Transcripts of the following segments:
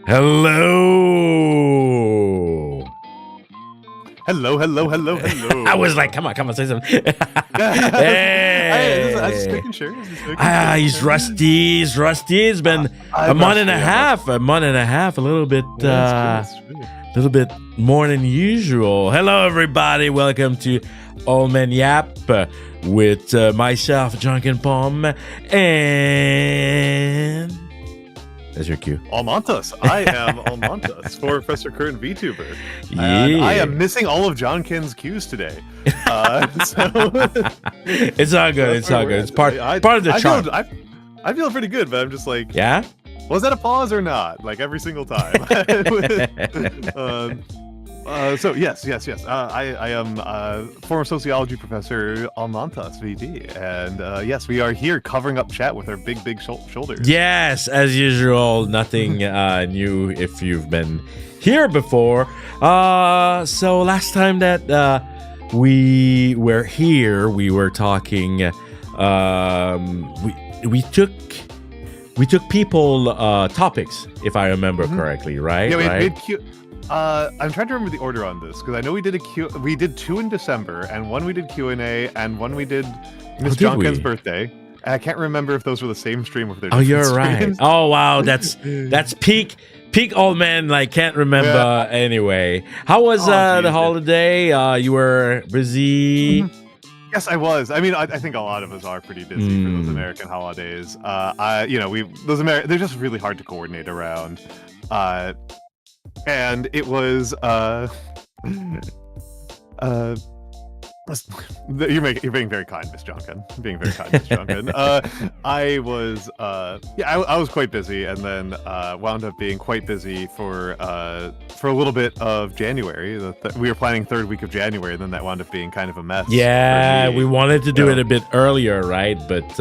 Hello. Hello. I was like, come on, say something. I was just Hey. making sure. He's rusty. He's rusty. It's been a month and a half. A little bit, little bit more than usual. Hello, everybody. Welcome to MEN YAP with myself, Janken, Pomme, and there's your cue. Almontas. I am Almontas, for Professor Curtin VTuber. Yeah. And I am missing all of Janken's cues today. So It's all good. It's all good. It's part of the charm. I feel pretty good, but I'm just like, Yeah. was that a pause or not? Like every single time. So yes. I am former sociology professor Almontas VT, and yes, we are here covering up chat with our big shoulders. Yes, as usual, nothing new if you've been here before. So last time that we were here, we were talking. We took people topics, if I remember correctly, right? Yeah, we right? did I'm trying to remember the order on this because I know we did we did 2 in December, and one we did Q&A, and one we did Miss Janken's birthday. And I can't remember if those were the same stream or if they're different you're right. streams. Oh wow, that's peak old man. Like can't remember anyway. How was the holiday? You were busy. Yes, I was. I mean, I think a lot of us are pretty busy for those American holidays. They're just really hard to coordinate around. And it was you're being very kind, Miss Janken. Being very kind, Miss Janken. I was I was quite busy, and then wound up being quite busy for a little bit of January. We were planning third week of January, and then that wound up being kind of a mess. Yeah, we wanted to do it a bit earlier, right? But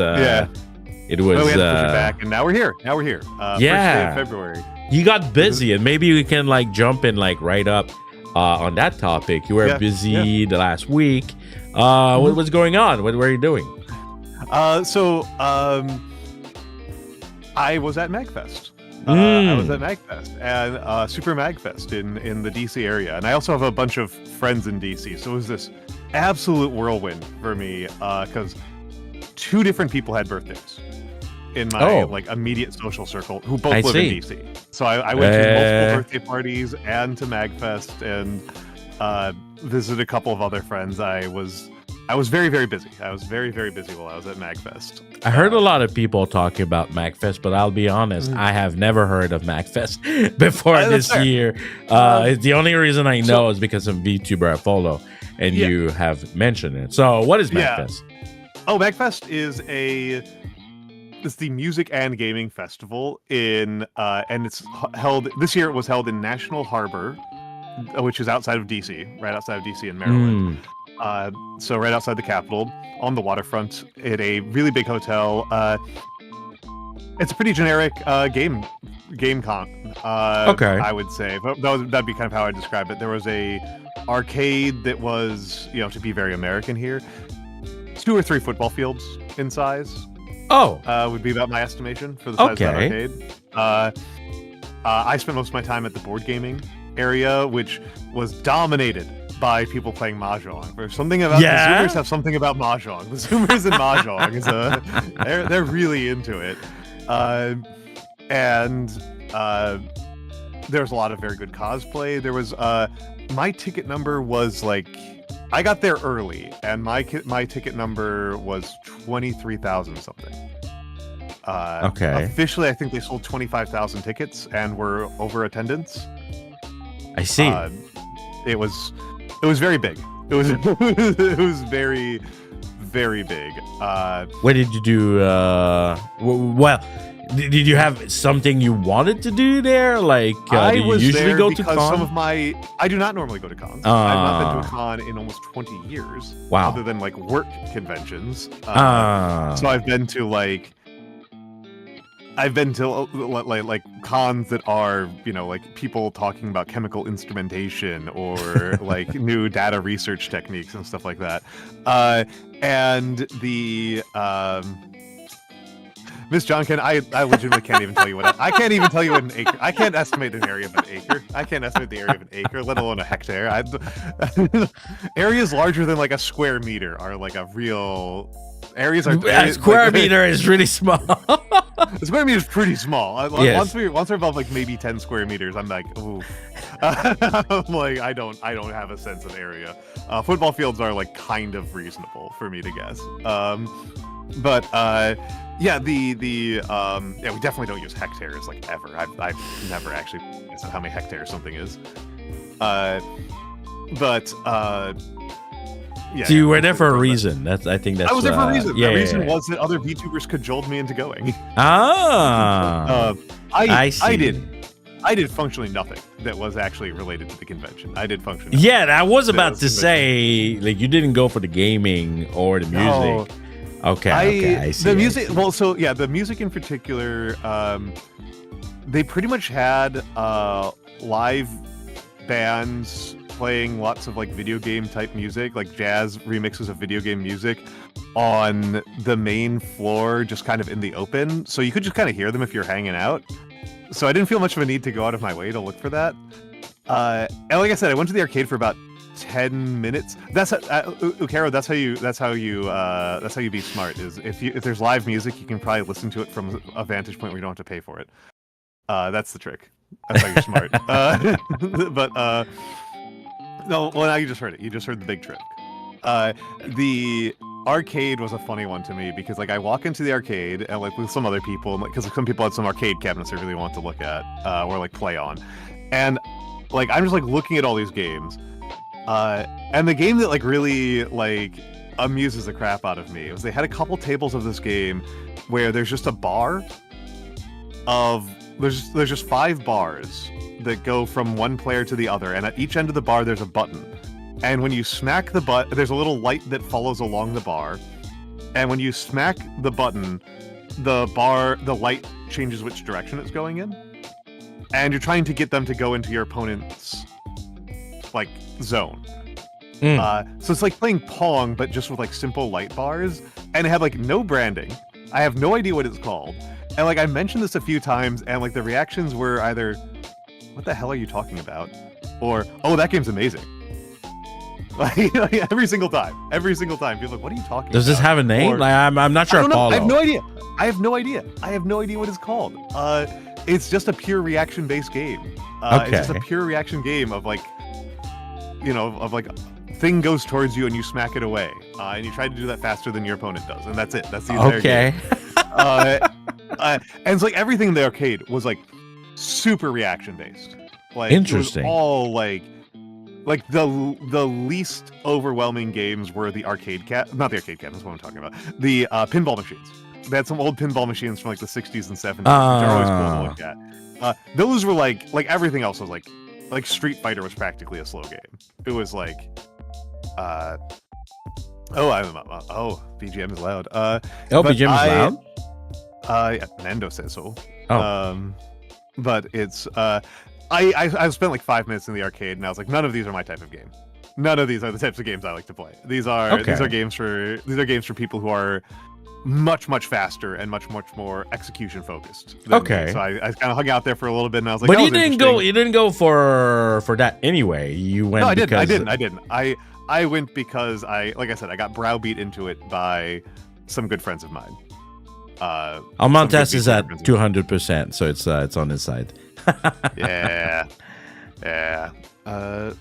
it was. Well, we had to push it back, and now we're here. First day of February. You got busy, and maybe we can like jump in like right up on that topic. You were busy the last week. What was going on? What were you doing? I was at MagFest. I was at MagFest and Super MagFest in the DC area, and I also have a bunch of friends in DC. So it was this absolute whirlwind for me because 2 different people had birthdays in my like immediate social circle who both live in DC. So I went to multiple birthday parties and to MagFest and visited a couple of other friends. I was very, very busy. I was very, very busy while I was at MagFest. I heard a lot of people talking about MagFest, but I'll be honest, I have never heard of MagFest before this year. The only reason I know is because of VTuber I follow, and you have mentioned it. So what is MagFest? Oh, MagFest is it's the music and gaming festival and it's held this year. It was held in National Harbor, which is outside of DC, right outside of DC in Maryland. So right outside the capital, on the waterfront, at a really big hotel. It's a pretty generic game con. I would say that'd be kind of how I describe it. There was a arcade that was, to be very American here, 2 or 3 football fields in size. Would be about my estimation for the size of that arcade. I spent most of my time at the board gaming area, which was dominated by people playing Mahjong. There's something about the Zoomers have something about Mahjong. The Zoomers and Mahjong is they're really into it. And there's a lot of very good cosplay. There was my ticket number was like, I got there early, and my ticket number was 23,000 something. Officially, I think they sold 25,000 tickets and were over attendance. I see. It was very big. It was it was very, very big. What did you do? Well, did you have something you wanted to do there? Like, do you usually go to cons? I do not normally go to cons. I've not been to a con in almost 20 years. Wow. Other than like work conventions. So I've been to like cons that are, like people talking about chemical instrumentation or like new data research techniques and stuff like that. And Miss Janken, I legitimately can't even tell you I can't even tell you an acre. I can't estimate an area of an acre. I can't estimate the area of an acre, let alone a hectare. Areas larger than like a square meter are like a real. Areas are square meter is really small. The square meter is pretty small. Yes. Once we're above like maybe 10 square meters, I'm like, ooh. I'm like, I don't have a sense of area. Football fields are like kind of reasonable for me to guess. But yeah, we definitely don't use hectares like ever. I've never actually guessed how many hectares something is. Yeah, so you were there for a reason. I think that's. I was there for a reason. Yeah, the reason was that other VTubers cajoled me into going. I see. I did functionally nothing that was actually related to the convention. I did functionally. Yeah, I was about to say, like, you didn't go for the gaming or the music. No. Okay, I see. The music. Well, so yeah, the music in particular. They pretty much had live bands playing lots of like video game type music, like jazz remixes of video game music on the main floor, just kind of in the open. So you could just kind of hear them if you're hanging out. So I didn't feel much of a need to go out of my way to look for that. And like I said, I went to the arcade for about 10 minutes. That's Ukero, that's how you be smart. Is if there's live music, you can probably listen to it from a vantage point where you don't have to pay for it. That's the trick. That's how you're smart. But no, well, now you just heard it. You just heard the big trick. The arcade was a funny one to me because, like, I walk into the arcade and, like, with some other people, because some people had some arcade cabinets they really want to look at or, like, play on. And, like, I'm just, like, looking at all these games. And the game that, like, really, like, amuses the crap out of me was they had a couple tables of this game where there's just a bar of... There's just 5 bars that go from one player to the other, and at each end of the bar there's a button. And when you smack the button, there's a little light that follows along the bar. And when you smack the button, the light changes which direction it's going in. And you're trying to get them to go into your opponent's, like, zone. So it's like playing Pong, but just with, like, simple light bars. And it had, like, no branding. I have no idea what it's called. And, like, I mentioned this a few times, and, like, the reactions were either, what the hell are you talking about? Or, oh, that game's amazing. Like, every single time, people are like, what are you talking about? Does this have a name? Or, like, I'm not sure. I have no idea. I have no idea what it's called. It's just a pure reaction-based game. It's just a pure reaction game of, like, thing goes towards you and you smack it away. And you try to do that faster than your opponent does. And that's it. That's the entire game. And it's like everything in the arcade was, like, super reaction-based. Like, interesting. It was all, like the least overwhelming games were the arcade not the arcade cabinets, what I'm talking about. The pinball machines. They had some old pinball machines from like the 60s and 70s, which are always cool to look at. Those were like everything else was like Street Fighter was practically a slow game. It was like BGM is loud. BGM is loud? Yeah, Nando says so. But it's I spent like 5 minutes in the arcade, and I was like, none of these are my type of game. None of these are the types of games I like to play. These are games for people who are much faster and much more execution focused. Okay. So I kind of hung out there for a little bit, and I was like, but you didn't go for that anyway. You went. No, I didn't. I went because like I said, I got browbeat into it by some good friends of mine. Almontes is at 200%, so it's on his side. Yeah. I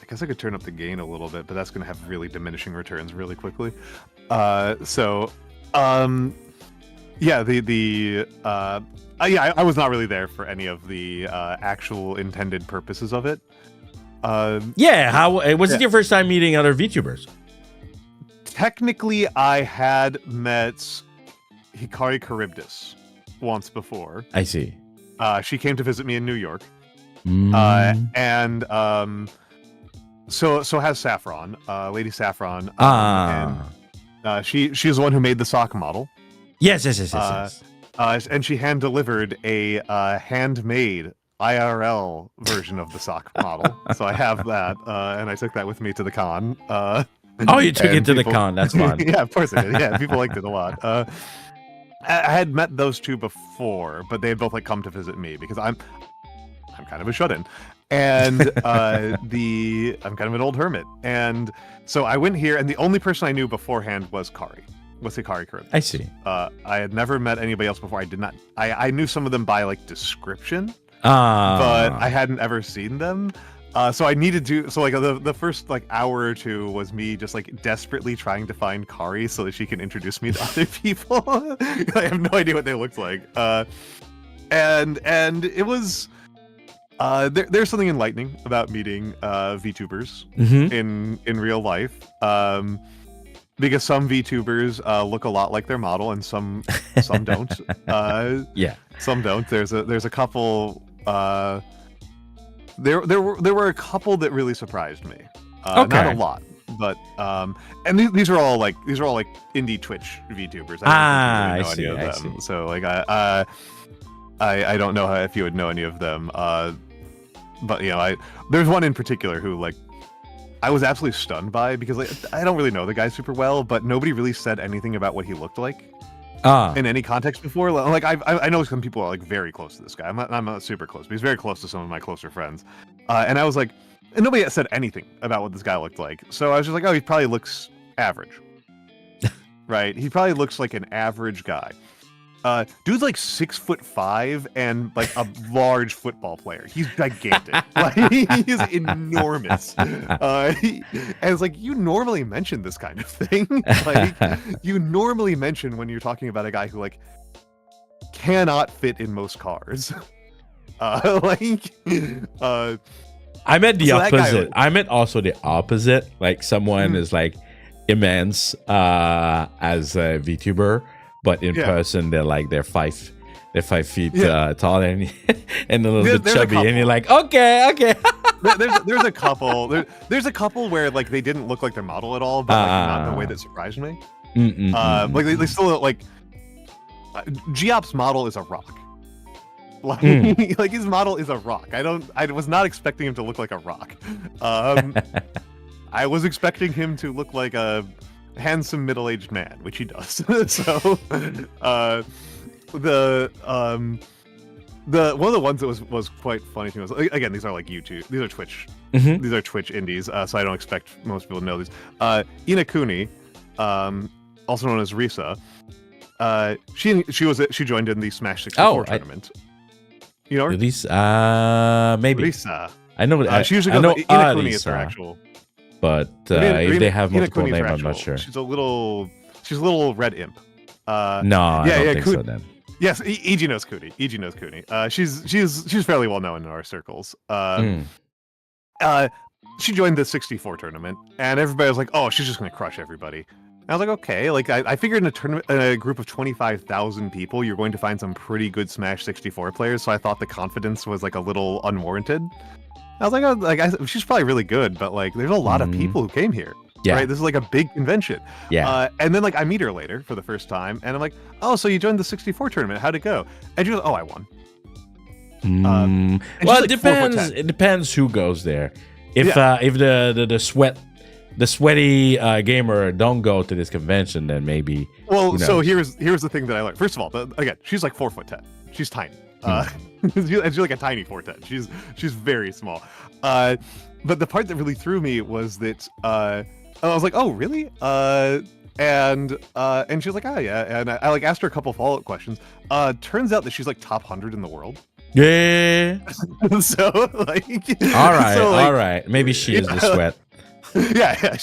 guess I could turn up the gain a little bit, but that's going to have really diminishing returns really quickly. I was not really there for any of the actual intended purposes of it. How was it your first time meeting other VTubers? Technically, I had met Hikari Charybdis once before. I see. She came to visit me in New York. So has Saffron, Lady Saffron. And she's the one who made the sock model. Yes. And she hand delivered a handmade IRL version of the sock model. So I have that, and I took that with me to the con. You took it to the con. That's fun. Yeah, of course I did. Yeah, people liked it a lot. I had met those two before, but they had both like come to visit me because I'm kind of a shut-in, and I'm kind of an old hermit, and so I went here, and the only person I knew beforehand was Kari. Was Hikari Kuri. I see. I had never met anybody else before. I knew some of them by like description, Ah. but I hadn't ever seen them. So I needed to. So like the first like hour or two was me just like desperately trying to find Kari so that she can introduce me to other people. I have no idea what they looked like. And it was. There's something enlightening about meeting VTubers in real life. Because some VTubers look a lot like their model, and some don't. Yeah, some don't. There's a couple. There were a couple that really surprised me. Okay. Not a lot, but and these are all like indie Twitch VTubers. I don't think you really know any of them. So like I don't know if you would know any of them. But you know, there's one in particular who like. I was absolutely stunned by because like I don't really know the guy super well, but nobody really said anything about what he looked like in any context before. Like I know some people are like very close to this guy. I'm not super close, but he's very close to some of my closer friends. And I was like, and nobody said anything about what this guy looked like. So I was just like, oh, he probably looks average, right? He probably looks like an average guy. Dude's like 6'5" and like a large football player. He's gigantic. Like he's enormous. And it's like you normally mention this kind of thing. Like you normally mention when you're talking about a guy who like cannot fit in most cars. I meant the opposite. I meant also the opposite. Like someone is like immense as a VTuber. But in person, they're 5 feet tall and a little bit chubby, and you're like, okay. there's a couple. There's a couple where like they didn't look like their model at all, but like, not in a way that surprised me. Like they still look like Geop's model is a rock. Like like his model is a rock. I was not expecting him to look like a rock. I was expecting him to look like a handsome middle-aged man, which he does. So the one of the ones that was quite funny to me was, again, these are like YouTube, these are Twitch, these are Twitch indies, so I don't expect most people to know these. Inakuni, also known as Risa, she joined in the Smash 64 tournament. You know her? Maybe Risa. I know. She usually goes Inakuni is her actual. But if they have multiple names, I'm not sure. She's a little red imp. No, I don't think so then. Yes, EG knows Kuni. EG knows Kuni. She's fairly well known in our circles. She joined the 64 tournament, and everybody was like, "Oh, she's just gonna crush everybody." And I was like, "Okay." Like I figured in a group of 25,000 people, you're going to find some pretty good Smash 64 players. So I thought the confidence was like a little unwarranted. I was like, oh, she's probably really good, but like, there's a lot of people who came here. Yeah. Right. This is like a big convention. Yeah. And then like I meet her later for the first time, and I'm like, oh, so you joined the 64 tournament? How'd it go? And she goes, oh, I won. Well, it depends. It depends who goes there. If the sweaty gamer don't go to this convention, then maybe. Well, so here's the thing that I learned. First of all, again, she's like 4'10". She's tiny. She's like a tiny 4'10". She's very small. But the part that really threw me was that I was like, oh really? And she was like, oh yeah. And I like asked her a couple follow-up questions. Turns out that she's like top 100 in the world. Yeah. So like, all right. Maybe she is the sweat. Yeah.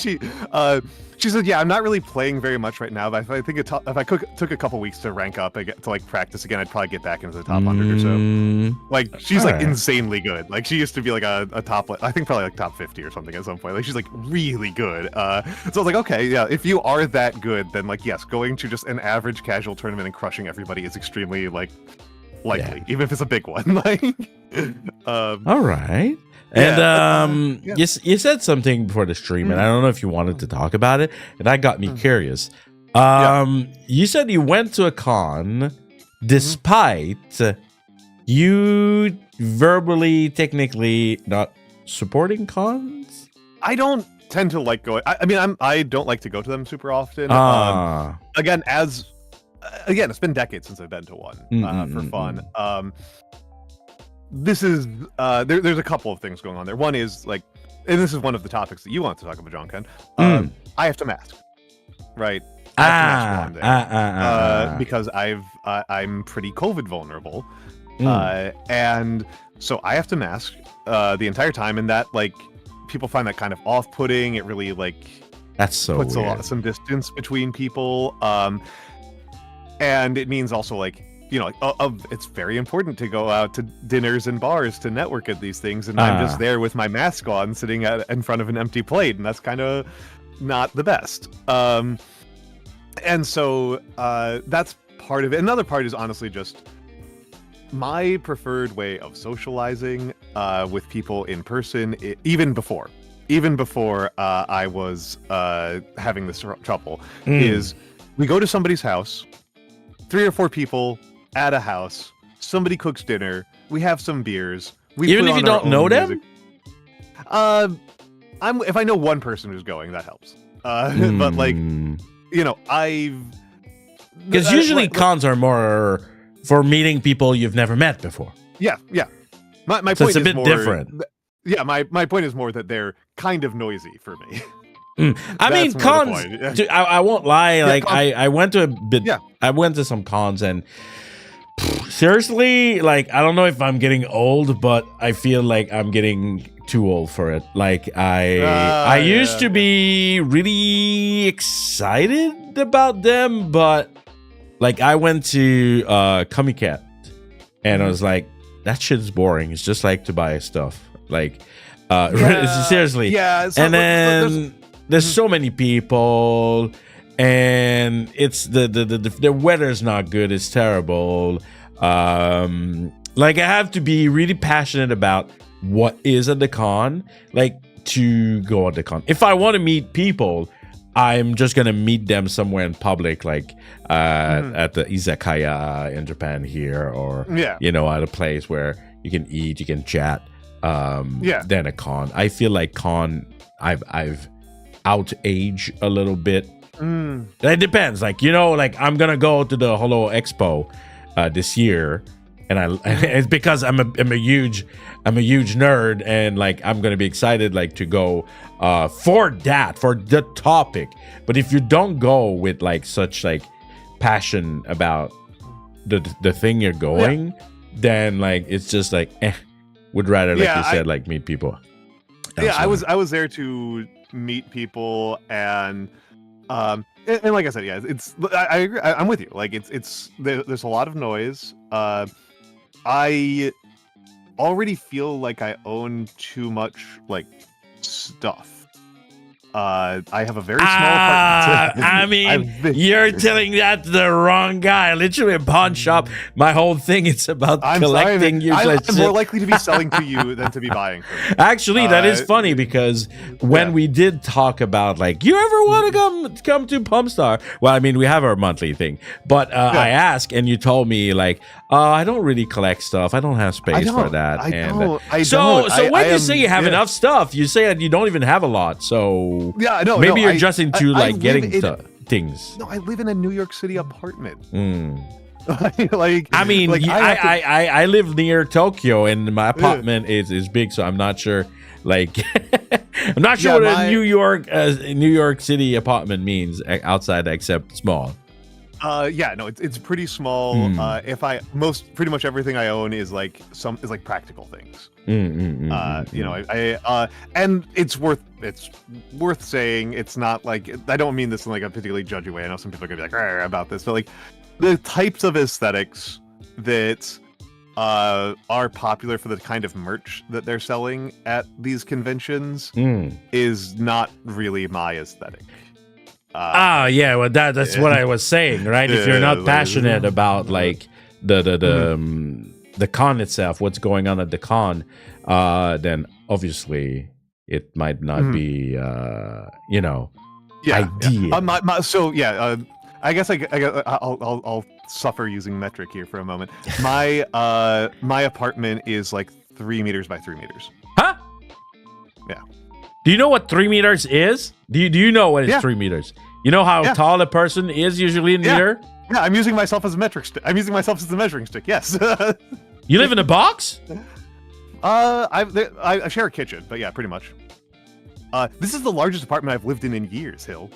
She said, yeah, I'm not really playing very much right now, but I think if I took a couple weeks to rank up to like practice again, I'd probably get back into the top 100 or so. Like she's like insanely good. Like she used to be like a top, I think probably like top 50 or something at some point. Like she's like really good. So I was like, okay, yeah, if you are that good, then like yes, going to just an average casual tournament and crushing everybody is extremely like likely, even if it's a big one. Like, all right. And you said something before the stream, and I don't know if you wanted to talk about it, and that got me curious. You said you went to a con despite you verbally, technically not supporting cons. I don't tend to like going. I mean, I don't like to go to them super often. Again, as again, it's been decades since I've been to one for fun. This is there's a couple of things going on there. One is like, and this is one of the topics that you want to talk about, Janken. I have to mask, right? I have to mask there, because I'm pretty COVID vulnerable, and so I have to mask the entire time, and that like people find that kind of off-putting. It really like that's so puts weird. some distance between people, and it means also like, you know, like, it's very important to go out to dinners and bars to network at these things, and I'm just there with my mask on, sitting in front of an empty plate, and that's kind of not the best. And so that's part of it. Another part is honestly just my preferred way of socializing with people in person, even before I was having this trouble, is we go to somebody's house, 3 or 4 people at a house, somebody cooks dinner, we have some beers, even if you don't know them. If I know one person who's going, that helps. But like, you know, because usually cons are more for meeting people you've never met before. Yeah. My so point it's a is bit more, different. Yeah, my point is more that they're kind of noisy for me. I mean, cons. I won't lie. Like I went to a bit. Yeah. I went to some cons, and seriously, like I don't know if I'm getting old, but I feel like I'm getting too old for it. Like I used to be really excited about them, but like I went to Comic-Con, and I was like, that shit is boring. It's just like to buy stuff. Like seriously. Yeah. And then there's so many people, and it's the weather's not good. It's terrible. Like I have to be really passionate about what is at the con, like to go at the con. If I want to meet people, I'm just gonna meet them somewhere in public, like at the izakaya in Japan here, or you know, at a place where you can eat, you can chat. Than a con. I feel like con, I've out-aged a little bit. It depends. Like, you know, like I'm gonna go to the Holo Expo this year, and it's because I'm a huge nerd, and like I'm gonna be excited like to go for the topic. But if you don't go with like such like passion about the thing you're going, then like it's just like would rather, like you said, like meet people elsewhere. I was there to meet people, and like I said, I agree. I'm with you. Like there's a lot of noise. I already feel like I own too much like stuff. I have a very small apartment. I mean, you're telling that to the wrong guy. Literally a pawn shop. My whole thing is about collecting useless. I'm more likely to be selling to you than to be buying from you. Actually, that is funny, because when we did talk about like, you ever want to come to Pomme Star? Well, I mean, we have our monthly thing, but I asked, and you told me like, I don't really collect stuff. I don't have space for that. So when you say you have enough stuff, you say that you don't even have a lot. So maybe you're just into like getting things. No, I live in a New York City apartment. Like, I mean, like, I live near Tokyo, and my apartment is big, so I'm not sure. Like, I'm not sure what a New York City apartment means outside, except small. It's pretty small. Pretty much everything I own is like practical things. You know, and it's worth saying, it's not like, I don't mean this in like a particularly judgy way. I know some people are gonna be like about this, but like the types of aesthetics that are popular for the kind of merch that they're selling at these conventions is not really my aesthetic. Well, that's what I was saying, right? If you're not passionate about like the con itself, what's going on at the con, then obviously it might not be ideal. I guess I'll suffer using metric here for a moment. My apartment is like 3 meters by 3 meters. Huh? Yeah. Do you know what 3 meters is? Do you know what is 3 meters? You know how tall a person is usually in meter? Yeah, I'm using myself as a metric stick. I'm using myself as the measuring stick. Yes. You live in a box? I share a kitchen, but yeah, pretty much. This is the largest apartment I've lived in years, Hill.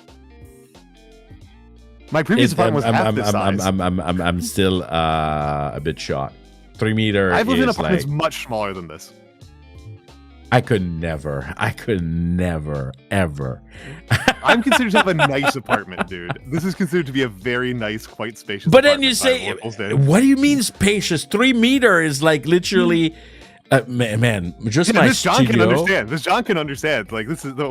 My previous apartment was half this size. I'm still a bit shocked. 3 meter. I've lived in is apartments like, much smaller than this. I could never, ever. I'm considered to have a nice apartment, dude. This is considered to be a very nice, quite spacious But then apartment you say, by local standards. what do you mean spacious? 3 meter is like literally, man, just Yeah, my this John can studio. understand. This John can understand. Like, this is the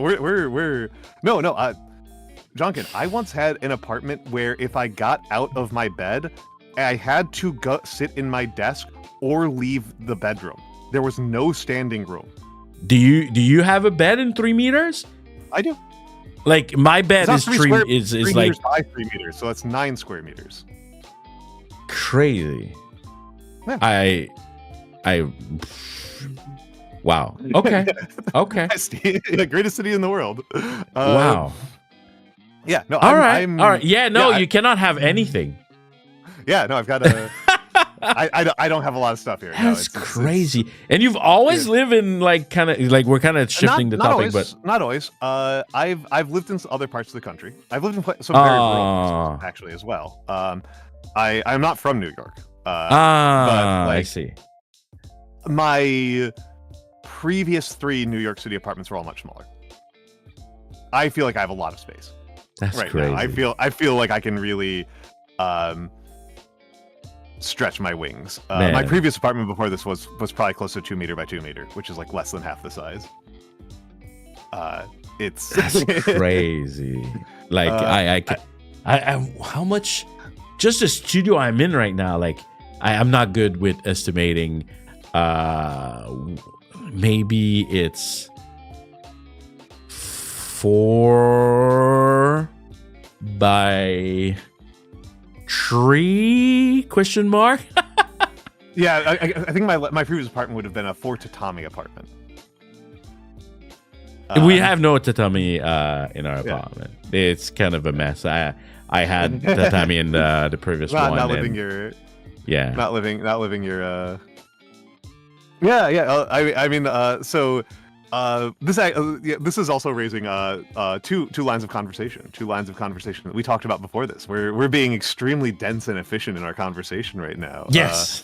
Janken, I once had an apartment where if I got out of my bed, I had to go sit in my desk or leave the bedroom. There was no standing room. Do you have a bed in 3 meters? I do. Like my bed is three three meters like by 3 meters, so that's 9 square meters. crazy. Yeah. I wow. Okay. Okay. Yeah, greatest city in the world. Wow. Yeah. No. All right. I'm, All right. Yeah. No, yeah, you cannot have anything. Yeah. No. I've got a. I don't have a lot of stuff here. That's crazy. And you've always lived in like kind of like we're kind of shifting the topic, always, but not always. I've lived in other parts of the country. I've lived in some very rural places, actually as well. I'm not from New York. But, like, I see. My previous 3 New York City apartments were all much smaller. I feel like I have a lot of space. That's right crazy. now. I feel like I can really stretch my wings. My previous apartment before this was probably close to 2 meter by 2 meter, which is like less than half the size. That's crazy. Like I how much? Just the studio I'm in right now. Like I'm not good with estimating. Maybe it's 4 by 3 ? Yeah, I think my previous apartment would have been a 4 tatami apartment. We have no tatami in our apartment. It's kind of a mess. I had tatami in the previous one. Not living your. Yeah. Not living your. Yeah. I mean, so. This is also raising two lines of conversation. 2 lines of conversation that we talked about before this. We're being extremely dense and efficient in our conversation right now. Yes.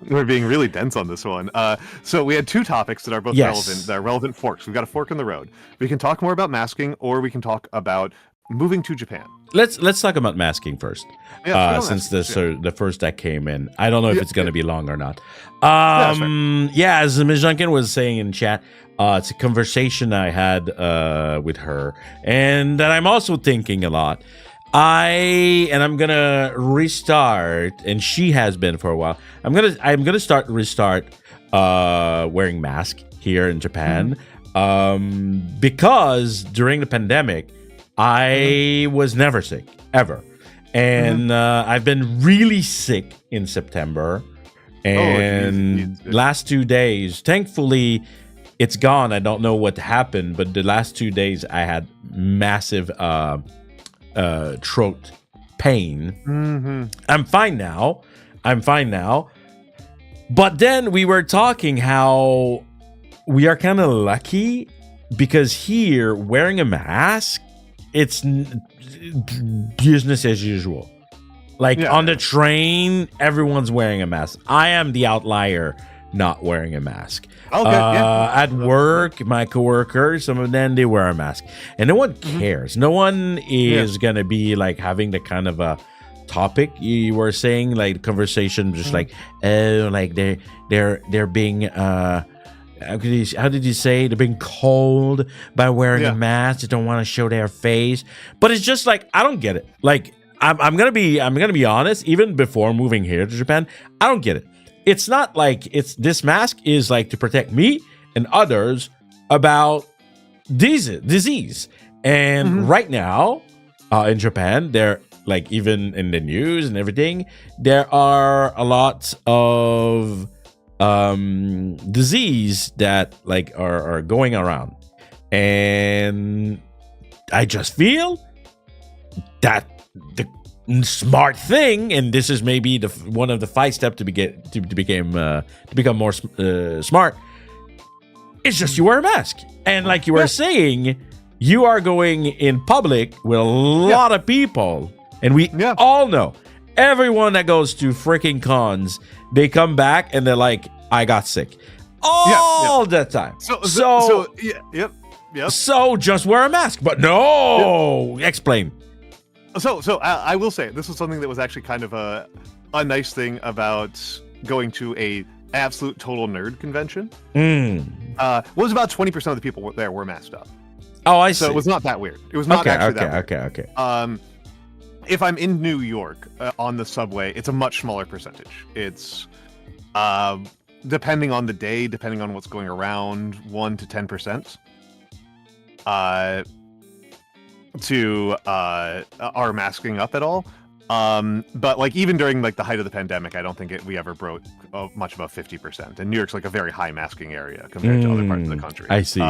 We're being really dense on this one. So we had 2 topics that are both relevant. They're relevant forks. We've got a fork in the road. We can talk more about masking, or we can talk about moving to Japan. Let's talk about masking first. Since the first that came in, I don't know if it's going to be long or not. As Ms. Janken was saying in chat, it's a conversation I had with her, and that I'm also thinking a lot. I'm gonna restart, and she has been for a while. I'm gonna restart wearing mask here in Japan, because during the pandemic, I was never sick ever, and I've been really sick in September, and last 2 days, thankfully, it's gone. I don't know what happened, but the last 2 days I had massive throat pain. I'm fine now. But then we were talking how we are kind of lucky because here wearing a mask, it's business as usual. Like on the train, everyone's wearing a mask. I am the outlier not wearing a mask. At work, my coworkers, some of them, they wear a mask, and no one cares. No one is gonna be like having the kind of a topic you were saying, like conversation, just like, oh, like they're being how did you say, they're being cold by wearing a mask. They don't want to show their face, but it's just like, I don't get it. Like I'm gonna be honest. Even before moving here to Japan, I don't get it. It's not like this mask is like to protect me and others about disease. And right now, in Japan, they're like, even in the news and everything, there are a lot of disease that like are going around, and I just feel that smart thing, and this is maybe one of the 5 steps to become more smart. It's just you wear a mask, and like you were saying, you are going in public with a lot of people, and we all know everyone that goes to freaking cons, they come back and they're like, I got sick all the time. So just wear a mask, but no, explain. So I will say this was something that was actually kind of a nice thing about going to a absolute total nerd convention. Was about 20% of the people there were masked up. Oh, I see. So it was not that weird. It was not actually that weird. Okay. If I'm in New York on the subway, it's a much smaller percentage. It's depending on the day, depending on what's going around, 1 to 10%. Are masking up at all. But like even during like the height of the pandemic, I don't think we ever broke much above 50%. And New York's like a very high masking area compared to other parts of the country. I see.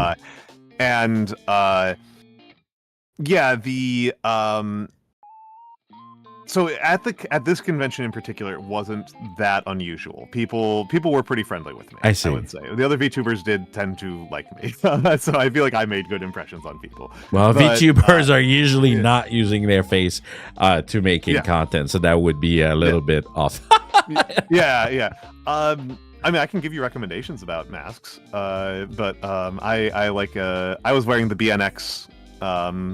So at this convention in particular, it wasn't that unusual. People were pretty friendly with me. I see. I would say the other VTubers did tend to like me, so I feel like I made good impressions on people. Well, VTubers are usually not using their face to making content, so that would be a little bit off. Yeah. I mean, I can give you recommendations about masks, but I was wearing the BNX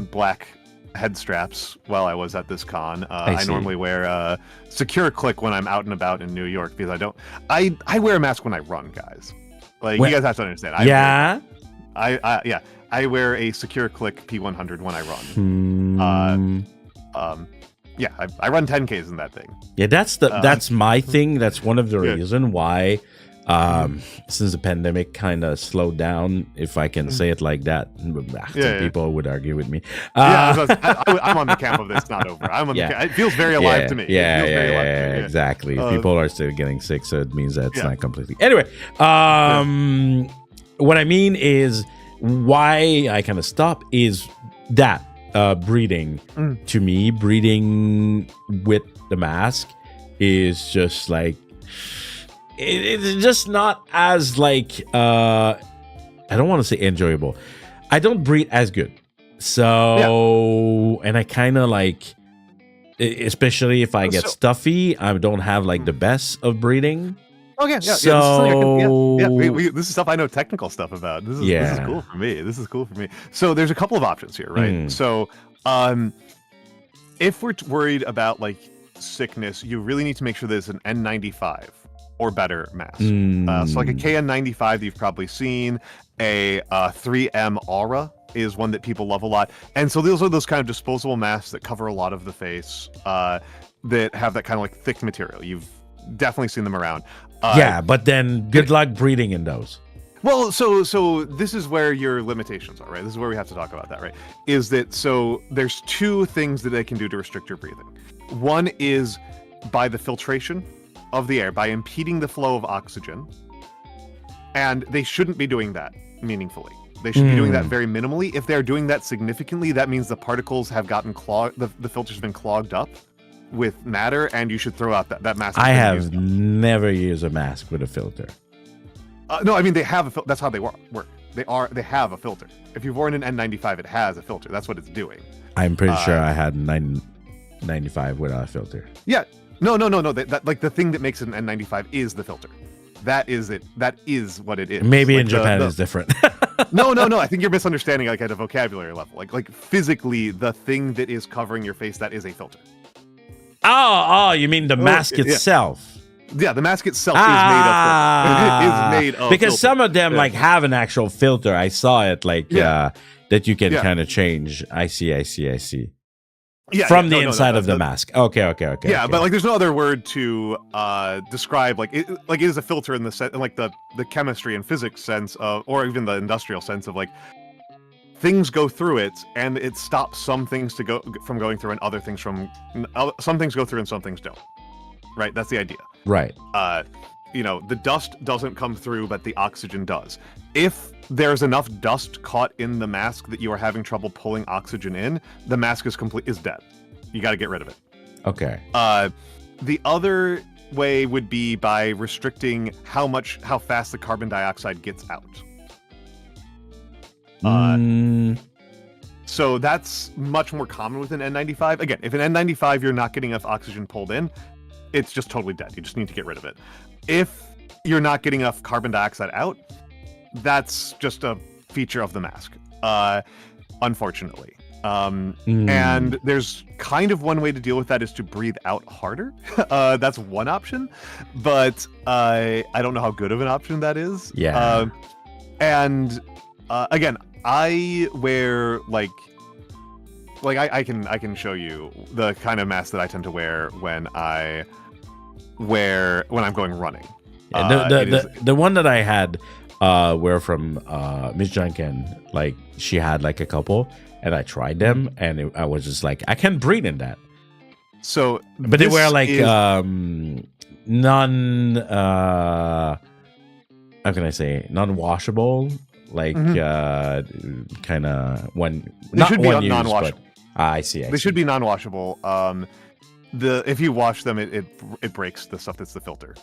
black head straps while I was at this con. I normally wear secure click when I'm out and about in New York because I wear a mask when I run, guys. Like you guys have to understand. I wear a secure click P100 when I run. I run 10Ks in that thing. Yeah, that's my thing. That's one of the reason why since the pandemic kind of slowed down, if I can say it like that. People would argue with me. I'm on the camp of this not over. It feels very alive to me. Exactly. People are still getting sick, so it means that it's not completely. Anyway, what I mean is why I kind of stop is that breathing. To me, breathing with the mask is just like it's just not as like I don't want to say enjoyable. I don't breathe as good. So and I kind of like, especially if I get stuffy, I don't have like the best of breathing. Okay, this is stuff I know technical stuff about. This is cool for me. So there's a couple of options here, right? So if we're worried about like sickness, you really need to make sure there's an N95 or better mask. So like a KN95 that you've probably seen, a 3M Aura is one that people love a lot. And so those are those kind of disposable masks that cover a lot of the face, that have that kind of like thick material. You've definitely seen them around. But then good luck breathing in those. Well, so this is where your limitations are, right? This is where we have to talk about that, right? Is that so there's 2 things that they can do to restrict your breathing. One is by the filtration of the air, by impeding the flow of oxygen. And they shouldn't be doing that meaningfully. They should be doing that very minimally. If they're doing that significantly, that means the particles have gotten clogged, the filter's been clogged up with matter, and you should throw out that mask. I have never used a mask with a filter. No, I mean they have a filter. That's how they work. They have a filter. If you've worn an N95, it has a filter. That's what it's doing. I'm pretty sure I had 95 without a filter. Yeah. No. That like the thing that makes it an N95 is the filter. That is it. That is what it is. Maybe like in Japan it's different. No. I think you're misunderstanding like at a vocabulary level. Like physically, the thing that is covering your face, that is a filter. Oh, you mean the mask itself? Yeah, the mask itself is made of because filter. Some of them like have an actual filter. I saw it like that you can kind of change. I see. Yeah, from the inside of the mask. Okay. Yeah, but like there's no other word to describe like it is a filter in the sense, like the chemistry and physics sense of, or even the industrial sense of like things go through it and it stops some things from going through and other things some things go through and some things don't. Right? That's the idea. Right. The dust doesn't come through, but the oxygen does. If there's enough dust caught in the mask that you are having trouble pulling oxygen in, the mask is dead. You got to get rid of it. Okay. The other way would be by restricting how fast the carbon dioxide gets out. So that's much more common with an N95. Again, if an N95 you're not getting enough oxygen pulled in, it's just totally dead. You just need to get rid of it. If you're not getting enough carbon dioxide out, that's just a feature of the mask, unfortunately. And there's kind of one way to deal with that is to breathe out harder. That's one option, but I don't know how good of an option that is. Yeah. Again, I wear like I can show you the kind of mask that I tend to wear when I'm going running. Yeah, the one that I had were from Miss Janken. Like she had like a couple, and I tried them, and I was just like, I can't breathe in that. So, but they were like non. How can I say non-washable? Like kind of one. They should be non-washable. I see. They should be non-washable. If you wash them, it breaks the stuff that's the filter.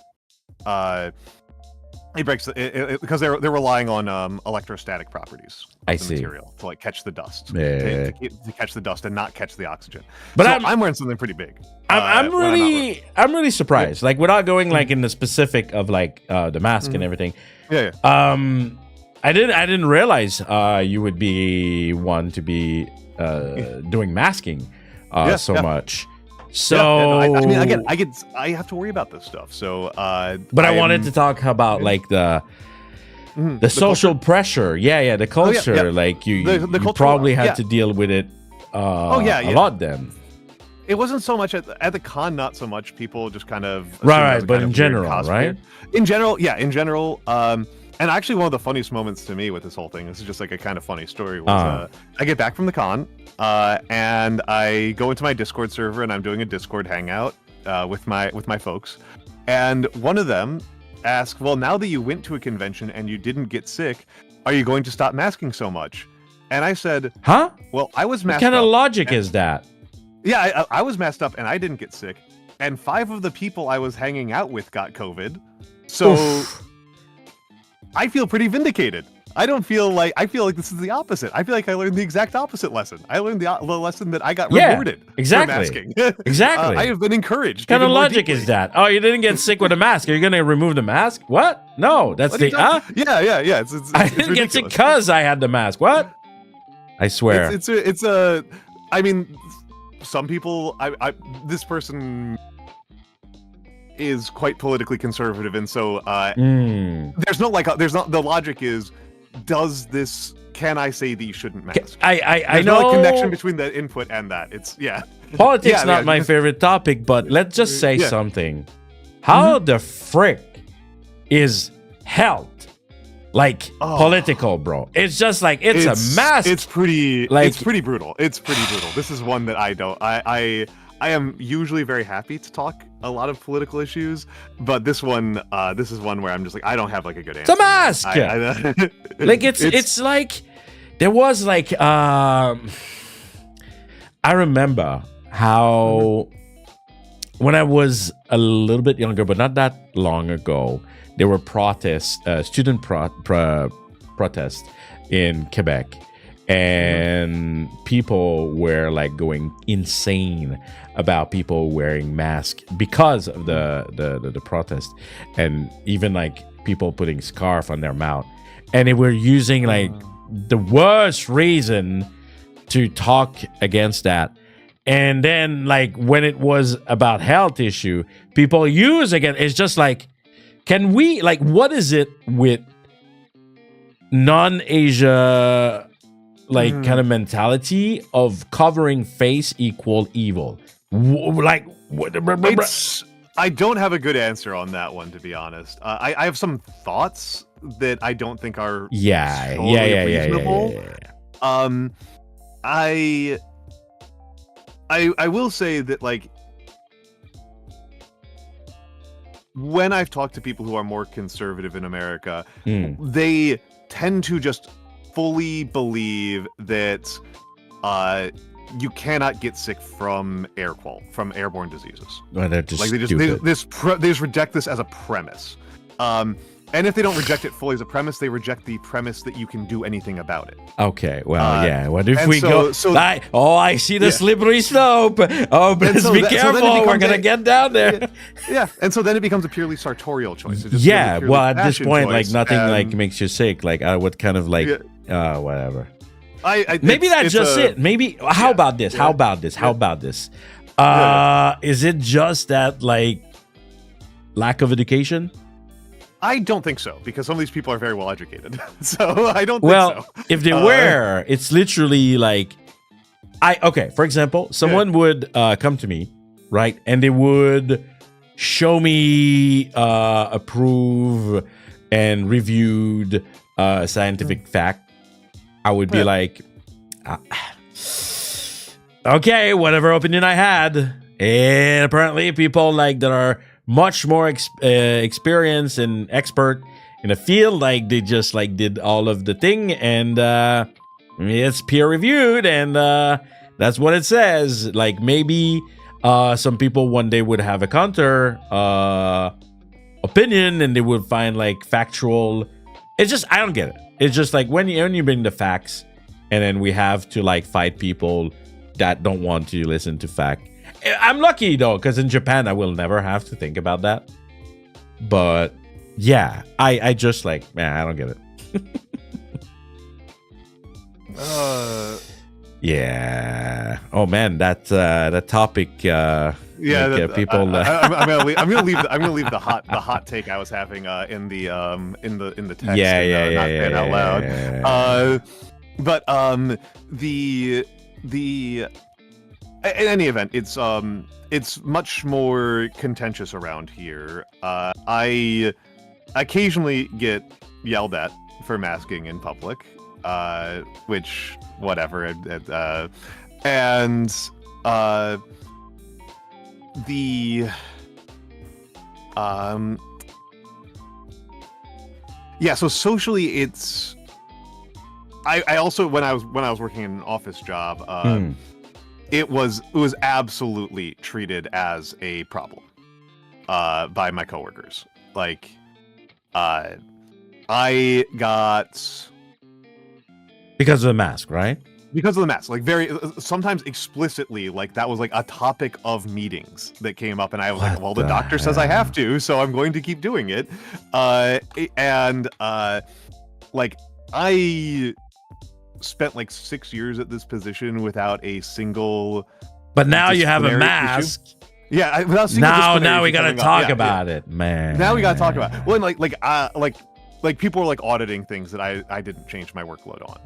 It breaks because they're relying on electrostatic properties of the material to like catch the dust, to catch the dust and not catch the oxygen. But so I'm wearing something pretty big. I'm really surprised. Like without going like in the specific of like the mask and everything. Yeah. I didn't realize you would be one to be doing masking so much. So I mean, again, I have to worry about this stuff. So, but I wanted to talk about like the social pressure. Yeah, the culture. Oh, yeah. Like you probably had to deal with it. A lot then. It wasn't so much at the con, not so much. People just kind of right, but in general, right? In general, yeah, in general. And actually, one of the funniest moments to me with this whole thing, this is just like a kind of funny story, was I get back from the con, and I go into my Discord server, and I'm doing a Discord hangout with my folks, and one of them asked, "Well, now that you went to a convention and you didn't get sick, are you going to stop masking so much?" And I said, "Huh? Well, I was masked up." What kind of logic is that? Yeah, I was masked up and I didn't get sick, and 5 of the people I was hanging out with got COVID, so. Oof. I feel pretty vindicated. I feel like this is the opposite. I feel like I learned the exact opposite lesson. I learned the lesson that I got rewarded for masking. Exactly. I have been encouraged. What kind of logic is that? Oh, you didn't get sick with a mask. Are you going to remove the mask? What? No, that's Yeah. I didn't get sick because I had the mask. What? I swear. I mean, some people. This person is quite politically conservative, and so there's not the logic is, can I say that you shouldn't mask? I know no connection between the input and that. It's politics not my favorite topic, but let's just say something. How the frick is health like political, bro? It's just like it's a mask. It's pretty brutal. It's pretty brutal. This is one that I am usually very happy to talk a lot of political issues, but this is one where I'm just like, I don't have like a good answer. It's a mask. Like it's like there was like I remember how when I was a little bit younger, but not that long ago, there were protests, student protests in Quebec. And people were like going insane about people wearing masks because of the protest, and even like people putting scarf on their mouth, and they were using like the worst reason to talk against that. And then like when it was about health issue, people use again. It's just like, can we like, what is it with non-Asia kind of mentality of covering face equal evil? I don't have a good answer on that one, to be honest. I have some thoughts that I don't think are reasonable. I will say that like when I've talked to people who are more conservative in America, they tend to just fully believe that you cannot get sick from airborne diseases. Well, they're just Like they just reject this as a premise. And if they don't reject it fully as a premise, they reject the premise that you can do anything about it. Okay, well, yeah. What if and we go? I see the slippery slope. Oh, but be careful. We're gonna get down there. Yeah, and so then it becomes a purely sartorial choice. Yeah, well, at this point, like nothing like makes you sick. Like what kind of like whatever. Maybe that's just it. Maybe how about this? How about this? How about this? Is it just that like lack of education? I don't think so, because some of these people are very well educated. So I don't think so. If they were, it's literally like for example, someone would come to me, right? And they would show me approved and reviewed scientific fact. I would be like, okay, whatever opinion I had. And apparently people like that are much more experienced and expert in the field, like they just like did all of the thing, and it's peer reviewed, and that's what it says. Like maybe some people one day would have a counter opinion, and they would find like factual. It's just I don't get it. It's just like when you bring the facts, and then we have to like fight people that don't want to listen to fact. I'm lucky though, because in Japan I will never have to think about that. But yeah, I just like, man, I don't get it. Yeah. Oh man, that topic. People. I'm gonna leave the hot take I was having in the text. Yeah. Out loud. But in any event, it's much more contentious around here. I occasionally get yelled at for masking in public, which whatever, and so socially it's I also when I was working in an office job, it was absolutely treated as a problem by my coworkers. Like I got because of the mask, right? Because of the mask, like very sometimes explicitly, like that was like a topic of meetings that came up, and I was like, well, the doctor says I have to, so I'm going to keep doing it. Like I spent like 6 years at this position without a single. But now you have a mask. Issue. Yeah, now we gotta talk about it, man. Now we gotta talk about it. Well, and like people were like auditing things that I didn't change my workload on.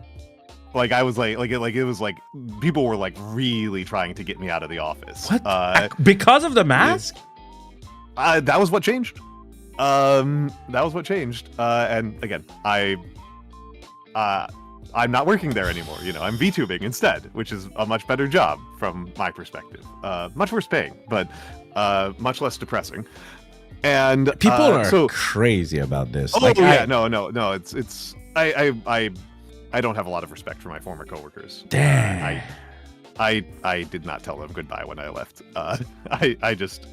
Like I was like it was like people were like really trying to get me out of the office. What? Because of the mask? That was what changed. That was what changed. And again, I'm not working there anymore. You know, I'm VTubing instead, which is a much better job from my perspective. Much worse paying, but much less depressing. And people are crazy about this. Oh like, yeah, no. It's I don't have a lot of respect for my former coworkers. Damn. I did not tell them goodbye when I left. I just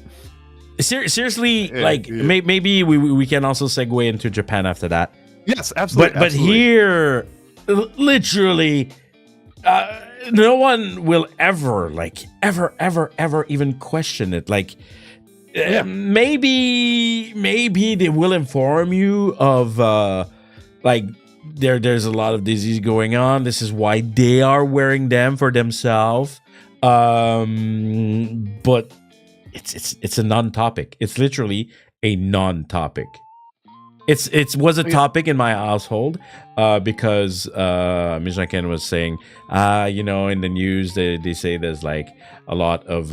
seriously maybe we can also segue into Japan after that. Yes, absolutely. But here, literally, no one will ever ever even question it. Like maybe they will inform you of like. There's a lot of disease going on. This is why they are wearing them for themselves. But it's a non-topic. It's literally a non-topic. It was a topic in my household because Ms. Janken was saying, in the news they say there's like a lot of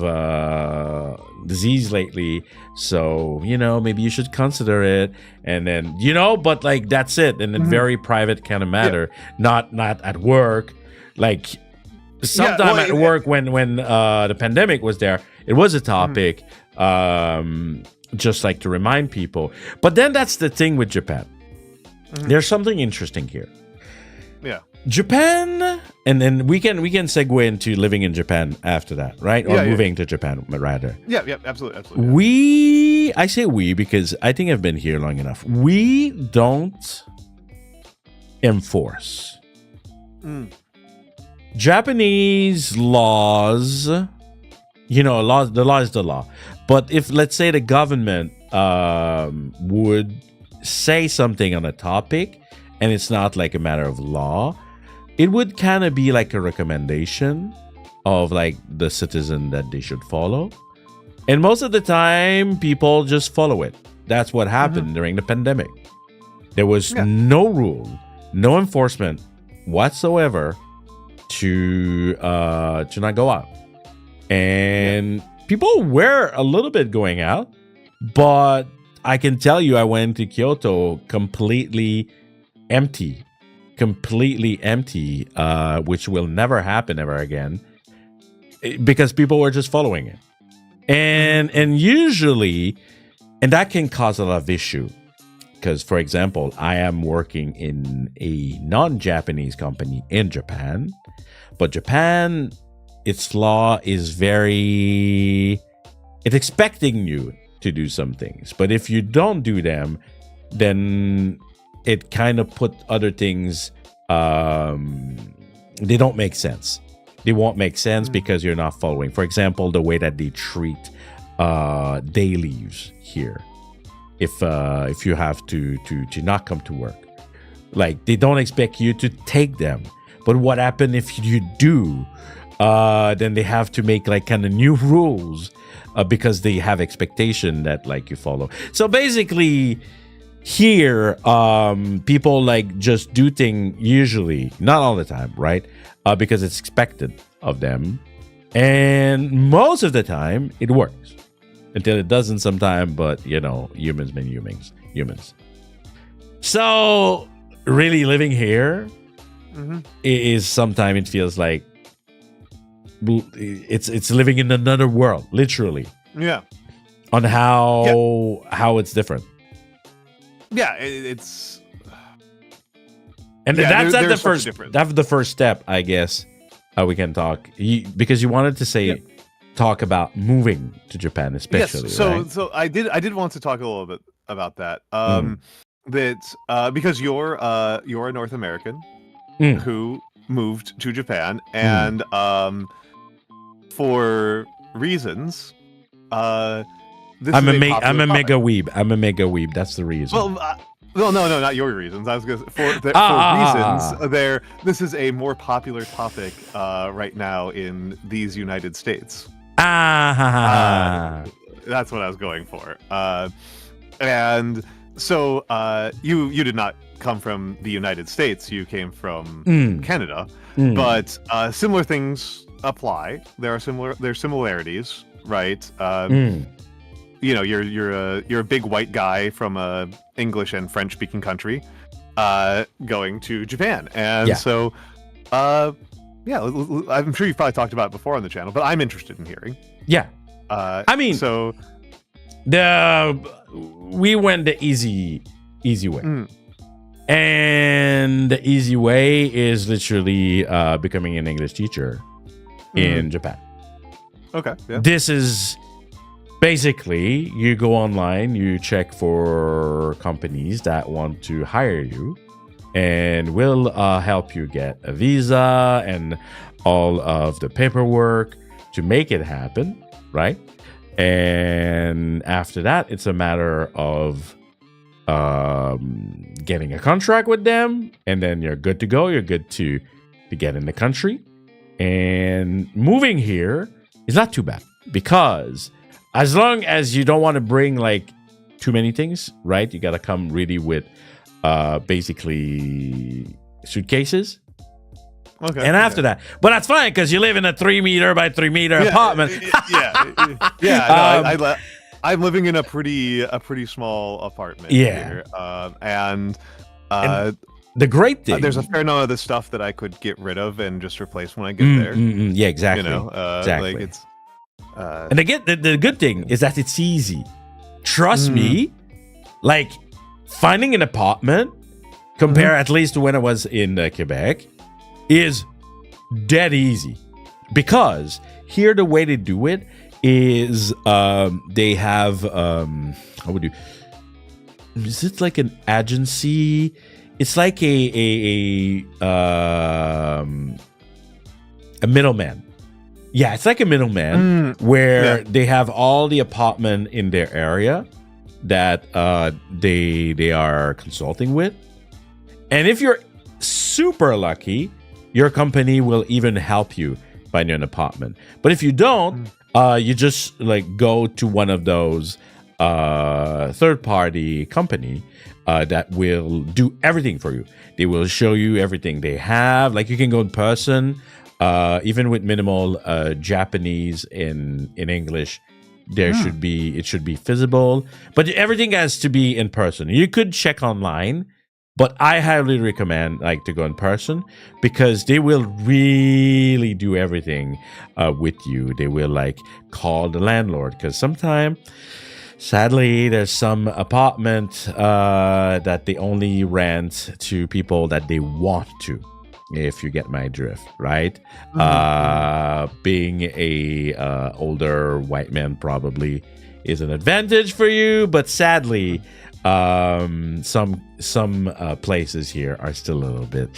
disease lately, so maybe you should consider it. And then but like that's it, and then very private kind of matter, not at work. Like sometime at work when the pandemic was there, it was a topic. Just like to remind people. But then that's the thing with Japan. There's something interesting here. Yeah. Japan, and then we can segue into living in Japan after that, right? Or moving to Japan, rather. Yeah, absolutely. I say we because I think I've been here long enough. We don't enforce Japanese laws. The law is the law. But if, let's say, the government would say something on a topic and it's not like a matter of law, it would kind of be like a recommendation of like the citizen that they should follow. And most of the time, people just follow it. That's what happened during the pandemic. There was no rule, no enforcement whatsoever to not go out. And people were a little bit going out, but I can tell you I went to Kyoto completely empty, which will never happen ever again because people were just following it. And usually, and that can cause a lot of issue because, for example, I am working in a non-Japanese company in Japan, but Japan, its law is it's expecting you to do some things. But if you don't do them, then it kind of put other things, they don't make sense. They won't make sense because you're not following. For example, the way that they treat day leaves here. If you have to not come to work, like they don't expect you to take them. But what happens if you do? Then they have to make like kind of new rules because they have expectation that like you follow. So basically, here people like just do things usually, not all the time, right? Because it's expected of them, and most of the time it works until it doesn't sometimes. But humans been humans. So really living here is sometimes it feels like it's living in another world, literally. Yeah. On how it's different. Yeah, it's. And that's the first. That's the first step, I guess. We can talk because you wanted to talk about moving to Japan, especially. Yes. So right? so I did want to talk a little bit about that. That because you're a North American who moved to Japan, and for reasons, I'm a mega weeb. I'm a mega weeb. That's the reason. Well, no, not your reasons. I was going to for reasons. This is a more popular topic right now in these United States. That's what I was going for. And so you did not come from the United States. You came from Canada, but similar things apply. There's similarities, right? You're a big white guy from a English and French speaking country, going to Japan, and so I'm sure you've probably talked about it before on the channel, but I'm interested in hearing. Yeah, we went the easy way, and the easy way is literally becoming an English teacher in Japan. Okay, yeah. This is. Basically, you go online, you check for companies that want to hire you and will help you get a visa and all of the paperwork to make it happen, right? And after that, it's a matter of getting a contract with them, and then you're good to go. You're good to get in the country. And moving here is not too bad because as long as you don't want to bring like too many things, right? You got to come really with basically suitcases. Okay. And after that, but that's fine because you live in a 3 meter by 3 meter apartment. I'm living in a pretty small apartment here. And the great thing, there's a fair amount of the stuff that I could get rid of and just replace when I get there. Yeah, exactly. Exactly. Like it's. And again, the good thing is that it's easy. Trust me, like finding an apartment, compare at least to when I was in Quebec, is dead easy, because here the way they do it is they have how would you, is it like an agency? It's like a middleman. Yeah, it's like a middleman where they have all the apartment in their area that they are consulting with. And if you're super lucky, your company will even help you find an apartment. But if you don't, you just like go to one of those third-party company that will do everything for you. They will show you everything they have. Like, you can go in person, even with minimal Japanese in English. It should be feasible, but everything has to be in person. You could check online, but I highly recommend like to go in person, because they will really do everything with you. They will like call the landlord, because sometimes, sadly, there's some apartment that they only rent to people that they want to, if you get my drift, right? Being a older white man probably is an advantage for you, but sadly, some places here are still a little bit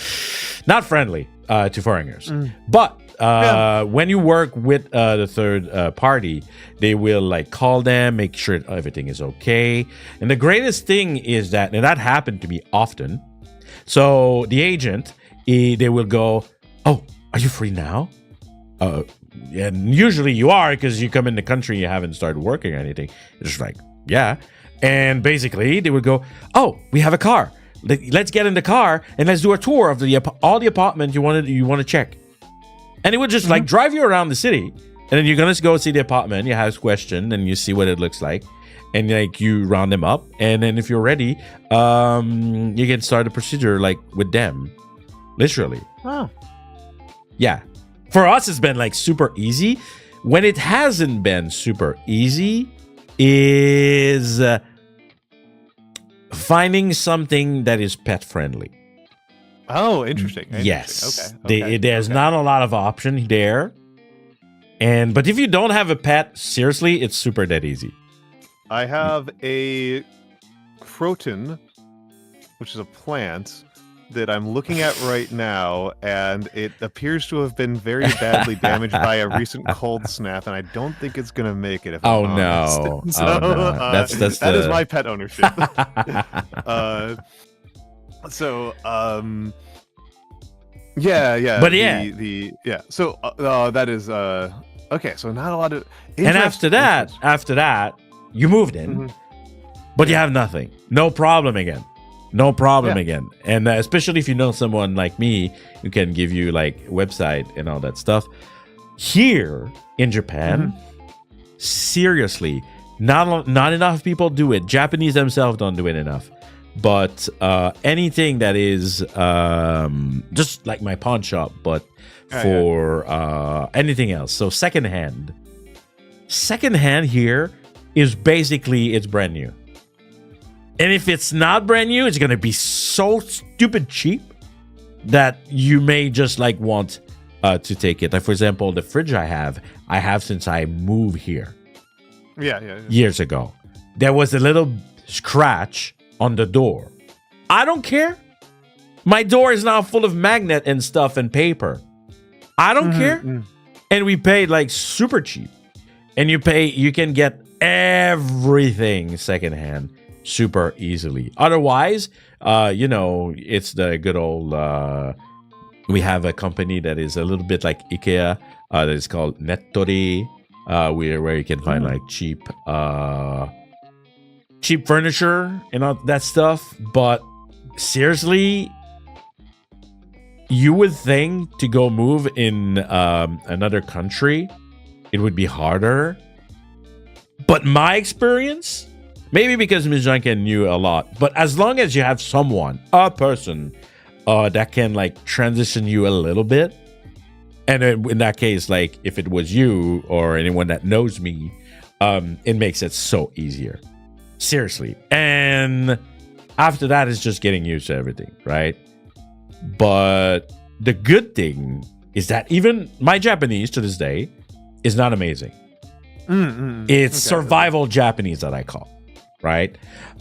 not friendly to foreigners. But when you work with the third party, they will like call them, make sure everything is okay. And the greatest thing is that, and that happened to me often, so the agent, they will go, "Oh, are you free now?" And usually you are, because you come in the country, you haven't started working or anything. It's just like, yeah. And basically they would go, "Oh, we have a car. Let's get in the car and let's do a tour of all the apartments you want to check." And it would just like drive you around the city, and then you're gonna go see the apartment. You ask question, and you see what it looks like, and like you round them up, and then if you're ready, you can start the procedure like with them, literally. Oh, yeah. For us, it's been like super easy. When it hasn't been super easy is finding something that is pet friendly. Oh, interesting. Yes. Okay. There's not a lot of option there. But if you don't have a pet, seriously, it's super dead easy. I have a croton, which is a plant that I'm looking at right now, and it appears to have been very badly damaged by a recent cold snap, and I don't think it's gonna make it. If I'm honest. No! So, no! That is my pet ownership. Yeah. But yeah, So that is okay. So not a lot of. And after that, you moved in, but you have nothing. No problem again. And especially if you know someone like me who can give you like website and all that stuff. Here in Japan, seriously, not enough people do it. Japanese themselves don't do it enough. But anything that is just like my pawn shop, but for anything else. So secondhand here is basically, it's brand new. And if it's not brand new, it's going to be so stupid cheap that you may just like want to take it. Like, for example, the fridge I have since I moved here. Yeah. Years ago. There was a little scratch on the door. I don't care. My door is now full of magnet and stuff and paper. I don't care. And we paid like super cheap. And you can get everything secondhand super easily. Otherwise, it's the good old we have a company that is a little bit like IKEA that is called Nettori, where you can find like cheap furniture and all that stuff. But seriously, you would think to go move in another country, it would be harder. But my experience, maybe because Ms. Janken knew a lot, but as long as you have a person that can like transition you a little bit, and in that case, like if it was you or anyone that knows me, it makes it so easier. Seriously. And after that, it's just getting used to everything, right? But the good thing is that even my Japanese to this day is not amazing. It's survival Japanese that I call, right?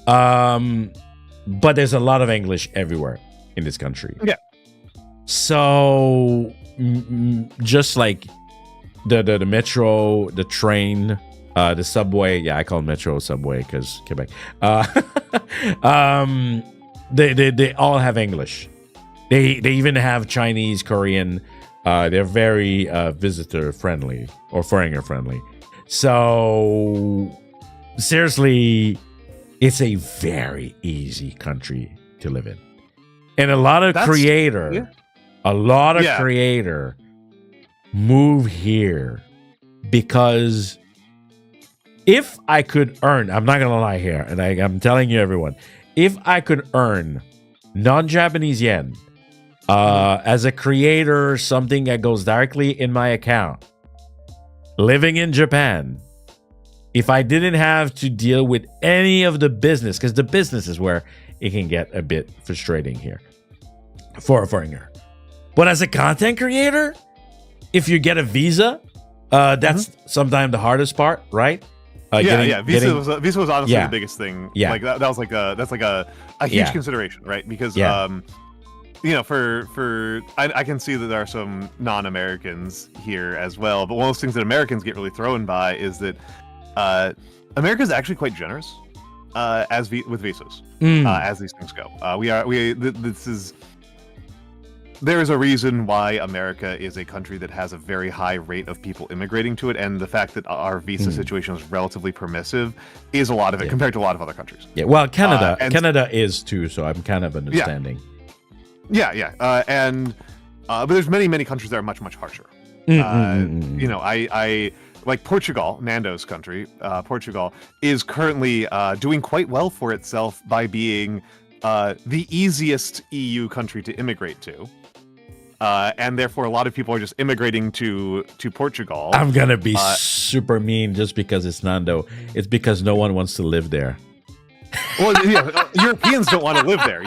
But there's a lot of English everywhere in this country. Yeah. So just like the metro, the train, the subway. Yeah, I call it metro subway because Quebec. They all have English. They even have Chinese, Korean. They're very visitor friendly or foreigner friendly. So seriously, it's a very easy country to live in, and a lot of creator move here because if I could earn, I'm not gonna lie here, and I'm telling you everyone, if I could earn non-Japanese yen as a creator, something that goes directly in my account, living in Japan, if I didn't have to deal with any of the business, because the business is where it can get a bit frustrating here for a foreigner. But as a content creator, if you get a visa, that's sometimes the hardest part, right? Visa was honestly the biggest thing. Yeah, like that was like a huge consideration, right? Because I can see that there are some non-Americans here as well, but one of those things that Americans get really thrown by is that America is actually quite generous with visas as these things go. There is a reason why America is a country that has a very high rate of people immigrating to it, and the fact that our visa situation is relatively permissive is a lot of it compared to a lot of other countries. Yeah, well, Canada is too, so I'm kind of understanding. But there's many countries that are much harsher. I like Portugal, Nando's country. Portugal is currently doing quite well for itself by being the easiest EU country to immigrate to. And therefore, a lot of people are just immigrating to Portugal. I'm gonna be super mean just because it's Nando. It's because no one wants to live there. Well, Europeans don't want to live there.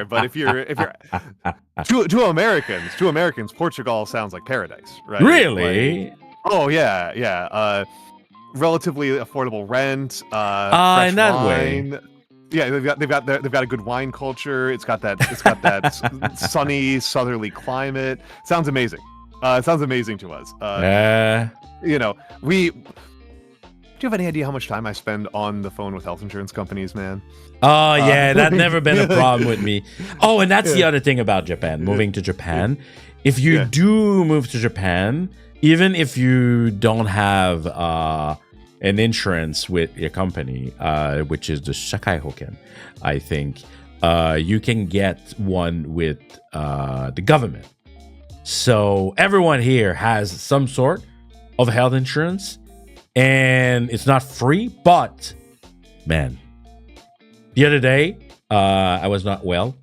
But if you're to Americans, Portugal sounds like paradise, right? Really? Like, oh yeah. Relatively affordable rent. In that wine. way. Yeah, they've got a good wine culture. It's got that sunny southerly climate. Sounds amazing. It sounds amazing to us. Do you have any idea how much time I spend on the phone with health insurance companies, man? Oh, yeah, that's never been a problem with me. Oh, and that's the other thing about Japan, moving to Japan. If you do move to Japan, even if you don't have an insurance with your company, which is the Shakai Hoken, I think, you can get one with the government. So everyone here has some sort of health insurance. And it's not free, but man, the other day I was not well.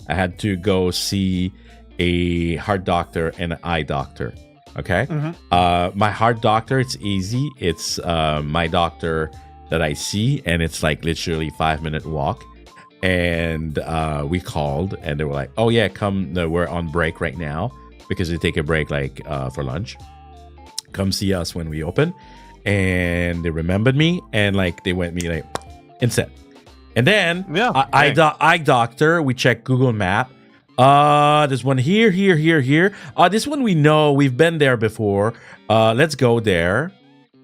I had to go see a heart doctor and an eye doctor. Okay. My heart doctor, it's easy. It's my doctor that I see, and it's like literally 5-minute walk. And we called, and they were like, "Oh yeah, come. No, we're on break right now because they take a break like for lunch. Come see us when we open." And they remembered me, and like they went me like instead. And then eye doctor, we check Google Map. There's one here. This one we know, we've been there before. Let's go there.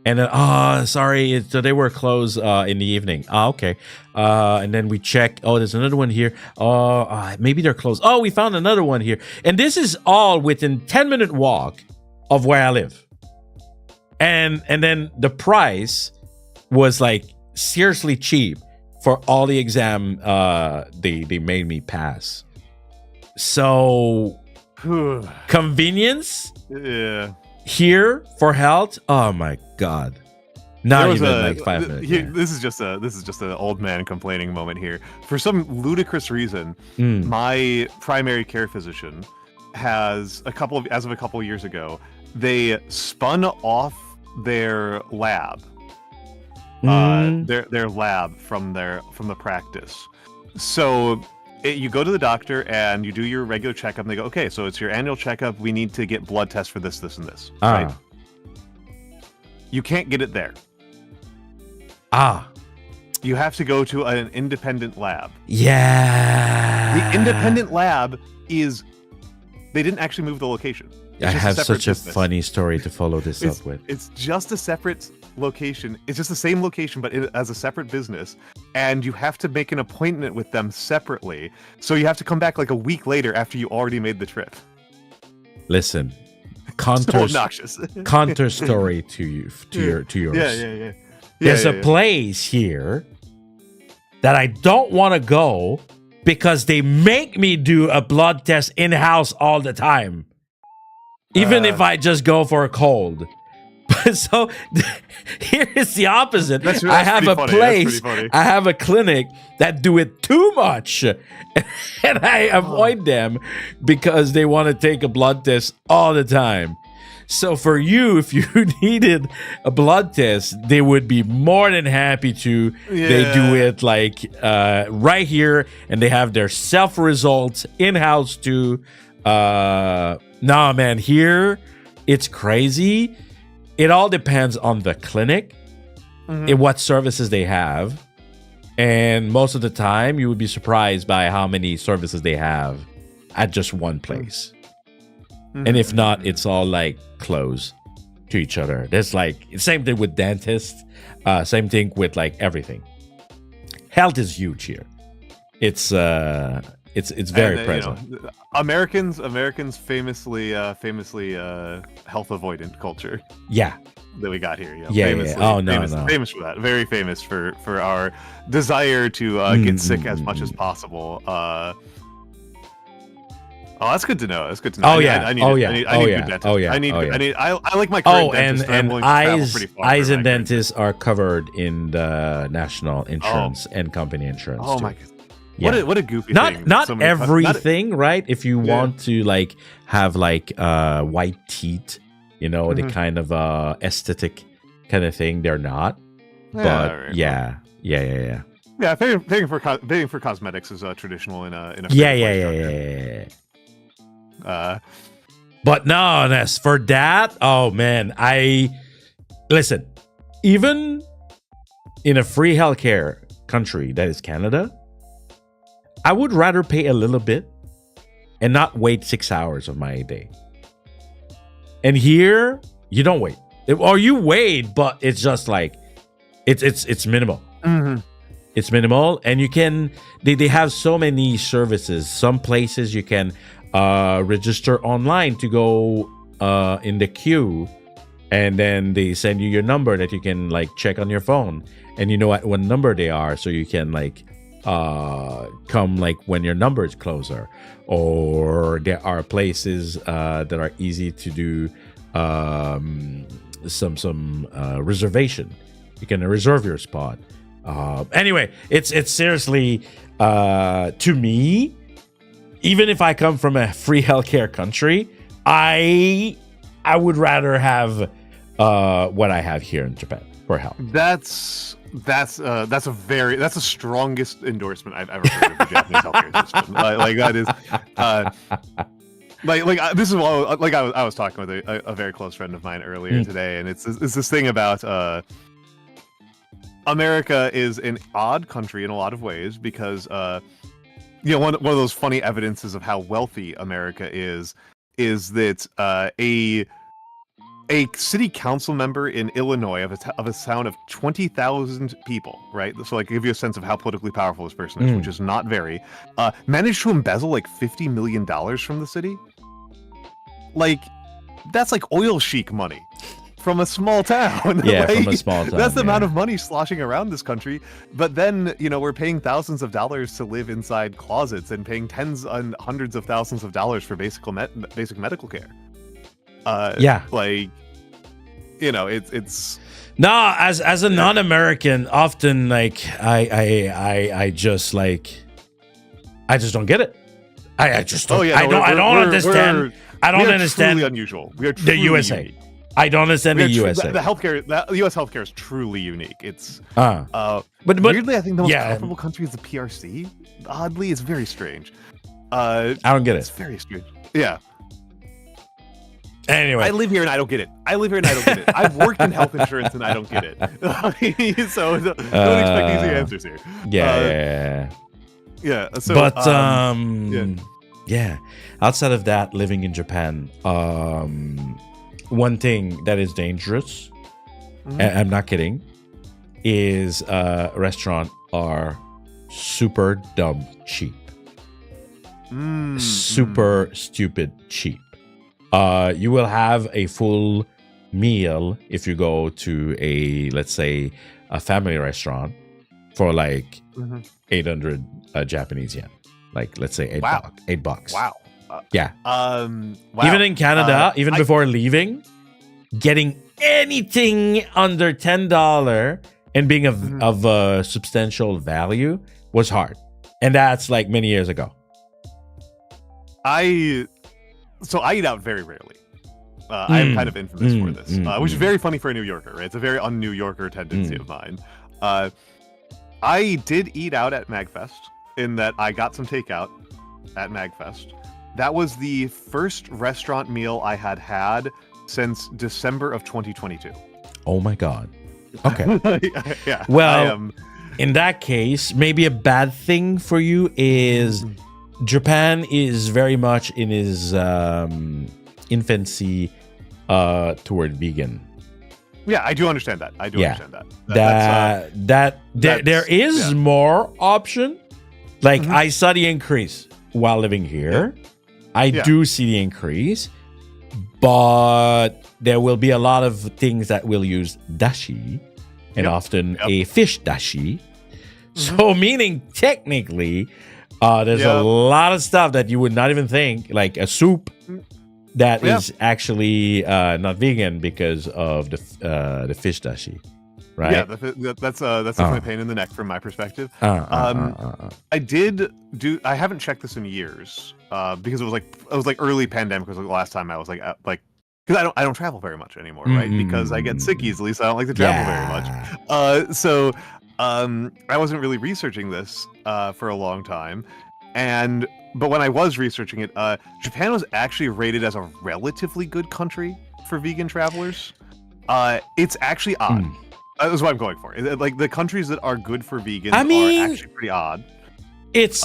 And then sorry, they were closed in the evening. Okay. And then we check. Oh, there's another one here. Maybe they're closed. Oh, we found another one here. And this is all within 10-minute walk of where I live. And then the price was like seriously cheap for all the exam they made me pass. So convenience here for health. Oh my god. Not even like 5 minutes. This is just an old man complaining moment here. For some ludicrous reason, my primary care physician has as of a couple of years ago, they spun off their lab, their lab from the practice. So You go to the doctor and you do your regular checkup. And they go, okay, so it's your annual checkup. We need to get blood tests for this, this, and this. Right? You can't get it there. You have to go to an independent lab. Yeah. The independent lab is... They didn't actually move the location. I have such a funny story to follow this up with. It's just a separate location. It's just the same location, but as a separate business. And you have to make an appointment with them separately. So you have to come back like a week later after you already made the trip. Listen, so obnoxious. counter story to yours. Yeah. There's a place here that I don't want to go because they make me do a blood test in-house all the time. Even if I just go for a cold. So here is the opposite. I have a place, I have a clinic that do it too much. And I avoid them because they want to take a blood test all the time. So for you, if you needed a blood test, they would be more than happy to. Yeah. They do it like right here, and they have their self results in-house too. Nah, man, here it's crazy. It all depends on the clinic and what services they have. And most of the time, you would be surprised by how many services they have at just one place. And if not, it's all like close to each other. There's like same thing with dentists, same thing with like everything. Health is huge here. It's very present. You know, Americans famously health avoidant culture. Yeah. That we got here. You know, famously, Oh no, famous for that. Very famous for our desire to get sick as much as possible. Oh, that's good to know. That's good to know. I need good dentist. I like my current dentist. And eyes and dentists are covered in the national insurance and company insurance. Oh too. My god. Yeah. What a goofy thing. Not everything, right? If you want to like have like white teeth, you know, the kind of aesthetic kind of thing, they're not. But yeah. Yeah, paying for cosmetics is traditional in a yeah. But no, Ness, for that, oh man, listen, even in a free healthcare country that is Canada, I would rather pay a little bit and not wait 6 hours of my day. And here, you don't wait. Or you wait, but it's just like it's minimal. It's minimal, and you can they have so many services. Some places you can register online to go in the queue, and then they send you your number that you can like check on your phone, and you know at what number they are, so you can like come like when your number is closer. Or there are places that are easy to do some reservation. You can reserve your spot. Anyway, it's seriously to me, even if I come from a free healthcare country, I would rather have what I have here in Japan for health. That's the strongest endorsement I've ever heard of the Japanese healthcare system. Like that is, this is what I was talking with a very close friend of mine earlier today, and it's this thing about America is an odd country in a lot of ways because one of those funny evidences of how wealthy America is that a city council member in Illinois of a town of 20,000 people, right? So like give you a sense of how politically powerful this person is, which is not very, managed to embezzle like $50 million from the city. Like, that's like oil chic money from a small town. Yeah, like, from a small town. That's the amount of money sloshing around this country. But then, we're paying thousands of dollars to live inside closets and paying tens and hundreds of thousands of dollars for basic medical care. It's no, as a non-American, often like I just don't get it. I just don't. I don't understand. I don't understand truly unusual. We are the USA. Unique. I don't understand the USA. The healthcare, the U.S. healthcare is truly unique. It's but weirdly, I think the most comparable country is the PRC. Oddly, it's very strange. I don't get it. It's very strange. Yeah. Anyway, I live here and I don't get it. I've worked in health insurance and I don't get it. So don't expect easy answers here. Yeah. So, outside of that, living in Japan, one thing that is dangerous, and I'm not kidding, is restaurants are super dumb cheap. Super stupid cheap. You will have a full meal if you go to let's say a family restaurant for like 800 Japanese yen, like let's say $8. Wow. Yeah. Wow. Even in Canada, before leaving, getting anything under $10 and being of substantial value was hard, and that's like many years ago. I eat out very rarely. I am kind of infamous for this, which is very funny for a New Yorker, right? It's a very un-New Yorker tendency of mine. I did eat out at MagFest in that I got some takeout at MagFest. That was the first restaurant meal I had since December of 2022. Oh my God. Okay. Yeah. Well, in that case, maybe a bad thing for you is Japan is very much in his infancy toward vegan. Yeah, I do understand that. There is more option. Like I saw the increase while living here. I do see the increase, but there will be a lot of things that will use dashi, and often a fish dashi. So meaning technically, there's a lot of stuff that you would not even think, like a soup that is actually not vegan because of the fish dashi, right? Yeah, that's definitely a pain in the neck from my perspective. I haven't checked this in years because it was like early pandemic was like the last time I was because I don't travel very much anymore, right? Because I get sick easily, so I don't like to travel very much. So I wasn't really researching this for a long time, but when I was researching it, Japan was actually rated as a relatively good country for vegan travelers. It's actually odd. That's what I'm going for. Like the countries that are good for vegans are actually pretty odd. It's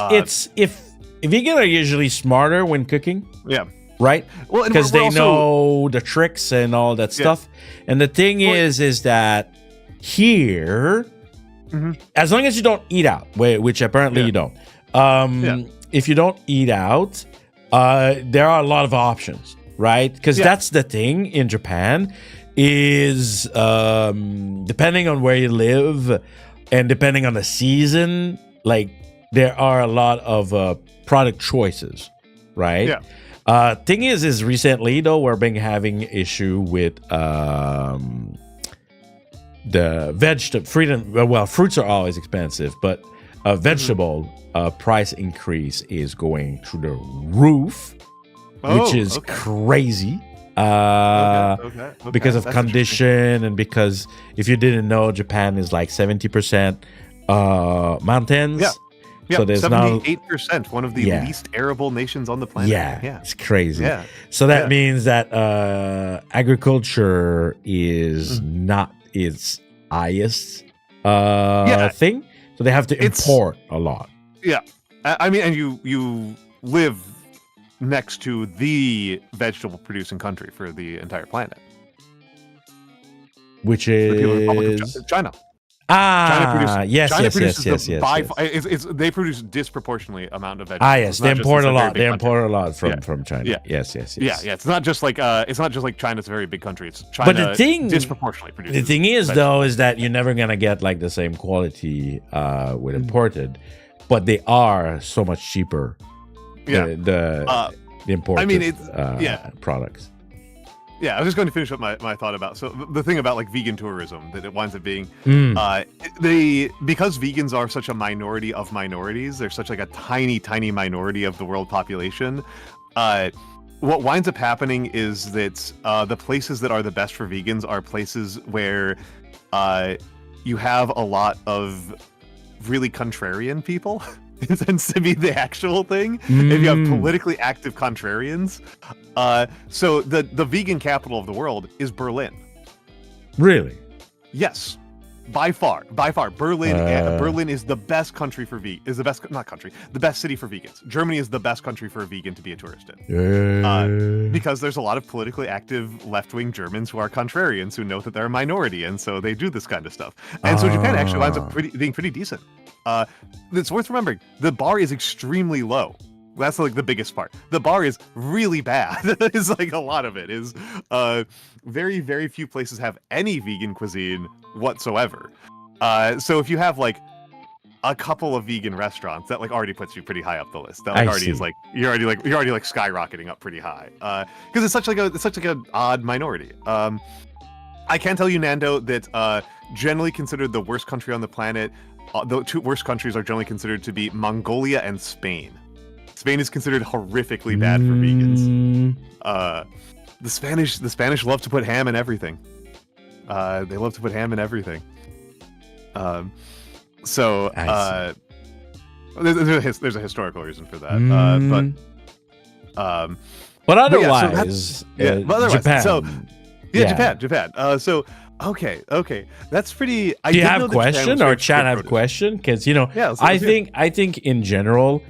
if vegan are usually smarter when cooking. Yeah. Right? Well, because they know the tricks and all that stuff. And the thing is that here, as long as you don't eat out, which apparently you don't. If you don't eat out, there are a lot of options, right? Because that's the thing in Japan is depending on where you live and depending on the season, like there are a lot of product choices, right? Yeah. Thing is recently though we're been having issue with the vegetable freedom. Well, fruits are always expensive, but vegetable price increase is going through the roof, which is crazy. Because of condition and because if you didn't know, Japan is like 70% mountains. Yeah, so there's 78%, one of the least arable nations on the planet. Yeah, it's crazy. Yeah. So that means that agriculture is not its highest thing. So they have to import a lot. Yeah, I mean, and you live next to the vegetable producing country for the entire planet, which is China. China yes. They produce disproportionately amount of vegetables. Yes, they import a lot. They import a lot from China. Yeah. Yes. Yeah. It's not just like China's a very big country. It's China. But the thing disproportionately produces. The thing is though is that you're never gonna get like the same quality with imported, but they are so much cheaper. The imported. I mean, products. Yeah, I was just going to finish up my thought about the thing about like vegan tourism that it winds up being because vegans are such a minority of minorities, they're such like a tiny minority of the world population. what winds up happening is that the places that are the best for vegans are places where you have a lot of really contrarian people. It tends to be the actual thing. If you have politically active contrarians. So the vegan capital of the world is Berlin. Really? Yes. By far, Berlin is the best country for the best city for vegans. Germany is the best country for a vegan to be a tourist in, because there's a lot of politically active left-wing Germans who are contrarians who know that they're a minority, and so they do this kind of stuff. And so Japan actually winds up being pretty decent. It's worth remembering the bar is extremely low. That's like the biggest part. The bar is really bad. It's like a lot of it is very, very few places have any vegan cuisine whatsoever. So if you have like a couple of vegan restaurants, that like already puts you pretty high up the list. That like already is like you're already like skyrocketing up pretty high. Because it's such like an odd minority. I can tell you, Nando, that generally considered the worst country on the planet. The two worst countries are generally considered to be Mongolia and Spain. Spain is considered horrifically bad for vegans. The Spanish love to put ham in everything. They love to put ham in everything. There's a historical reason for that. But otherwise, Japan. So Japan. So okay, that's pretty. Do you have a question or chat have a question? Because I think in general,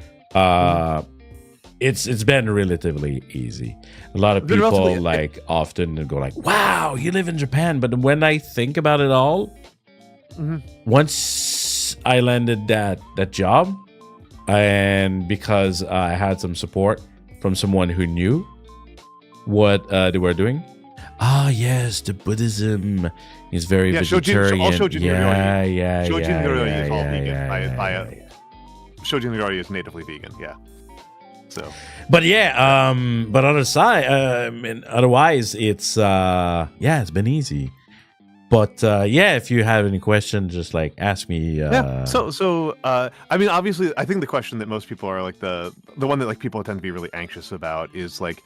it's been relatively easy. A lot of people often go like, "Wow, you live in Japan." But when I think about it all, once I landed that job, and because I had some support from someone who knew what they were doing. Ah, yes, the Buddhism is very vegetarian. Shojin Noroi is all vegan. Shojin Noroi is natively vegan. Yeah. So. But but otherwise, it's it's been easy. But if you have any questions, just like ask me. So I mean, obviously, I think the question that most people are like the one that like people tend to be really anxious about is like.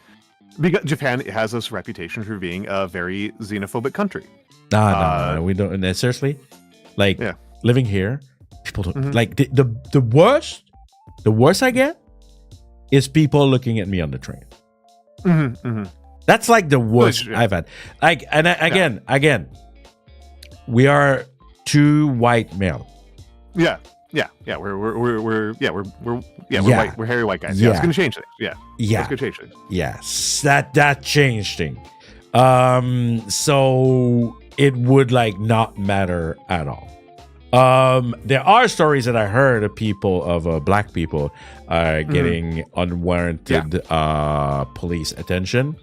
Because Japan has this reputation for being a very xenophobic country. No, we don't. Seriously, living here, people don't like the worst. The worst I get is people looking at me on the train. That's like the worst I've had. Like, and again, we are two white male. Yeah. We're white. We're hairy white guys. Yeah, it's gonna change things. Yeah, it's gonna change things. Yes, that changed things. So it would like not matter at all. There are stories that I heard of people black people getting unwarranted police attention.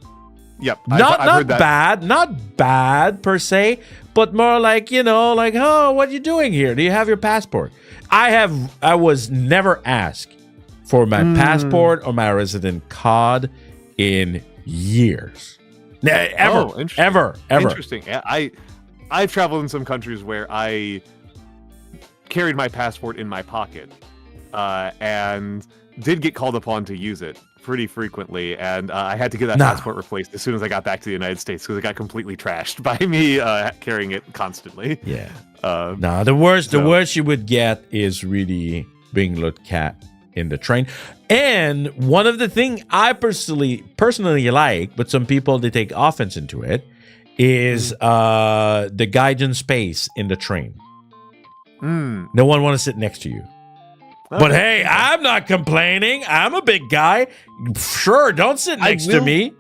Yep, not bad per se, but more like oh, what are you doing here? Do you have your passport? I was never asked for my passport or my resident card in years. Ever. Interesting. I've traveled in some countries where I carried my passport in my pocket and did get called upon to use it pretty frequently, and I had to get that passport replaced as soon as I got back to the United States because it got completely trashed by me carrying it constantly. Yeah. The worst you would get is really being looked at in the train. And one of the things I personally like, but some people they take offense into it, is the guidance space in the train. No one want to sit next to you. But hey, I'm not complaining. I'm a big guy. Sure, don't sit next to me.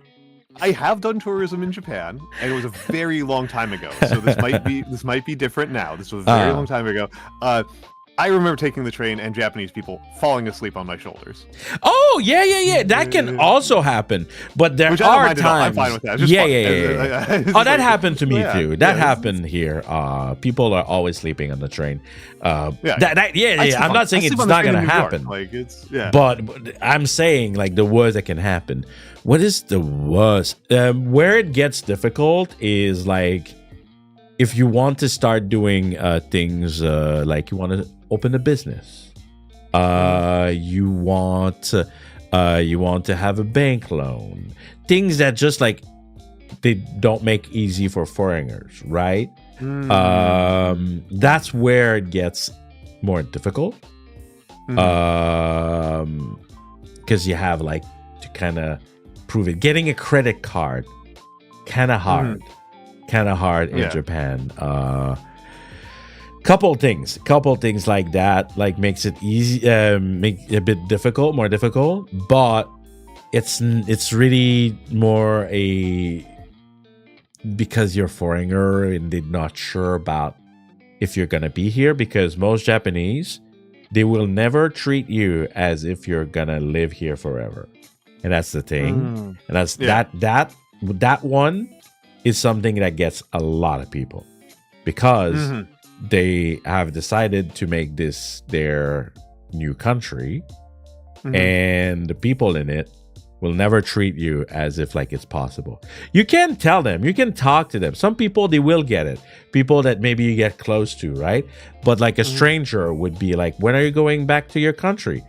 I have done tourism in Japan, and it was a very long time ago. So this might be different now. This was a very long time ago. I remember taking the train and Japanese people falling asleep on my shoulders. Oh, yeah. That can also happen. But there are times. I'm fine with that. Yeah. That happened to me too. That happened here. People are always sleeping on the train. I'm not saying it's not going to happen. But I'm saying like the worst that can happen. What is the worst? Where it gets difficult is like if you want to start doing things like you want to open a business, you want You want to have a bank loan. Things that just like they don't make easy for foreigners, right? That's where it gets more difficult. Because you have like to kind of prove it. Getting a credit card, kind of hard in Japan. Couple things like that like makes it easy, make it a bit more difficult, but it's really more because you're a foreigner and they're not sure about if you're gonna be here, because most Japanese, they will never treat you as if you're gonna live here forever, and that's the thing. And that's that one is something that gets a lot of people, because they have decided to make this their new country, and the people in it will never treat you as if like it's possible. You can tell them, you can talk to them. Some people, they will get it. People that maybe you get close to, right? But like a stranger would be like, when are you going back to your country?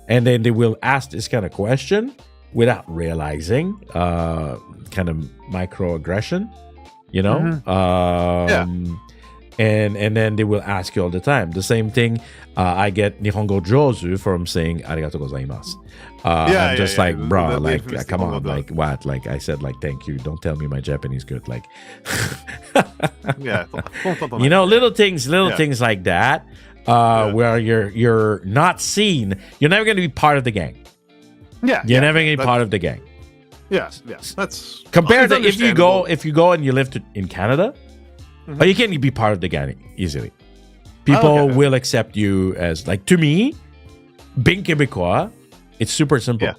And then they will ask this kind of question without realizing kind of microaggression, you know? And then they will ask you all the time. The same thing, I get Nihongo Jozu from saying arigatou gozaimasu. I'm just like, bro, like, come on, like, what? Like, I said, like, thank you. Don't tell me my Japanese good. Like, you know, little things like that, where you're not seen. You're never going to be part of the gang. You're never going to be part of the gang. Yes. That's compared to if you go and you live in Canada. But you can't be part of the gang easily. People will accept you as, like, to me, being Québécois, it's super simple.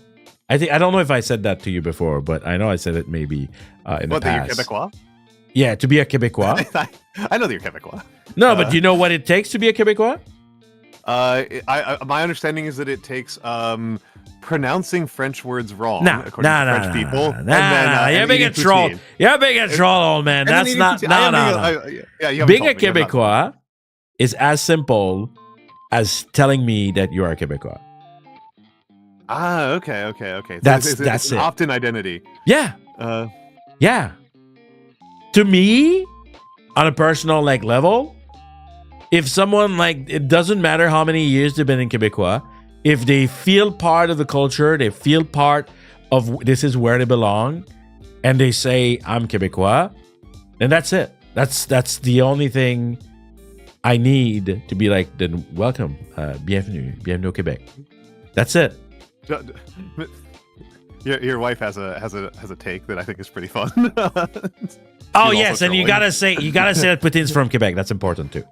I don't know if I said that to you before, but I know I said it maybe in the past. That you're Québécois? Yeah, to be a Québécois. I know that you're Québécois. No, but you know what it takes to be a Québécois? My understanding is that it takes pronouncing French words wrong, according to French people. You're being a troll. You're being a troll, old man. That's not. No. Being a Québécois is as simple as telling me that you are a Québécois. Okay. That's it's it. An opt-in identity. Yeah. Yeah. To me, on a personal like level, if someone like, it doesn't matter how many years they've been in Québécois, if they feel part of the culture, they feel part of this is where they belong, and they say I'm Québécois, then that's it. That's the only thing I need to be like, then welcome, bienvenue au Québec. That's it. Your wife has a take that I think is pretty fun. Oh yes, and you gotta say that Putin's from Quebec. That's important too.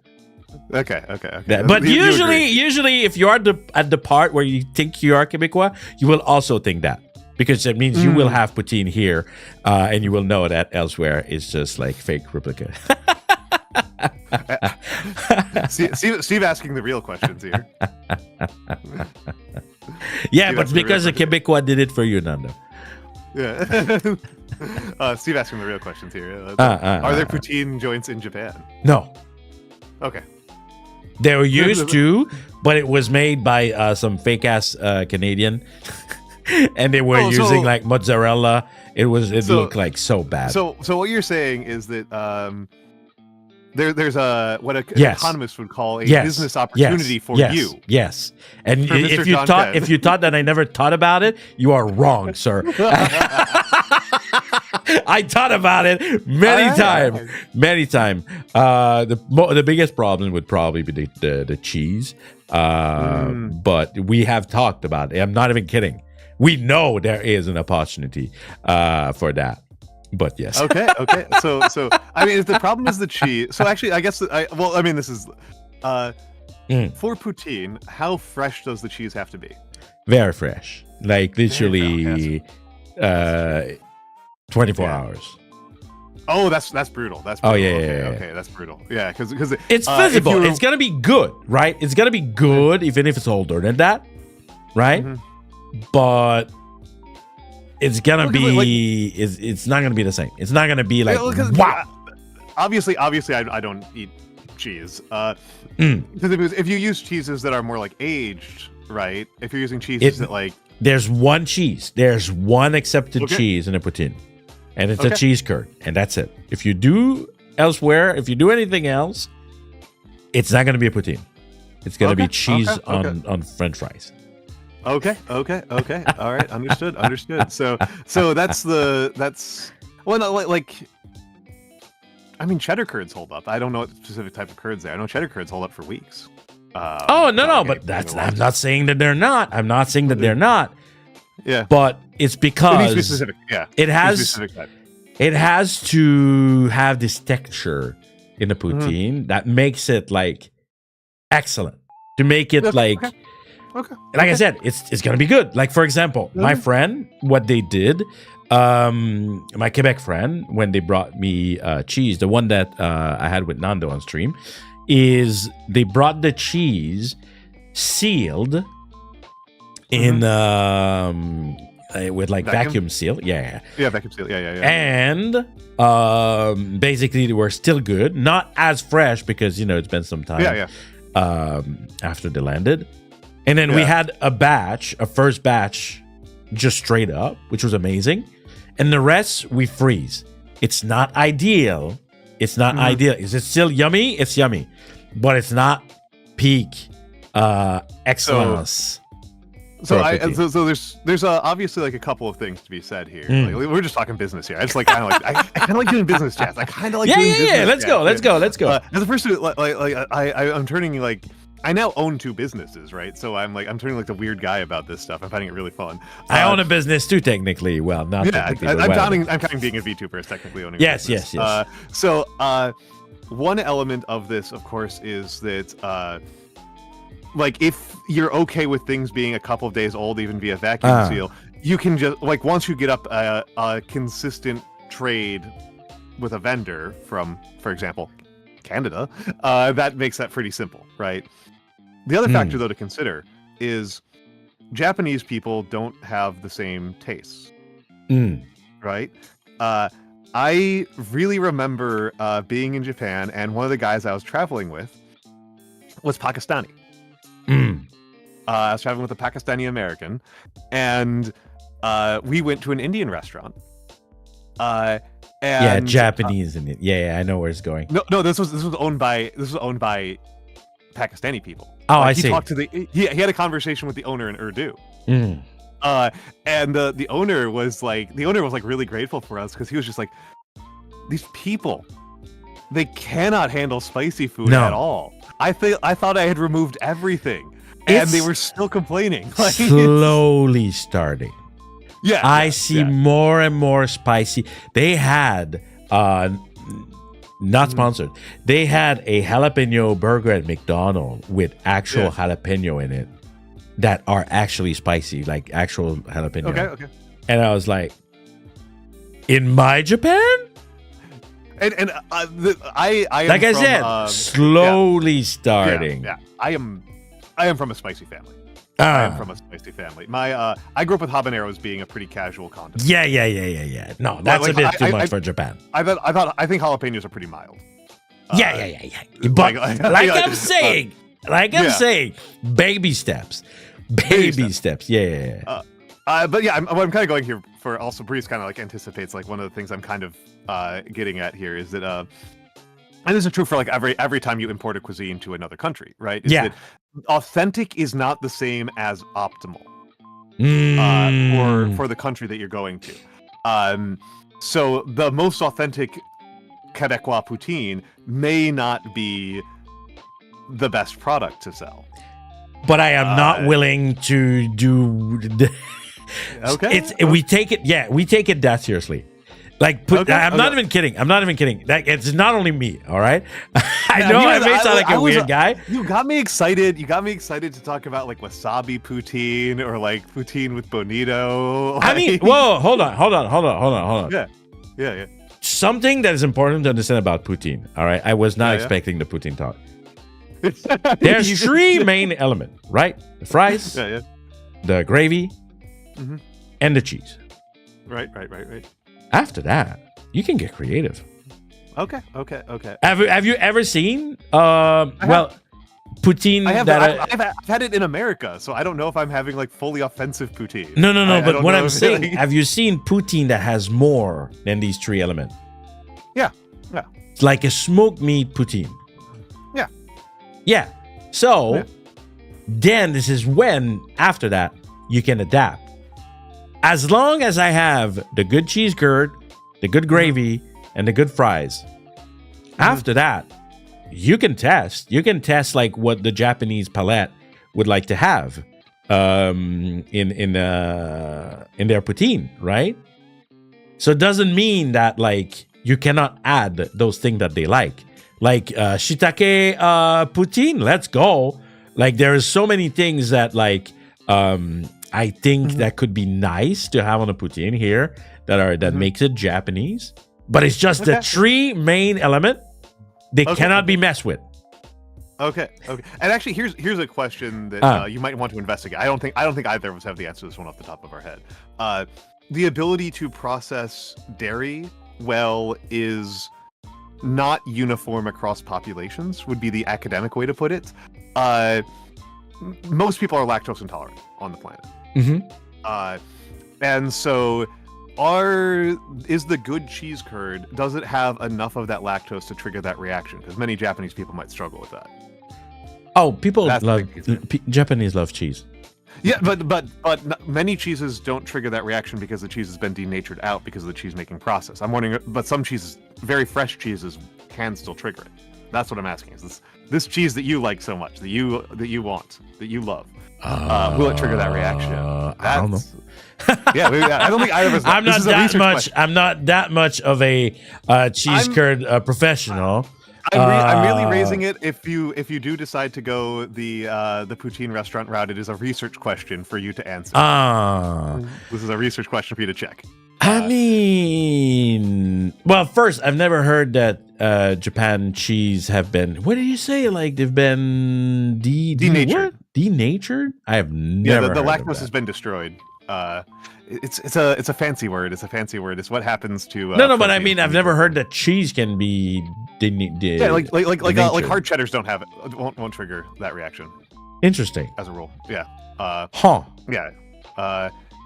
Okay. Yeah, but usually, if you are at the part where you think you are Québécois, you will also think that, because it means you will have poutine here, and you will know that elsewhere it's just like fake replica. Steve asking the real questions here. Yeah, but because a Québécois did it for you, Nando. Yeah. Steve asking the real questions here. Are there poutine joints in Japan? No. Okay. They were used to, but it was made by some fake ass Canadian, and they were using like mozzarella. It looked like so bad. So what you're saying is that there's what an economist would call a business opportunity for you. Yes, and if you thought that I never thought about it, you are wrong, sir. I thought about it many times. The biggest problem would probably be the cheese. But we have talked about it. I'm not even kidding. We know there is an opportunity for that. But yes. Okay. So I mean, if the problem is the cheese, so actually, I guess this is for poutine. How fresh does the cheese have to be? Very fresh, like literally 24 hours. Oh, that's brutal. That's brutal. Oh yeah. Okay, that's brutal. Yeah, because it's visible. It's gonna be good, right? It's gonna be good, even if it's older than that, right? But it's gonna be. It's not gonna be the same. It's not gonna be like wow. Obviously, I don't eat cheese. Because if you use cheeses that are more like aged, right? If you're using cheeses that like there's one cheese, there's one accepted cheese in a poutine, and it's a cheese curd, and that's it. If you do elsewhere, if you do anything else, it's not going to be a poutine. It's going to be cheese on French fries. Okay. All right. Understood. So that's I mean, cheddar curds hold up. I don't know what specific type of curds they are. I know cheddar curds hold up for weeks. But I'm not saying that they're not. I'm not saying that they're not. Yeah. But it's because it needs to be specific. Yeah. It has to have this texture in the poutine that makes it like excellent. To make it like I said, it's gonna be good. Like for example, my friend, what they did, my Quebec friend, when they brought me cheese, the one that I had with Nando on stream, is they brought the cheese sealed in with like vacuum seal. Yeah, vacuum seal. Yeah. And basically they were still good, not as fresh because it's been some time. After they landed. And then we had a first batch just straight up, which was amazing. And the rest we freeze. It's not ideal. Is it still yummy? It's yummy. But it's not peak excellence. So there's obviously like a couple of things to be said here. Like, we're just talking business here. I just like kind of like I kind of like doing business chats. I kind of like doing business. Yeah. Let's go. As a person, I'm turning like I now own 2 businesses, right? So I'm turning like the weird guy about this stuff. I'm finding it really fun. I own a business too, technically. Well, not technically. I'm counting being a VTuber as technically owning. Yes. So one element of this, of course, is that. Like if you're okay with things being a couple of days old, even via vacuum seal, you can just like once you get up a consistent trade with a vendor from, for example, Canada, that makes that pretty simple, right? The other factor though to consider is Japanese people don't have the same tastes, right? I really remember being in Japan, and one of the guys I was traveling with was Pakistani. I was traveling with a Pakistani American, and we went to an Indian restaurant. And Japanese Indian. Yeah, I know where it's going. No, this was owned by Pakistani people. Oh, I see. He had a conversation with the owner in Urdu. And the owner was like really grateful for us because he was just like, these people, they cannot handle spicy food at all. I thought I had removed everything, and they were still complaining. Like, slowly starting. Yeah, I see more and more spicy. They had, not sponsored. They had a jalapeno burger at McDonald's with actual jalapeno in it that are actually spicy, like actual jalapeno. Okay. And I was like, in my Japan. And I am like I said, slowly starting. Yeah. I am from a spicy family. I am from a spicy family. I grew up with habaneros being a pretty casual condiment. Yeah. No, that's a bit too much for Japan. I think jalapenos are pretty mild. Yeah. But I'm saying, baby steps. Baby steps. Yeah. But yeah, what I'm kind of going here for also Breeze kind of like anticipates like one of the things I'm kind of getting at here is that and this is true for like every time you import a cuisine to another country, right? Is that authentic is not the same as optimal for the country that you're going to. So the most authentic Quebecois poutine may not be the best product to sell. But I am not willing to do. We take it that seriously. Like, I'm not even kidding. Like, it's not only me. All right. I know I may sound like a weird guy. You got me excited. To talk about like wasabi poutine or like poutine with bonito. Like... I mean, whoa, hold on. Yeah. Something that is important to understand about poutine. All right. I was not expecting the poutine talk. There's 3 main elements, right? The fries, the gravy, and the cheese. Right. After that, you can get creative. Okay. Have you ever seen poutine? I've had it in America, so I don't know if I'm having like fully offensive poutine. No. But what I'm saying, have you seen poutine that has more than these 3 elements? Yeah. It's like a smoked meat poutine. Yeah. So then this is when after that you can adapt. As long as I have the good cheese curd, the good gravy, and the good fries. After that, you can test. You can test like what the Japanese palate would like to have in their poutine, right? So it doesn't mean that like you cannot add those things that they like shiitake poutine. Let's go. Like there's so many things that like I think that could be nice to have on a poutine here that makes it Japanese. But it's just the 3 main element. They cannot be messed with. Okay. And actually, here's a question that you might want to investigate. I don't think either of us have the answer to this one off the top of our head. The ability to process dairy well is not uniform across populations, would be the academic way to put it. Most people are lactose intolerant on the planet. And so is the good cheese curd, does it have enough of that lactose to trigger that reaction? Because many Japanese people might struggle with that. Oh, Japanese love cheese. Yeah, but many cheeses don't trigger that reaction because the cheese has been denatured out because of the cheese making process. I'm wondering, but some cheeses, very fresh cheeses, can still trigger it. That's what I'm asking. Is this cheese that you like so much, that you want, that you love, will it trigger that reaction? I don't know. Yeah, I don't think either of us. I'm not that much of a cheese curd professional. I'm really raising it. If you do decide to go the poutine restaurant route, it is a research question for you to answer. This is a research question for you to check. I mean, well, first, I've never heard that Japan cheese have been. What did you say? Like they've been denatured. Denatured? I have never. Yeah, the lactose has been destroyed. It's a fancy word. It's a fancy word. It's what happens to. No, but I mean, I've never heard that cheese can be. Yeah, like hard cheddars don't have it. Won't trigger that reaction. Interesting. As a rule, yeah. Yeah.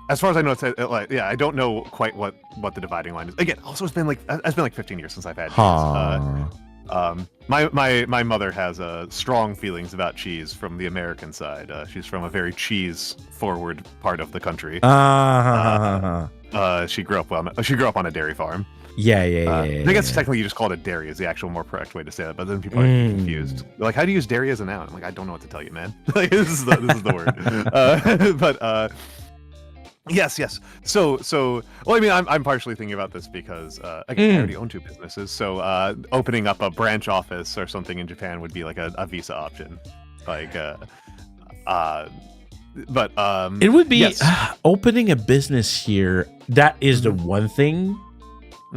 As far as I know, I don't know quite what the dividing line is. Again, also it's been like 15 years since I've had cheese. My mother has strong feelings about cheese from the American side. She's from a very cheese forward part of the country. She grew up on a dairy farm. Yeah. I guess technically you just call it a dairy is the actual more correct way to say it, but then people are confused. They're like, how do you use dairy as a noun? I'm like, I don't know what to tell you, man. Like, this is the word. But yes. So well, I mean, I'm partially thinking about this because again, I already own 2 businesses, so opening up a branch office or something in Japan would be like a visa option, like but it would be opening a business here. That is the one thing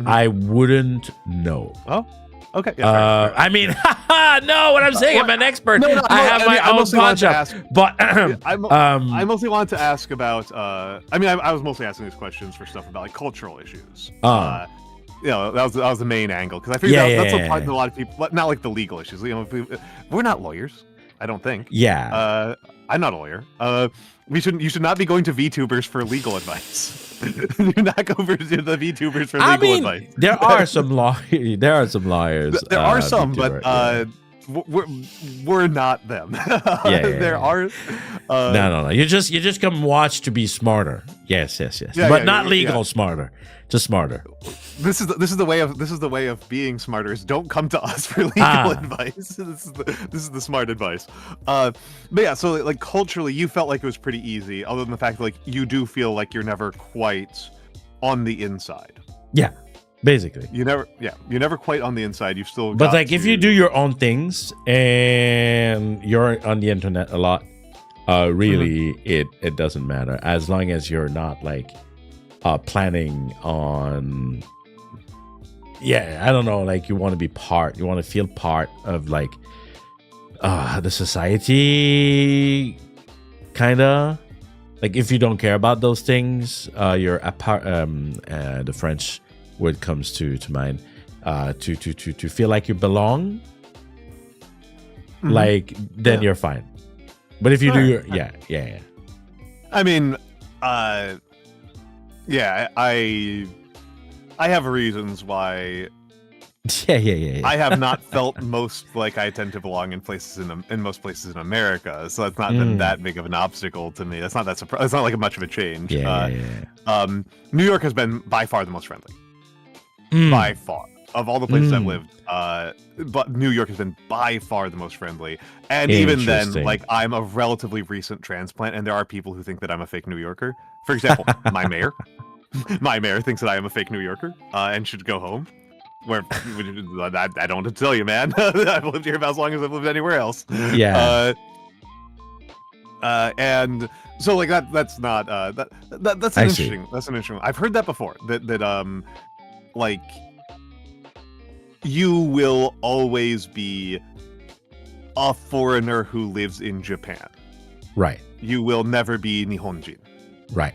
I wouldn't know. Oh, okay. Yeah, I mean, no. What I'm saying, I'm an expert. I have my own pawn shop. But I mostly wanted to ask about. I mean, I was mostly asking these questions for stuff about like cultural issues. That was the main angle because I figured that's what part of a lot of people. Not like the legal issues. You know, we're not lawyers. I don't think. Yeah. I'm not a lawyer. You should not be going to VTubers for legal advice. Do not go over to the VTubers for legal advice. There are some lawyers. There are some lawyers. There are some, VTuber, but we're not them. There are. No. You just come watch to be smarter. Yes. But not legal smarter. Just smarter. This is the way of being smarter. Is don't come to us for legal advice. This is the smart advice. But yeah, so like culturally, you felt like it was pretty easy, other than the fact that like you do feel like you're never quite on the inside. Yeah, basically. You're never quite on the inside. You've still. But like if you do your own things and you're on the internet a lot, really it doesn't matter as long as you're not like. Planning on I don't know, like you want to be you want to feel part of like the society, kind of like if you don't care about those things, you're apart. The French word comes to mind, to feel like you belong, like then you're fine. But if you do, yeah. I mean, yeah, I have reasons why. Yeah. I have not felt most like I tend to belong in most places in America, so that's not been that big of an obstacle to me. That's not that surprising. It's not like much of a change. New York has been by far the most friendly. By far, of all the places I've lived, but New York has been by far the most friendly. And even then, like, I'm a relatively recent transplant, and there are people who think that I'm a fake New Yorker. For example, my mayor. My mayor thinks that I am a fake New Yorker and should go home. Where I don't want to tell you, man. I've lived here about as long as I've lived anywhere else. Yeah. And so like that's not that's interesting. That's an interesting. I've heard that before. That like you will always be a foreigner who lives in Japan. Right. You will never be Nihonjin. Right.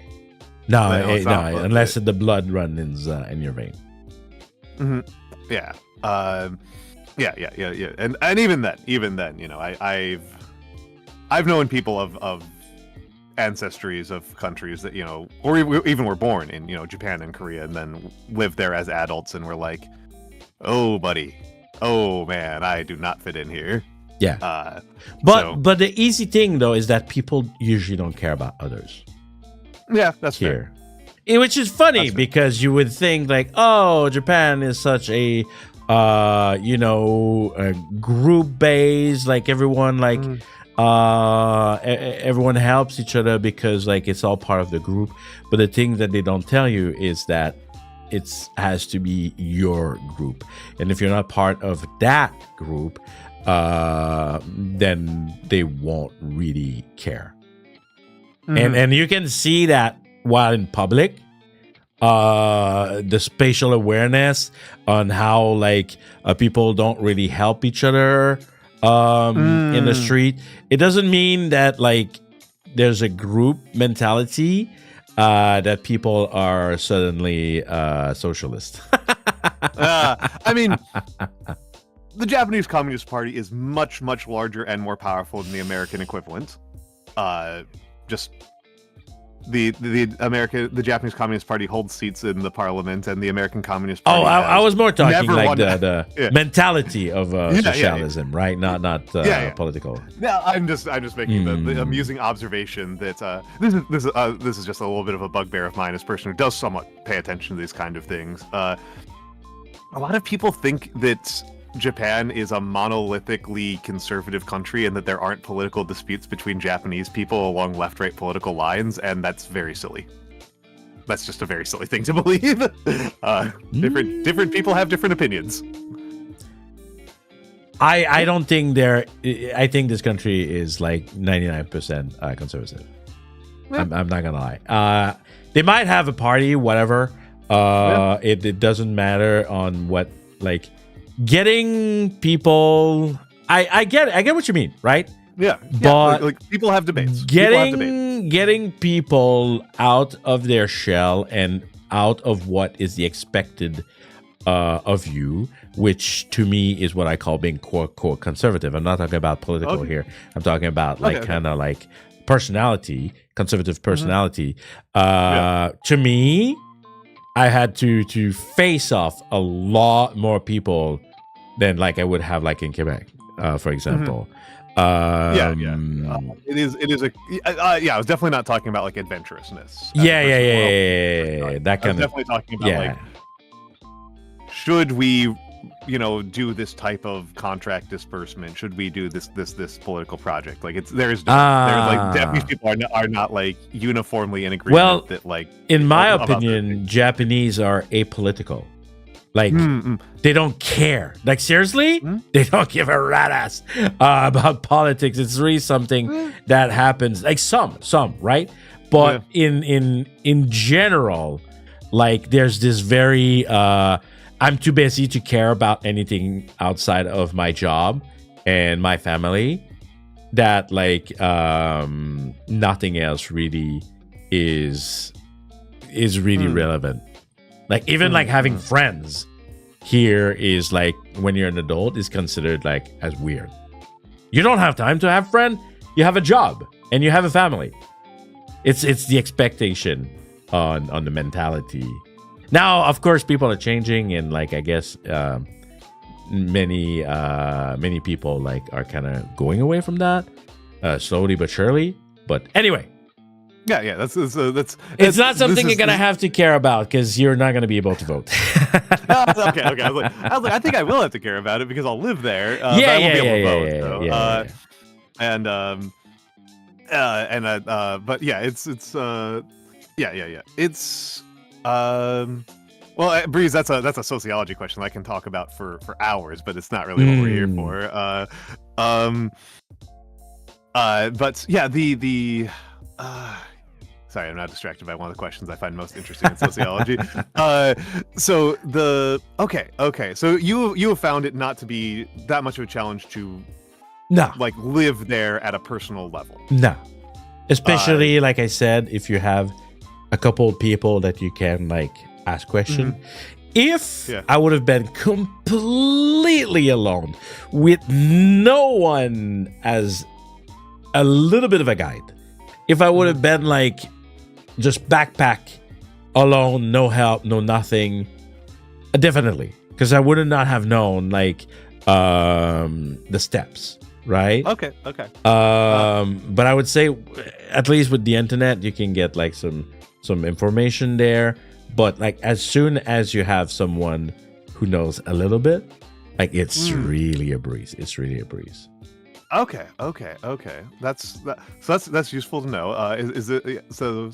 No, unless the blood runs in your vein. Mm-hmm. Yeah. Yeah. And even then, you know, I've known people of ancestries of countries that, you know, or even were born in, you know, Japan and Korea and then lived there as adults and were like, oh, buddy, oh man, I do not fit in here. Yeah. But the easy thing though is that people usually don't care about others. Yeah, that's here. Fair. Which is funny because you would think like, oh, Japan is such a group based, like everyone everyone helps each other because like it's all part of the group. But the thing that they don't tell you is that it has to be your group, and if you're not part of that group, then they won't really care. And you can see that while in public, the spatial awareness on how like people don't really help each other in the street. It doesn't mean that like there's a group mentality that people are suddenly socialist. I mean, the Japanese Communist Party is much, much larger and more powerful than the American equivalent. Just the Japanese Communist Party holds seats in the parliament, and the American Communist Party. I was more talking like the mentality of socialism, right? Not political. Yeah, I'm just making the amusing observation that this is just a little bit of a bugbear of mine as a person who does somewhat pay attention to these kind of things. A lot of people think that Japan is a monolithically conservative country and that there aren't political disputes between Japanese people along left-right political lines, and that's very silly. That's just a very silly thing to believe. Different people have different opinions. I don't think I think this country is like 99% conservative. Yeah. I'm not gonna lie. They might have a party, whatever. It doesn't matter on what like. Getting people, I get what you mean, right? Yeah, but like people have debates. Getting people out of their shell and out of what is the expected of you, which to me is what I call being core conservative. I'm not talking about political here. I'm talking about like kind of like personality, conservative personality. To me, I had to face off a lot more people than like I would have like in Quebec, for example. It is a I was definitely not talking about like adventurousness. Yeah. That kind of definitely talking about like should we, you know, do this type of contract disbursement? Should we do this political project? Like there's like Japanese people are not like uniformly in agreement that like in my opinion Japanese are apolitical. Like they don't care. Like seriously, they don't give a rat ass about politics. It's really something that happens. Like some, right? But in general, like there's this very I'm too busy to care about anything outside of my job and my family that like nothing else really is really relevant. Like even like having friends here is like when you're an adult is considered like as weird. You don't have time to have friend. You have a job and you have a family. It's the expectation on the mentality. Now, of course, people are changing, and like I guess many people like are kind of going away from that slowly but surely. But anyway. Yeah, that's it's not something you're gonna have to care about because you're not gonna be able to vote. Okay. I was like, I think I will have to care about it because I'll live there. But I won't be able to vote. But yeah, it's well, Breeze, that's a sociology question I can talk about for hours, but it's not really what we're here for. But yeah, sorry, I'm not distracted by one of the questions I find most interesting in sociology. So you have found it not to be that much of a challenge to like live there at a personal level. No, especially like I said, if you have a couple of people that you can like ask question. If I would have been completely alone with no one as a little bit of a guide, if I would have been like just backpack alone, no help, no nothing, definitely, because I would not have known like the steps, right? Okay. But I would say at least with the internet you can get like some information there. But like as soon as you have someone who knows a little bit, like it's really a breeze. It's really a breeze. Okay. That's useful to know. Is it so?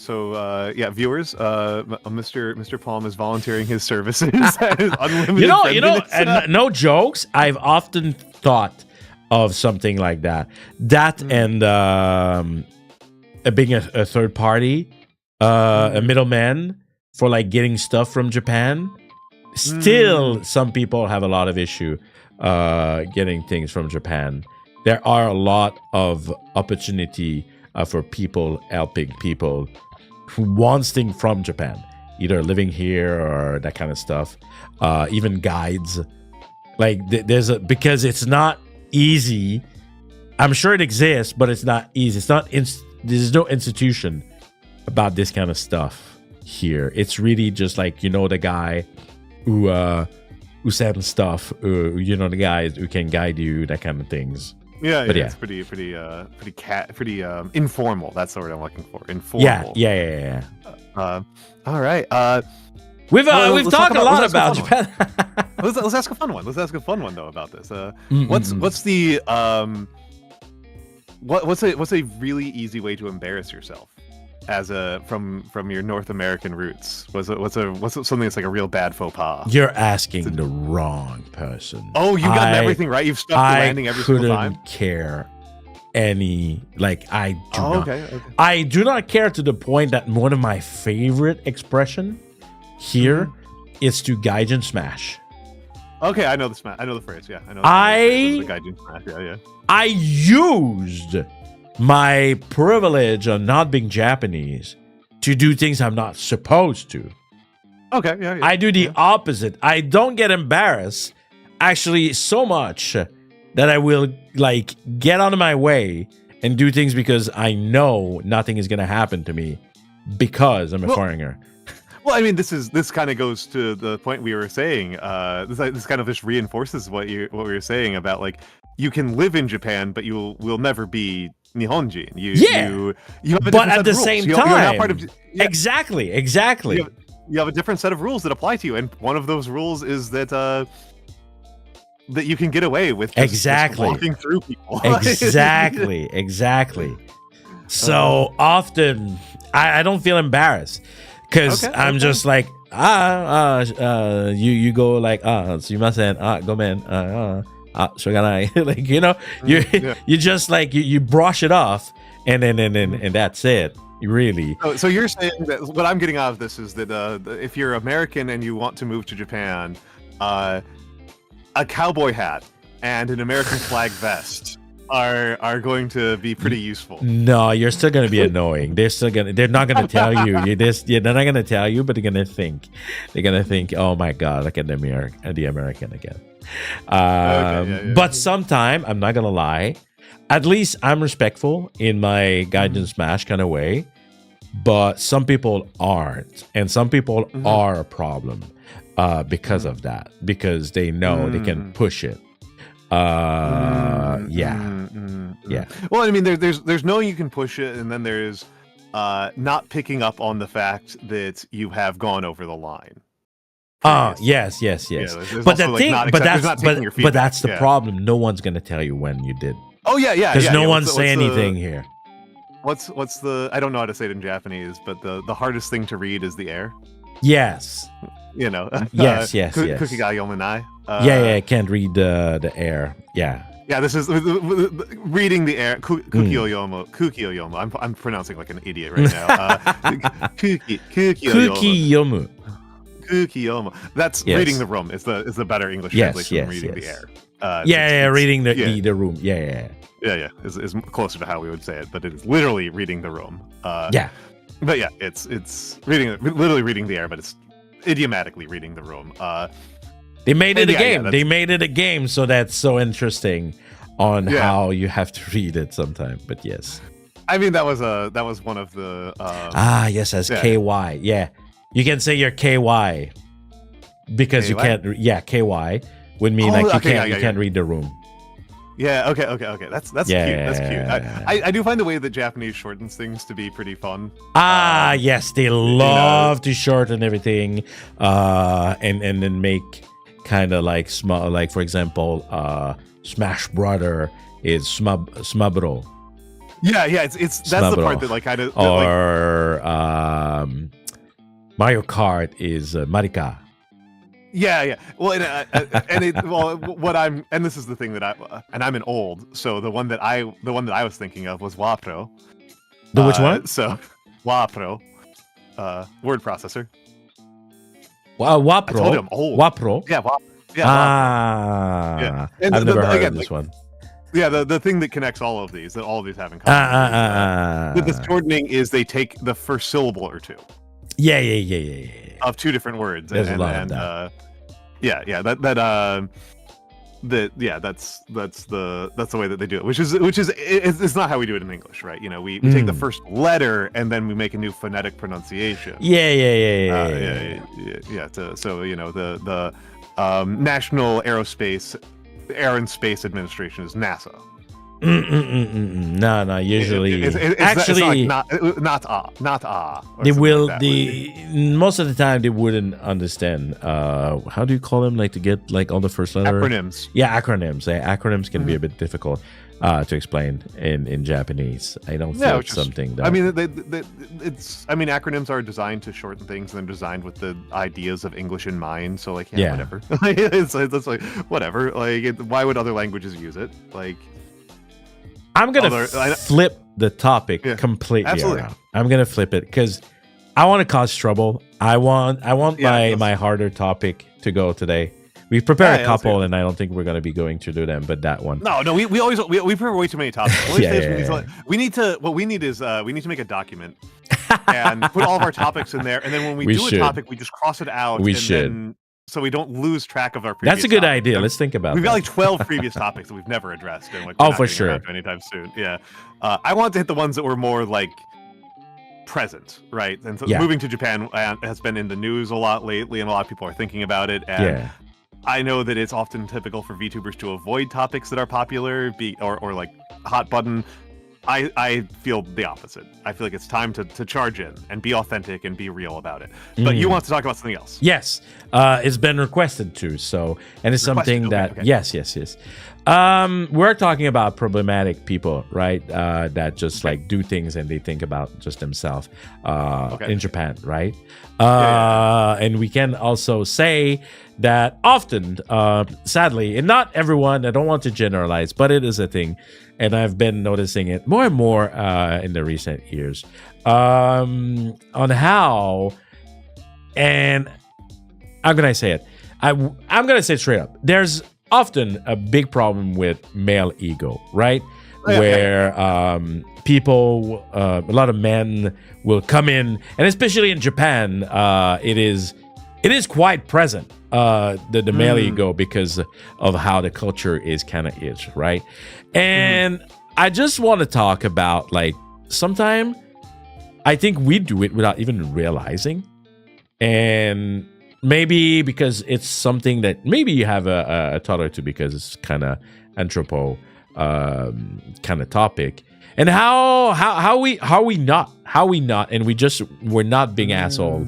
Yeah, viewers. Mr. Pomme is volunteering his services. Unlimited. You know, and no jokes. I've often thought of something like that. And being a third party, a middleman for like getting stuff from Japan. Still, some people have a lot of issue getting things from Japan. There are a lot of opportunity for people helping people who wants things from Japan, either living here or that kind of stuff. Even guides, like because it's not easy. I'm sure it exists, but it's not easy. It's not. There's no institution about this kind of stuff here. It's really just like the guy who sends stuff. The guys who can guide you, that kind of things. Yeah, it's pretty informal. That's the word I'm looking for. Informal. Yeah. All right. We've talked a lot about Japan. Let's ask a fun one. Let's ask a fun one though about this. What's a really easy way to embarrass yourself as from your North American roots? What's something that's like a real bad faux pas? You're asking the wrong person. Oh, you got everything right. You've stuck the landing every single time. I couldn't care any. Like I do not. Okay. I do not care to the point that one of my favorite expression here is to gaijin smash. Okay, I know the smash. I know the phrase. Yeah, I know. The gaijin smash. Yeah. I used my privilege of not being Japanese to do things I'm not supposed to. Okay, yeah. I do the opposite. I don't get embarrassed, actually, so much that I will like get out of my way and do things because I know nothing is going to happen to me because I'm a foreigner. Well, I mean, this kind of goes to the point we were saying. This kind of just reinforces what we were saying about like you can live in Japan, but you will never be Nihonjin. You have a but at the same time, you're not part of, exactly. You have a different set of rules that apply to you, and one of those rules is that that you can get away with just walking through people. Exactly. So often, I don't feel embarrassed because I'm just like you go like sumimasen, go man, like you just like you brush it off and then that's it. Really. So you're saying that what I'm getting out of this is that if you're American and you want to move to Japan, a cowboy hat and an American flag vest are going to be pretty useful. No, you're still gonna be annoying. They're not gonna tell you. They're not gonna tell you, but they're gonna think. Oh my god, look at the American again. But sometime, I'm not gonna lie, at least I'm respectful in my guidance smash kind of way. But some people aren't, and some people are a problem because of that, because they know they can push it. Yeah. Well, I mean, there's knowing you can push it, and then there's not picking up on the fact that you have gone over the line. Yes. Yeah, But also, the thing, like, but that's the problem. No one's gonna tell you when you did. Oh yeah. Because no one say anything here. What's the? I don't know how to say it in Japanese, but the hardest thing to read is the air. Yes. You know. Yes. Kuki ga yomenai. Yeah. Can't read the air. Yeah. Yeah, this is reading the air. Kuki o yomo. I'm pronouncing like an idiot right now. Kuki yomu. Kuki yomo. That's reading the room. Is the better English translation than reading the air. Reading the room. Yeah. Is closer to how we would say it, but it is literally reading the room. But yeah, it's literally reading the air, but it's idiomatically reading the room. They made it a game. They made it a game, so that's so interesting on how you have to read it sometime. But yes, I mean that was one of the yes, as KY. Yeah, you can say you're KY because KY? You can't. Yeah, KY would mean you can't read the room. Yeah. Okay. That's cute. That's cute. I do find the way that Japanese shortens things to be pretty fun. Yes, they love to shorten everything, and then make kind of like small, like for example, Smash Brother is Smabro. Yeah. It's that's Smabro. The part that like or Mario Kart is Marika. Yeah. Well, and this is the thing that I'm an old, so the one that I was thinking of was Wapro. The which one? So Wapro, word processor. Wapro. I told you I'm old. Wapro. Yeah. And I've never heard of this one. Yeah, the thing that connects all of these have in common. The shortening is they take the first syllable or two. Yeah. Of two different words. There's a lot of that. That's the way that they do it, which is it's not how we do it in English, right? You know, we take the first letter and then we make a new phonetic pronunciation. Yeah. So you know the National Air and Space Administration is NASA. No. Usually, actually, not. They will. Most of the time they wouldn't understand. How do you call them? Like to get like on the first letter. Acronyms. Yeah, acronyms. Acronyms can be a bit difficult to explain in Japanese. I don't think it's something that. I mean, acronyms are designed to shorten things, and they're designed with the ideas of English in mind. So like, whatever. it's like whatever. Like, why would other languages use it? Like. I'm gonna flip the topic completely around. I'm gonna flip it because I want to cause trouble. I want my harder topic to go today. We prepared a couple, and I don't think we're gonna be going to do them. But that one, no, we prepare way too many topics. We need to make a document and put all of our topics in there, and then when we do a topic, we just cross it out. So we don't lose track of our previous That's a good topics. idea. Let's think about We've that. got like 12 previous topics that we've never addressed. And like, for sure. Anytime soon. Yeah. I want to hit the ones that were more like present, right? And so moving to Japan has been in the news a lot lately, and a lot of people are thinking about it. And I know that it's often typical for VTubers to avoid topics that are popular, or like hot button. I feel the opposite. I feel like it's time to charge in and be authentic and be real about it. But you want to talk about something else? Yes, it's been requested too. So, and it's something that yes. We're talking about problematic people, right? That just like do things and they think about just themselves in Japan, right? And we can also say that often, sadly, and not everyone, I don't want to generalize, but it is a thing. And I've been noticing it more and more in the recent years on how, and how can I say it? I'm going to say it straight up. There's often a big problem with male ego, right? where people, a lot of men will come in, and especially in Japan, it is quite present, the male ego, because of how the culture is right? And I just want to talk about, like, sometimes I think we do it without even realizing, and maybe because it's something that maybe you have a thought or two, because it's kind of anthropo kind of topic, and how we not, and we're not being asshole,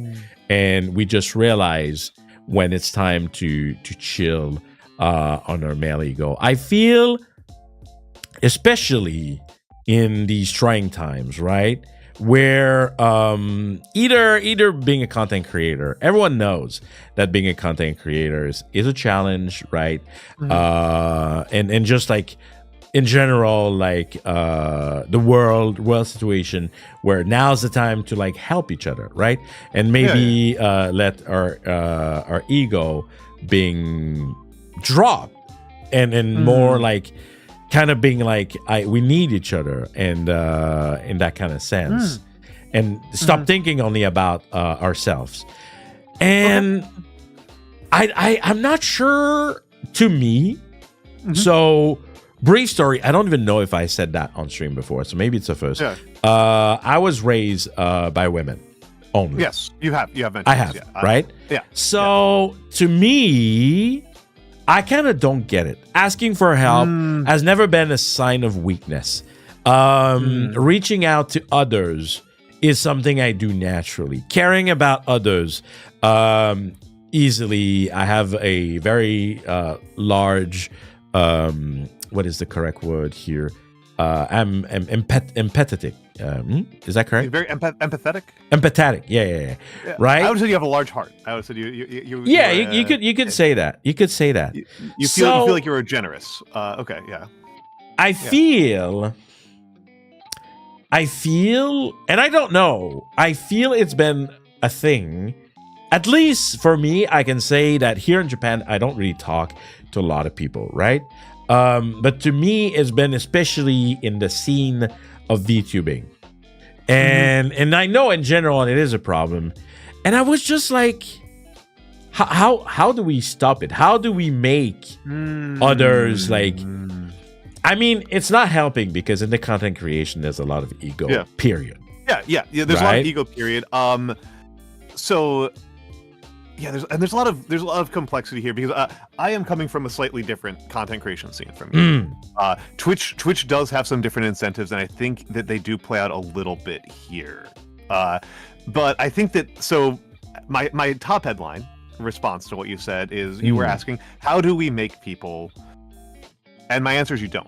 and we just realize when it's time to chill on our male ego. I feel, especially in these trying times, right? Where either being a content creator, everyone knows that being a content creator is a challenge, right? And just like in general, like the world situation, where now's the time to like help each other, right? And maybe let our ego being dropped, and more like kind of being like, we need each other, and in that kind of sense, and stop thinking only about ourselves. And I'm not sure, to me. So brief story, I don't even know if I said that on stream before, so maybe it's the first. I was raised by women only. Yes, you have mentioned I have, right? So to me, I kind of don't get it. Asking for help has never been a sign of weakness. Reaching out to others is something I do naturally. Caring about others easily. I have a very large, what is the correct word here? I'm empathetic. Is that correct? Very empathetic. Empathetic. Yeah. Right. I would say you have a large heart. I would say you. Yeah, you could say that. You could say that. You feel like you're generous. Okay. Yeah. I feel, and I don't know. I feel it's been a thing. At least for me, I can say that here in Japan, I don't really talk to a lot of people, right? But to me, it's been especially in the scene of VTubing. And I know in general it is a problem. And I was just like, how do we stop it? How do we make others like... I mean, it's not helping, because in the content creation, there's a lot of ego, period. Yeah. There's a lot of ego, period. So... Yeah, there's a lot of complexity here, because I am coming from a slightly different content creation scene from you. Twitch does have some different incentives, and I think that they do play out a little bit here. But I think that, so my top headline response to what you said is, you were asking, how do we make people? And my answer is, you don't.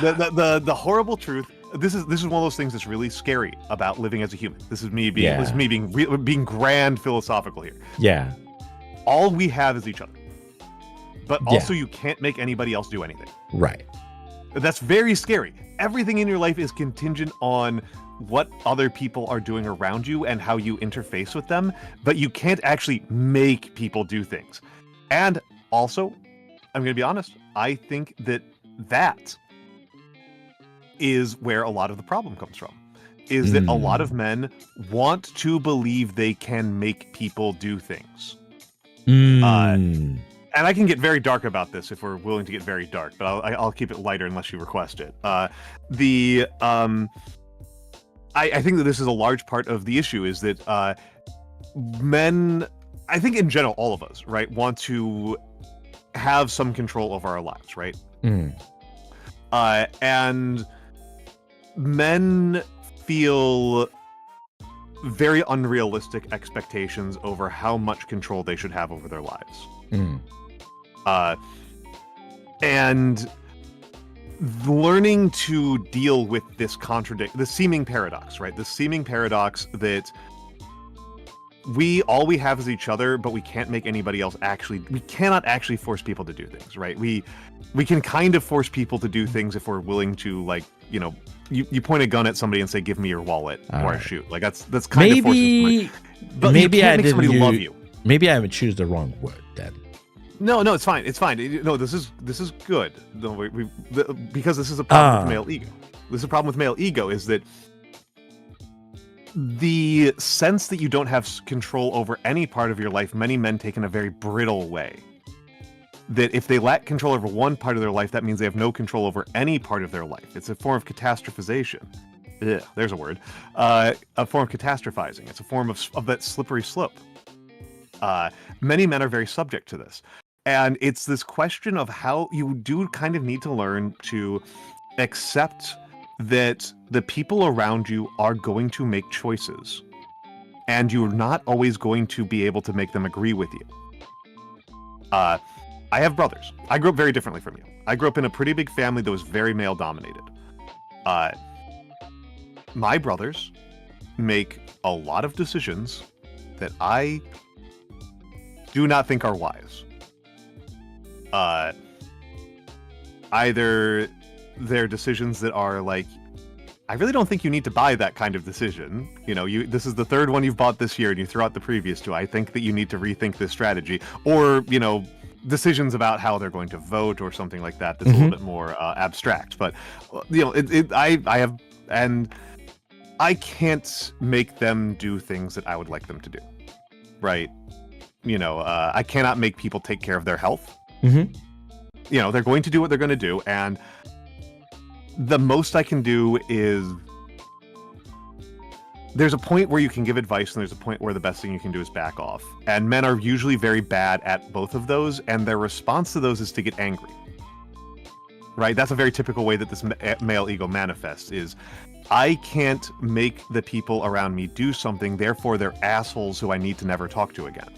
The horrible truth. This is one of those things that's really scary about living as a human. This is me being grand philosophical here. Yeah. All we have is each other. But also you can't make anybody else do anything. Right. That's very scary. Everything in your life is contingent on what other people are doing around you and how you interface with them, but you can't actually make people do things. And also, I'm going to be honest, I think that is where a lot of the problem comes from, is that a lot of men want to believe they can make people do things. And I can get very dark about this if we're willing to get very dark, but I'll keep it lighter unless you request it. I think that this is a large part of the issue, is that men, I think in general, all of us, right, want to have some control over our lives, right? And men feel very unrealistic expectations over how much control they should have over their lives. And learning to deal with this the seeming paradox, right? The seeming paradox that all we have is each other, but we can't make anybody else we cannot actually force people to do things, right? We can kind of force people to do things if we're willing to, like, you know, you point a gun at somebody and say, give me your wallet, or shoot. Like, that's kind of forcing somebody. But maybe you can't make somebody love you. Maybe I would choose the wrong word then. No, it's fine. It's fine. No, this is good. No, because this is a problem with male ego. This is a problem with male ego is that the sense that you don't have control over any part of your life, many men take in a very brittle way. That if they lack control over one part of their life, that means they have no control over any part of their life. It's a form of catastrophization. Ugh, there's a word. A form of catastrophizing. It's a form of that slippery slope. Many men are very subject to this. And it's this question of how you do kind of need to learn to accept that the people around you are going to make choices. And you're not always going to be able to make them agree with you. I have brothers. I grew up very differently from you. I grew up in a pretty big family that was very male dominated. My brothers make a lot of decisions that I do not think are wise. Either they're decisions that are like, I really don't think you need to buy that kind of decision. You know, this is the third one you've bought this year and you threw out the previous two. I think that you need to rethink this strategy. Or, you know, decisions about how they're going to vote or something like that that's a little bit more abstract. But, you know, I can't make them do things that I would like them to do. Right? You know, I cannot make people take care of their health. You know, they're going to do what they're going to do, and the most I can do is there's a point where you can give advice and there's a point where the best thing you can do is back off. And men are usually very bad at both of those, and their response to those is to get angry. Right? That's a very typical way that this male ego manifests is, I can't make the people around me do something, therefore they're assholes who I need to never talk to again.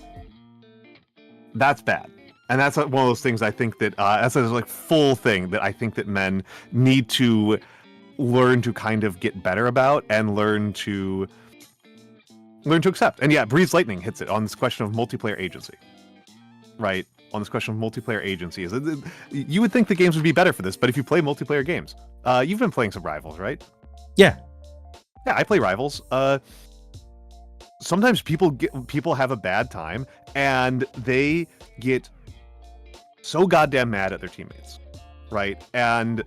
That's bad. And that's one of those things I think that, that's a like full thing that I think that men need to learn to kind of get better about and learn to accept. And yeah, Breeze Lightning hits it on this question of multiplayer agency. Right? On this question of multiplayer agency. You would think the games would be better for this, but if you play multiplayer games, you've been playing some Rivals, right? Yeah. Yeah, I play Rivals. Sometimes people have a bad time and they get so goddamn mad at their teammates, right? And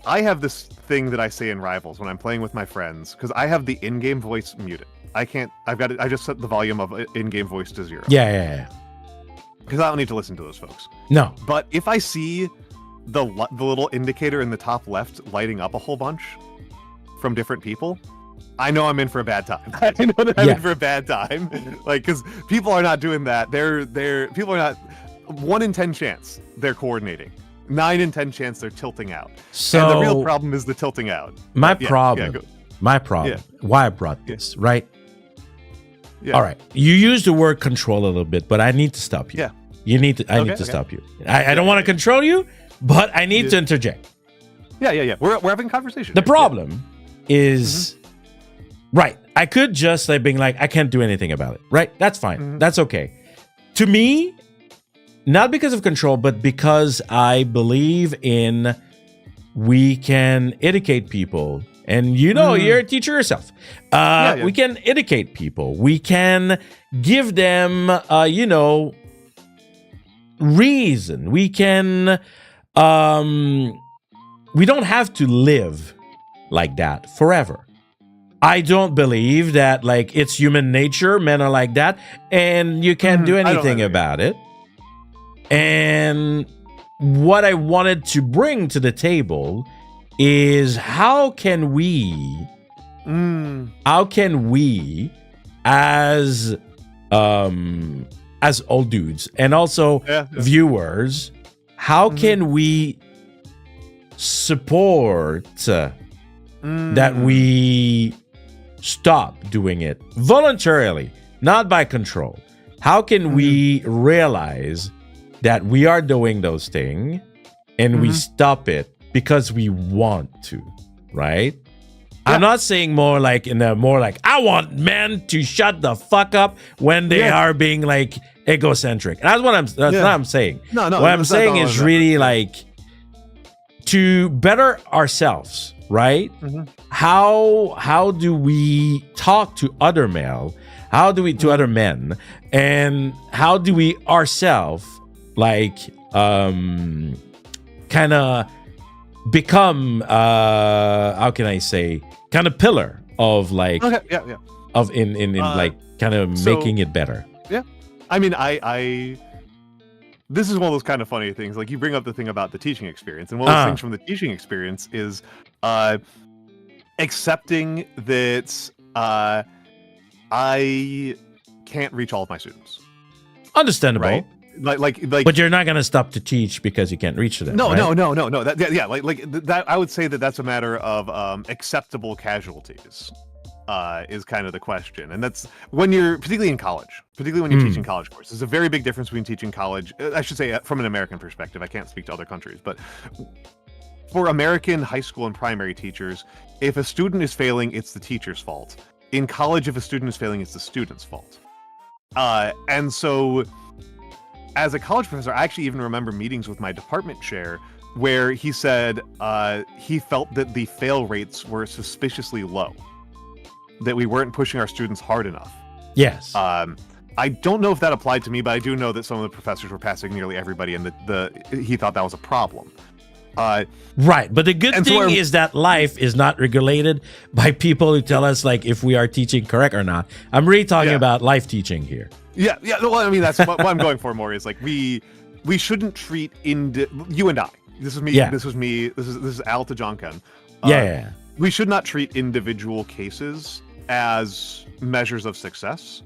I have this thing that I say in Rivals when I'm playing with my friends, because I have the in-game voice muted. I just set the volume of in-game voice to 0. Yeah. Because I don't need to listen to those folks. No. But if I see the little indicator in the top left lighting up a whole bunch from different people, I know I'm in for a bad time. I know that I'm in for a bad time. Like, because people are not doing that. People are not 1 in 10 chance they're coordinating. 9 in 10 chance they're tilting out. So and the real problem is the tilting out. My problem. Why I brought this, right? Yeah. All right. You use the word control a little bit, but I need to stop you. Yeah. I need to stop you. I don't want to control you, but I need to interject. Yeah. We're having a conversation. The problem is, right, I could just like being like, I can't do anything about it, right? That's fine. That's okay. To me, not because of control, but because I believe in we can educate people. And you know, you're a teacher yourself. We can educate people. We can give them, reason. We can, we don't have to live like that forever. I don't believe that like it's human nature. Men are like that and you can't do anything about it. And what I wanted to bring to the table is how can we as old dudes and also viewers, how can we support that we stop doing it voluntarily, not by control? How can we realize that we are doing those things and we stop it because we want to, right? Yeah. I'm not saying more like I want men to shut the fuck up when they are being like egocentric. That's what I'm saying. No. What I'm saying is really like to better ourselves, right? How do we talk to other male? How do we to other men? And how do we ourselves like kind of become how can I say, kind of pillar of like of in like kind of making it better. Yeah, I mean, I this is one of those kind of funny things. Like, you bring up the thing about the teaching experience, and one of those things from the teaching experience is accepting that I can't reach all of my students. Understandable. Right? Like, but you're not gonna stop to teach because you can't reach them. No, right? no. That I would say that that's a matter of acceptable casualties. Is kind of the question, and that's when you're particularly in college, particularly when you're teaching college courses. There's a very big difference between teaching college. I should say from an American perspective. I can't speak to other countries, but for American high school and primary teachers, if a student is failing, it's the teacher's fault. In college, if a student is failing, it's the student's fault. And so, as a college professor, I actually even remember meetings with my department chair where he said he felt that the fail rates were suspiciously low, that we weren't pushing our students hard enough. Yes. I don't know if that applied to me, but I do know that some of the professors were passing nearly everybody, and he thought that was a problem. Right, but the good thing is that life is not regulated by people who tell us like if we are teaching correct or not. I'm really talking about life teaching here. Yeah. Well, I mean, that's what I'm going for more is like we shouldn't treat you and I. This is me. Yeah. This is me. This is Al to Janken. Yeah. We should not treat individual cases as measures of success.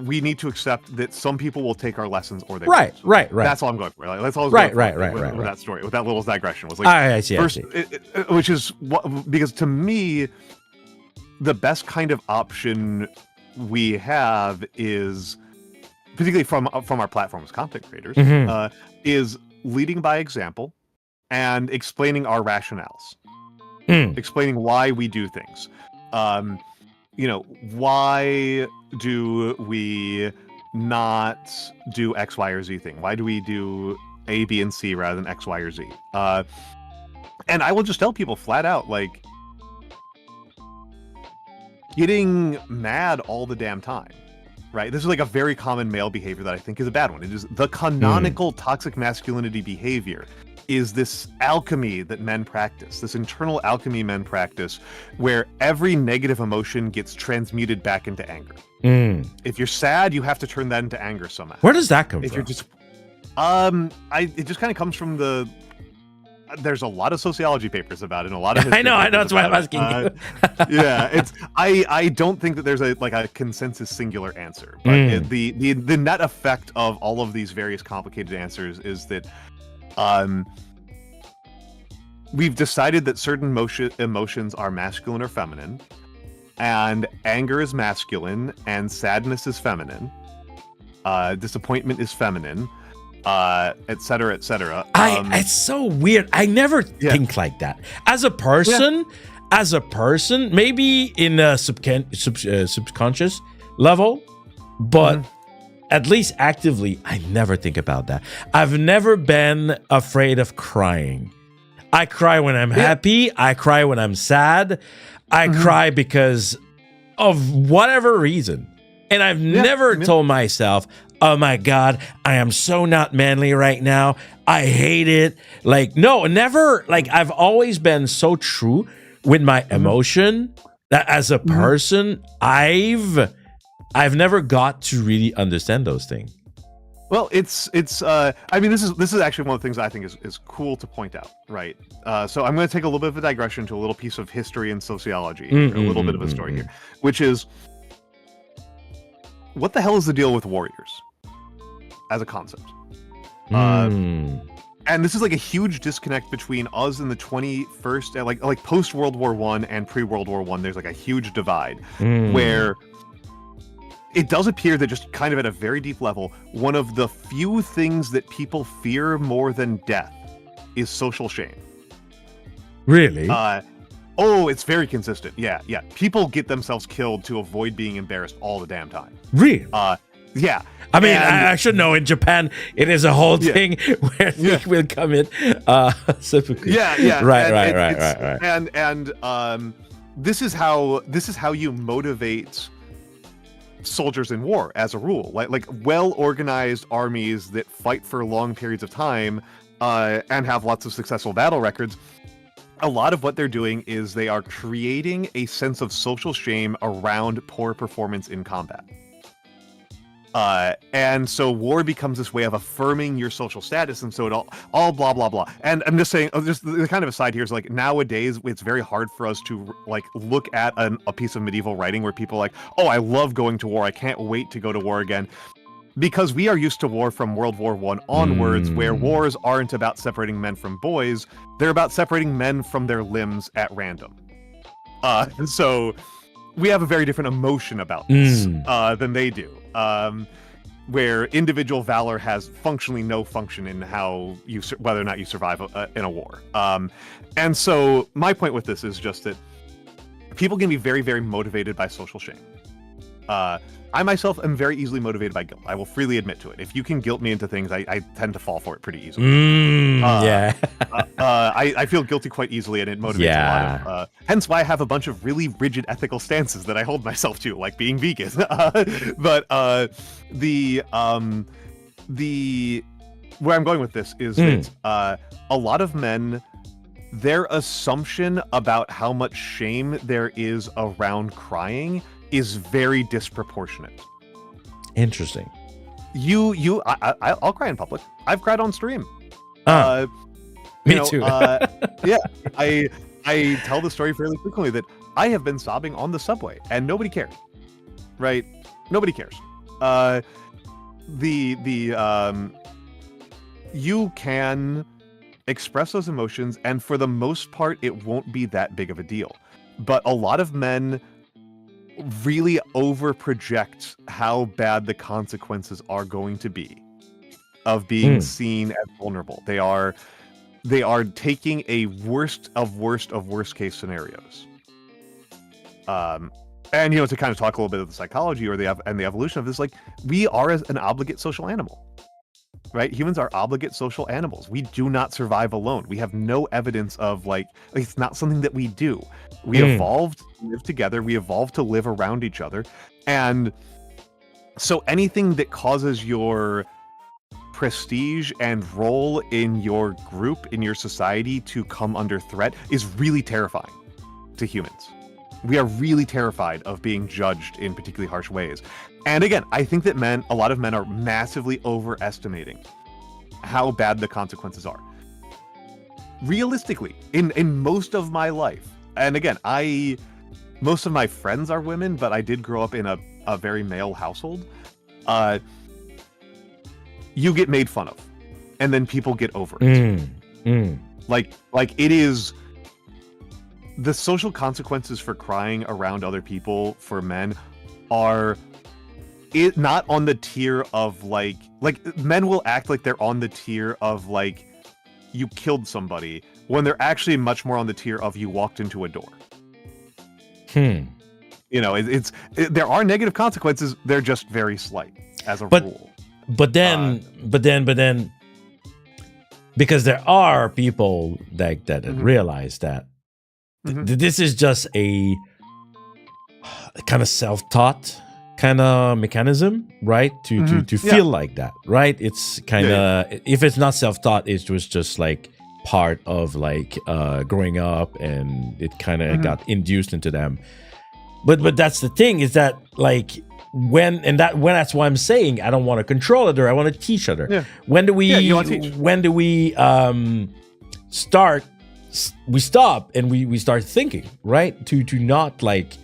We need to accept that some people will take our lessons or they won't. Right. That's all I'm going for. Like, that's all. Right. With that story, with that little digression was like, I see. Which is what, because to me, the best kind of option we have is, particularly from our platform as content creators, is leading by example and explaining our rationales. Explaining why we do things. Why do we not do X, Y, or Z thing? Why do we do A, B, and C rather than X, Y, or Z? And I will just tell people flat out, like, getting mad all the damn time, right? This is like a very common male behavior that I think is a bad one. It is the canonical toxic masculinity behavior. Is this alchemy that men practice, this internal alchemy men practice, where every negative emotion gets transmuted back into anger. If you're sad, you have to turn that into anger somehow. Where does that come from? If you're just, it just kind of comes from there's a lot of sociology papers about it, and a lot of I know, that's why I'm asking you. I don't think that there's a consensus singular answer, but the net effect of all of these various complicated answers is that we've decided that certain emotions are masculine or feminine, and anger is masculine, and sadness is feminine, disappointment is feminine, etc., etc. It's so weird. I never think like that. As a person, maybe in a subconscious level, but at least actively, I never think about that. I've never been afraid of crying. I cry when I'm happy. I cry when I'm sad. I cry because of whatever reason. And I've never told myself, oh my God, I am so not manly right now. I hate it. Like, no, never. Like, I've always been so true with my emotion that as a person, I've never got to really understand those things. Well, I mean, this is actually one of the things I think is cool to point out, right? So I'm going to take a little bit of a digression to a little piece of history and sociology, a little bit of a story here, which is, what the hell is the deal with warriors as a concept? And this is like a huge disconnect between us in the 21st, like post World War I and pre World War I. There's like a huge divide where it does appear that, just kind of at a very deep level, one of the few things that people fear more than death is social shame. Really? It's very consistent. Yeah. People get themselves killed to avoid being embarrassed all the damn time. Really? Yeah. I mean, I should know, in Japan, it is a whole thing where they will come in. Yeah. Right. And this is how you motivate soldiers in war as a rule, like well organized armies that fight for long periods of time and have lots of successful battle records. A lot of what they're doing is they are creating a sense of social shame around poor performance in combat. And so war becomes this way of affirming your social status, and so it all blah blah blah. And I'm just saying, just the kind of aside here is like nowadays it's very hard for us to like look at a piece of medieval writing where people are like, oh, I love going to war, I can't wait to go to war again, because we are used to war from World War I onwards, where wars aren't about separating men from boys, they're about separating men from their limbs at random. So we have a very different emotion about this than they do. Where individual valor has functionally no function in how you whether or not you survive in a war. And so my point with this is just that people can be very, very motivated by social shame. I myself am very easily motivated by guilt. I will freely admit to it. If you can guilt me into things, I tend to fall for it pretty easily. I feel guilty quite easily, and it motivates a lot of. Hence why I have a bunch of really rigid ethical stances that I hold myself to, like being vegan. But where I'm going with this is that a lot of men, their assumption about how much shame there is around crying is very disproportionate. Interesting. I'll cry in public. I've cried on stream. Me too. Yeah, I tell the story fairly frequently that I have been sobbing on the subway and nobody cares. Right? Nobody cares. You can express those emotions, and for the most part, it won't be that big of a deal. But a lot of men really overproject how bad the consequences are going to be of being seen as vulnerable. They are taking a worst case scenarios. And to kind of talk a little bit of the psychology or the evolution of this, like, we are an obligate social animal. Right? Humans are obligate social animals. We do not survive alone. We have no evidence of it's not something that we do. We evolved to live together. We evolved to live around each other. And so anything that causes your prestige and role in your group, in your society, to come under threat is really terrifying to humans. We are really terrified of being judged in particularly harsh ways. And again, I think that a lot of men are massively overestimating how bad the consequences are. Realistically, in most of my life, and again, most of my friends are women, but I did grow up in a very male household. You get made fun of, and then people get over it. Like it is. The social consequences for crying around other people for men are not on the tier of like men will act like they're on the tier of like you killed somebody, when they're actually much more on the tier of you walked into a door. There are negative consequences. They're just very slight as a rule. But then, because there are people that realize that this is just a kind of self-taught kind of mechanism, right? To feel like that, right? It's kind of if it's not self-taught, it was just like part of like growing up, and it kind of got induced into them. But that's the thing, is that like that's why I'm saying I don't want to control it, or I want to teach other. Yeah. When do we start? We stop and we start thinking, right? To not like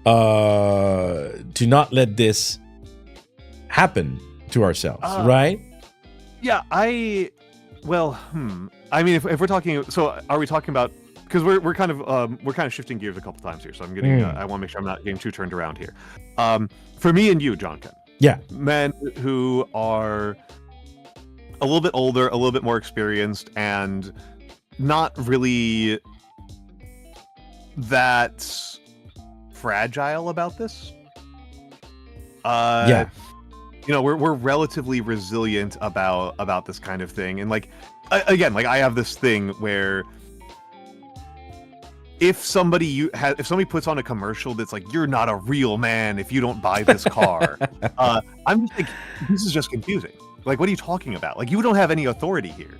to not let this happen to ourselves, right? Yeah, I mean, if we're talking, so are we talking about, because we're kind of shifting gears a couple times here, so I'm getting I want to make sure I'm not getting too turned around here. For me and you, Janken, men who are a little bit older, a little bit more experienced, and not really that fragile about this. We're relatively resilient about this kind of thing, and like again, like I have this thing where if somebody puts on a commercial that's like, "You're not a real man if you don't buy this car," I'm just like, this is just confusing. Like, what are you talking about? Like, you don't have any authority here.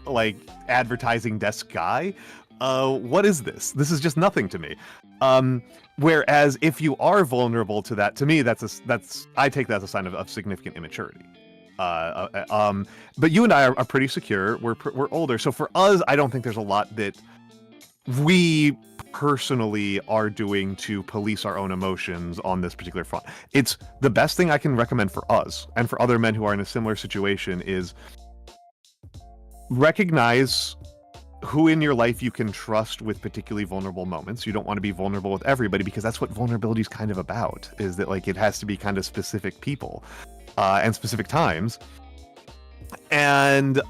Like, advertising desk guy, what is this? This is just nothing to me. Whereas if you are vulnerable to that, to me, I take that as a sign of significant immaturity. But you and I are pretty secure. We're older, so for us, I don't think there's a lot that we personally are doing to police our own emotions on this particular front. It's the best thing I can recommend for us and for other men who are in a similar situation is recognize who in your life you can trust with particularly vulnerable moments. You don't want to be vulnerable with everybody, because that's what vulnerability is kind of about, is that like it has to be kind of specific people and specific times, and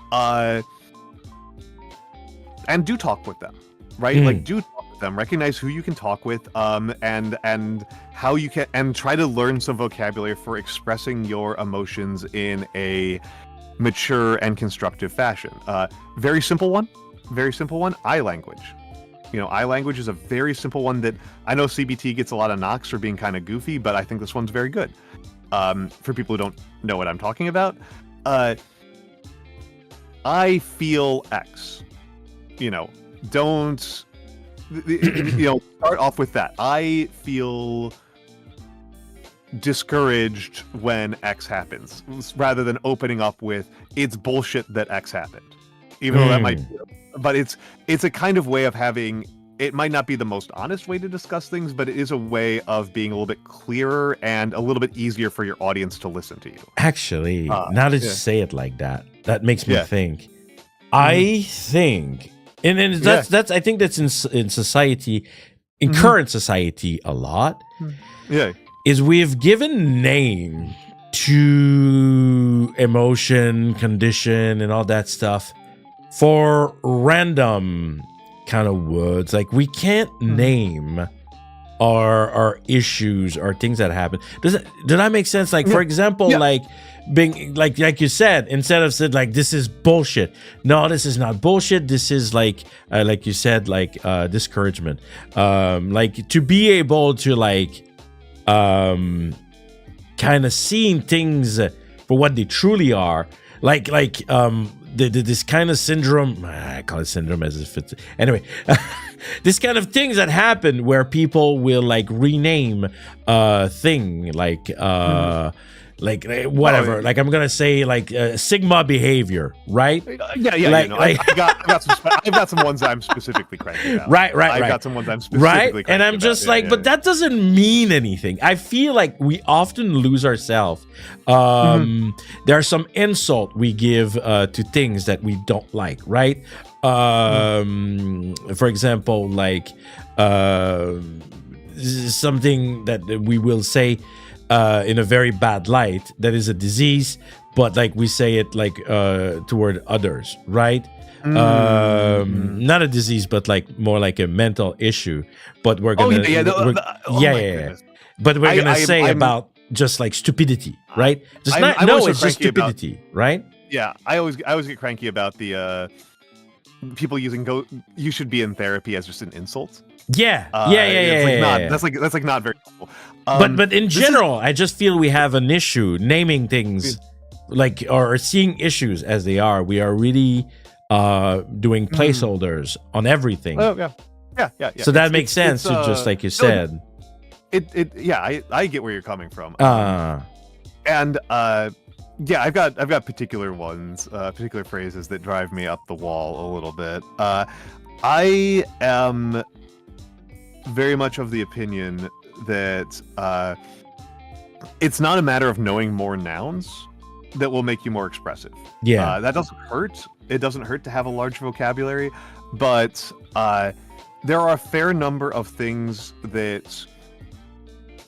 do talk with them, right? Like, do talk with them, recognize who you can talk with, and how you can, and try to learn some vocabulary for expressing your emotions in a mature and constructive fashion. Very simple one, eye language. Eye language is a very simple one that I know CBT gets a lot of knocks for being kind of goofy, but I think this one's very good. For people who don't know what I'm talking about, I feel X. Don't start off with that. I feel discouraged when X happens, rather than opening up with "it's bullshit that X happened," even though that might. But it's a kind of way of having. It might not be the most honest way to discuss things, but it is a way of being a little bit clearer and a little bit easier for your audience to listen to you. Actually, now that you say it like that, that makes me think. I think, and that's I think that's in society, in current society, a lot. Yeah, is we've given name to emotion, condition, and all that stuff for random kind of words. Like, we can't name our issues or things that happen. Does that make sense? Like, for example, like being like you said, instead of said like, this is bullshit. No, this is not bullshit. This is like you said, like discouragement. Like, to be able to like kind of seeing things for what they truly are. Like this kind of syndrome, I call it syndrome as if it's, anyway, this kind of things that happen where people will like rename a thing, like whatever, like I'm gonna say like Sigma behavior, right? Yeah. I've got some ones I'm specifically cranky about. Right. I've got some ones I'm specifically cranky and I'm just about. but that doesn't mean anything. I feel like we often lose ourselves. There are some insult we give to things that we don't like, right? For example, like something that we will say in a very bad light that is a disease, but like we say it like toward others, right? Not a disease, but like more like a mental issue. But we're gonna but we're gonna say about just like stupidity, right? Just it's just stupidity, right? Yeah, I always get cranky about the people using "you should be in therapy" as just an insult. Yeah. That's like not very helpful. But in general, I just feel we have an issue naming things like, or seeing issues as they are. We are really doing placeholders on everything. Oh yeah. So that makes sense, just like you said. I get where you're coming from. And I've got particular ones, particular phrases that drive me up the wall a little bit. I am very much of the opinion that it's not a matter of knowing more nouns that will make you more expressive. Yeah, that doesn't hurt. It doesn't hurt to have a large vocabulary, but there are a fair number of things that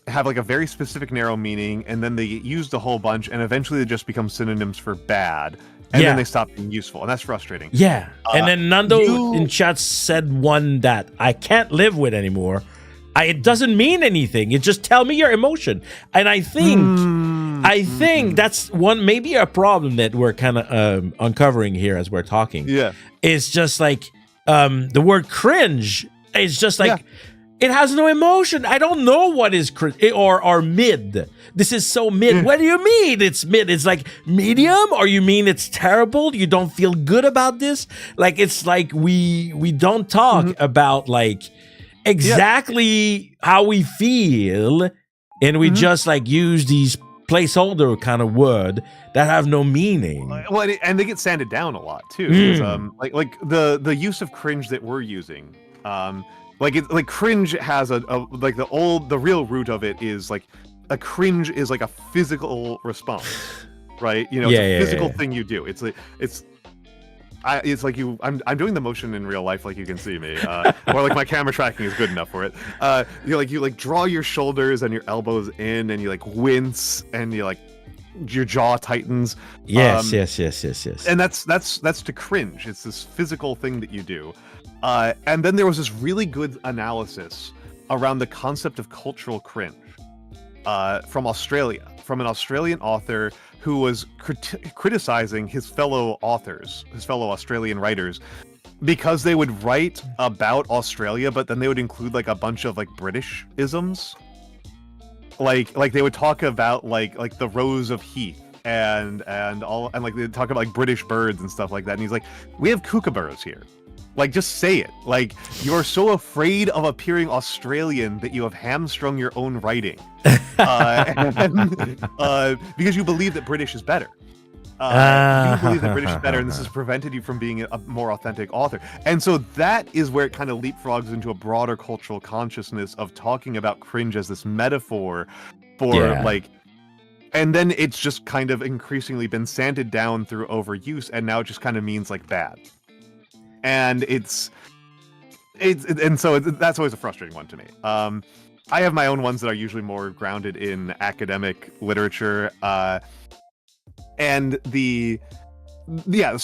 have like a very specific narrow meaning, and then they get used a whole bunch, and eventually they just become synonyms for bad, and then they stop being useful, and that's frustrating. Yeah, and then Nando in chat said one that I can't live with anymore. It doesn't mean anything. It just tell me your emotion, and I think that's one, maybe a problem that we're kind of uncovering here as we're talking. Yeah, it's just like the word cringe It's just like it has no emotion. I don't know what is or mid. This is so mid. What do you mean it's mid? It's like medium, or you mean it's terrible? You don't feel good about this? Like it's like we don't talk about like exactly how we feel, and we just like use these placeholder kind of word that have no meaning. Well, and they get sanded down a lot too. Like the use of cringe that we're using. Like cringe has a like the real root of it is like a cringe is like a physical response, right? You know, it's a physical thing you do. It's like it's like I'm doing the motion in real life, like you can see me, or like my camera tracking is good enough for it. You draw your shoulders and your elbows in, and you like wince, and you like your jaw tightens. Yes. And that's to cringe. It's this physical thing that you do. And then there was this really good analysis around the concept of cultural cringe from Australia, from an Australian author who was criticizing his fellow authors, his fellow Australian writers, because they would write about Australia, but then they would include like a bunch of like British isms. Like they would talk about like the Rose of Heath and like they'd talk about like British birds and stuff like that. And he's like, we have kookaburras here. Like, just say it. Like, you're so afraid of appearing Australian that you have hamstrung your own writing. Because you believe that British is better. You believe that British is better, and this has prevented you from being a more authentic author. And so that is where it kind of leapfrogs into a broader cultural consciousness of talking about cringe as this metaphor for, like... And then it's just kind of increasingly been sanded down through overuse, and now it just kind of means, like, bad. And that's always a frustrating one to me. I have my own ones that are usually more grounded in academic literature, so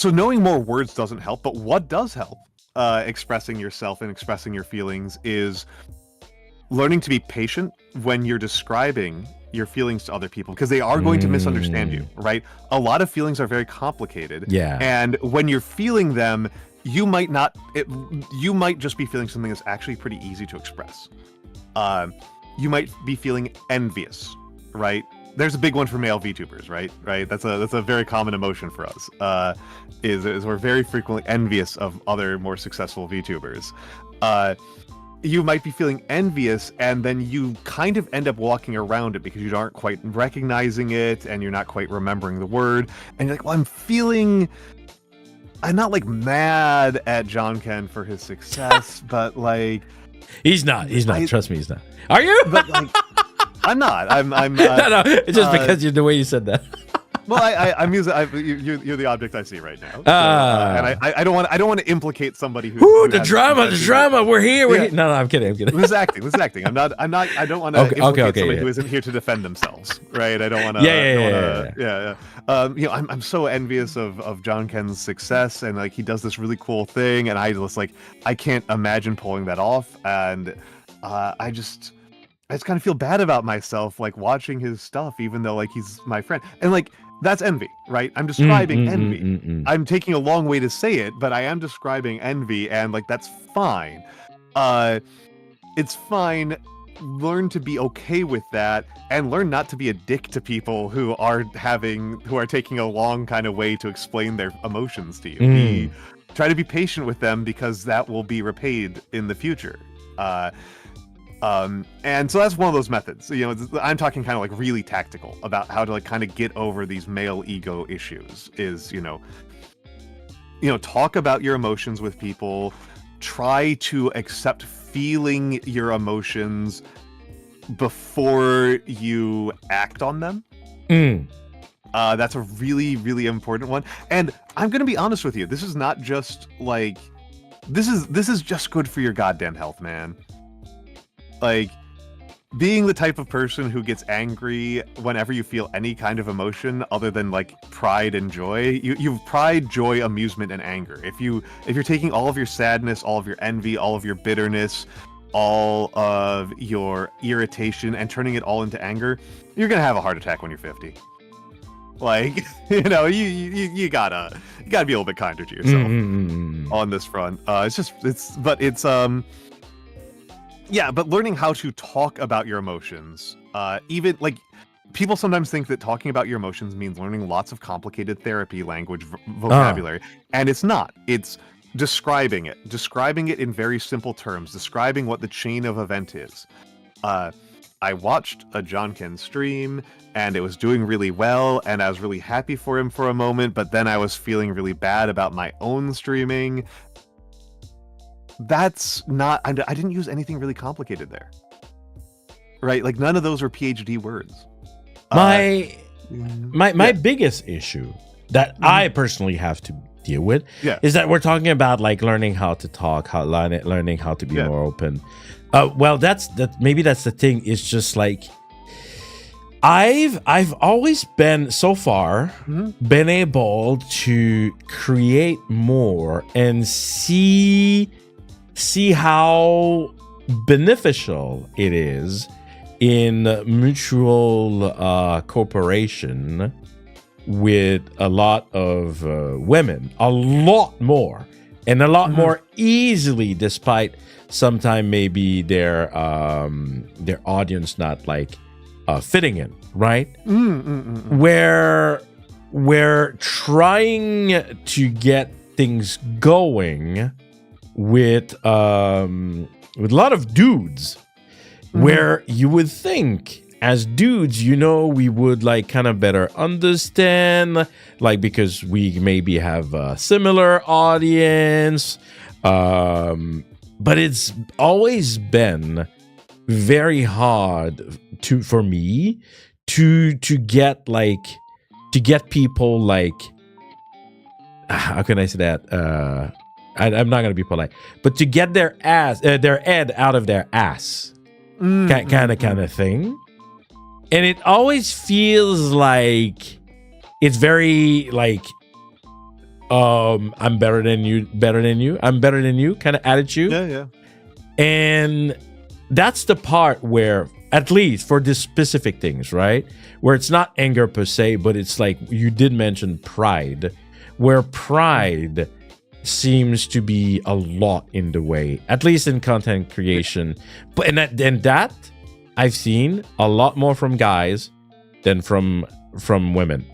knowing more words doesn't help. But what does help expressing yourself and expressing your feelings is learning to be patient when you're describing your feelings to other people, because they are going to misunderstand you, right? A lot of feelings are very complicated, and when you're feeling them, you might just be feeling something that's actually pretty easy to express. You might be feeling envious, right? There's a big one for male VTubers, right? That's a very common emotion for us. Is we're very frequently envious of other more successful VTubers. You might be feeling envious, and then you kind of end up walking around it because you aren't quite recognizing it, and you're not quite remembering the word, and you're like, well, I'm not like mad at Janken for his success, but like he's not. Trust me, he's not. Are you? But like, I'm not. I'm. No. It's just because the way you said that. Well, I'm using. You're the object I see right now, and I don't want to implicate somebody who. Ooh, the drama. We're here. No, I'm kidding. This is acting. I don't want to implicate somebody who isn't here to defend themselves, right? I don't want to. I'm so envious of Janken's success, and like he does this really cool thing, and I can't imagine pulling that off, and I just kind of feel bad about myself, like watching his stuff, even though like he's my friend, and like. That's envy, right? I'm describing envy. I'm taking a long way to say it, but I am describing envy, and like that's fine. It's fine. Learn to be okay with that, and learn not to be a dick to people who are taking a long kind of way to explain their emotions to you. Try to be patient with them, because that will be repaid in the future. And so that's one of those methods. You know, I'm talking kind of like really tactical about how to like kind of get over these male ego issues. Is you know, talk about your emotions with people. Try to accept feeling your emotions before you act on them. That's a really, really important one. And I'm gonna be honest with you. This is not just like this is just good for your goddamn health, man. Like, being the type of person who gets angry whenever you feel any kind of emotion other than like pride and joy. You've pride, joy, amusement, and anger. If you're taking all of your sadness, all of your envy, all of your bitterness, all of your irritation, and turning it all into anger, you're gonna have a heart attack when you're 50. Like, you gotta be a little bit kinder to yourself on this front. Yeah, but learning how to talk about your emotions, even like people sometimes think that talking about your emotions means learning lots of complicated therapy language vocabulary, and it's not. It's describing it in very simple terms, describing what the chain of event is. I watched a Janken stream, and it was doing really well, and I was really happy for him for a moment, but then I was feeling really bad about my own streaming. That's not... I didn't use anything really complicated there. Right? Like, none of those were PhD words. My biggest issue that I personally have to deal with is that we're talking about like learning how to talk, learning how to be more open. Well, maybe that's the thing. It's just like I've always been so far been able to create more and see how beneficial it is in mutual cooperation with a lot of women, a lot more, and a lot more easily, despite sometime maybe their audience not like fitting in, right? Where we're trying to get things going with a lot of dudes, where you would think as dudes, we would like kind of better understand, like, because we maybe have a similar audience, but it's always been very hard for me to get people like, how can I say that? I'm not gonna be polite, but to get their head out of their ass, kind of thing. And it always feels like it's very like, I'm better than you, I'm better than you kind of attitude. Yeah. And that's the part where, at least for these specific things, right? Where it's not anger per se, but it's like you did mention pride, where pride seems to be a lot in the way, at least in content creation. But and that I've seen a lot more from guys than from women.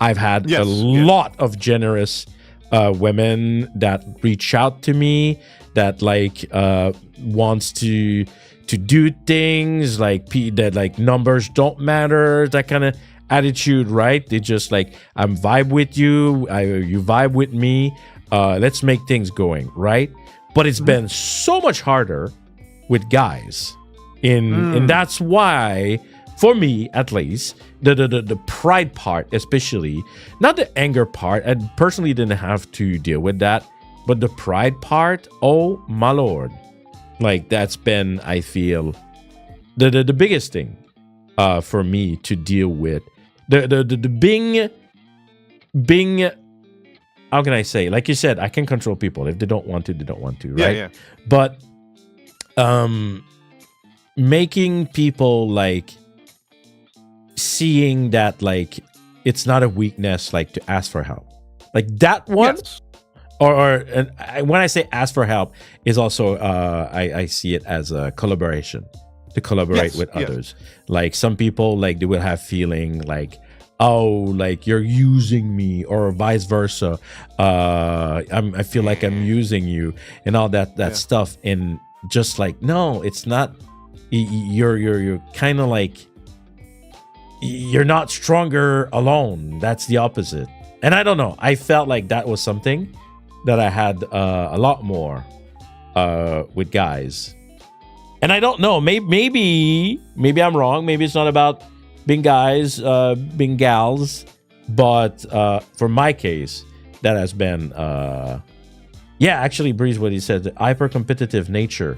I've had a lot of generous women that reach out to me, that like wants to do things like that, like numbers don't matter, that kind of attitude, right? They just like, I'm vibe with you, you vibe with me, let's make things going, right? But it's been so much harder with guys, and that's why, for me at least, the pride part, especially, not the anger part, I personally didn't have to deal with that, but the pride part, oh my lord, like that's been, I feel, the biggest thing for me to deal with. The being, how can I say? Like you said, I can control people. If they don't want to, they don't want to, right? Yeah. But making people like seeing that like it's not a weakness, like to ask for help, like that one. Yes. Or when I say ask for help, is also I see it as a collaboration, to collaborate with others. Like some people, like they will have feeling like, oh, like you're using me, or vice versa. I feel like I'm using you, and all that stuff. And just like, no, it's not. You're kind of like, you're not stronger alone. That's the opposite. And I don't know. I felt like that was something that I had a lot more with guys. And I don't know, maybe I'm wrong. Maybe it's not about being guys, being gals, but for my case, that has been actually, Breeze, what he said, the hyper competitive nature,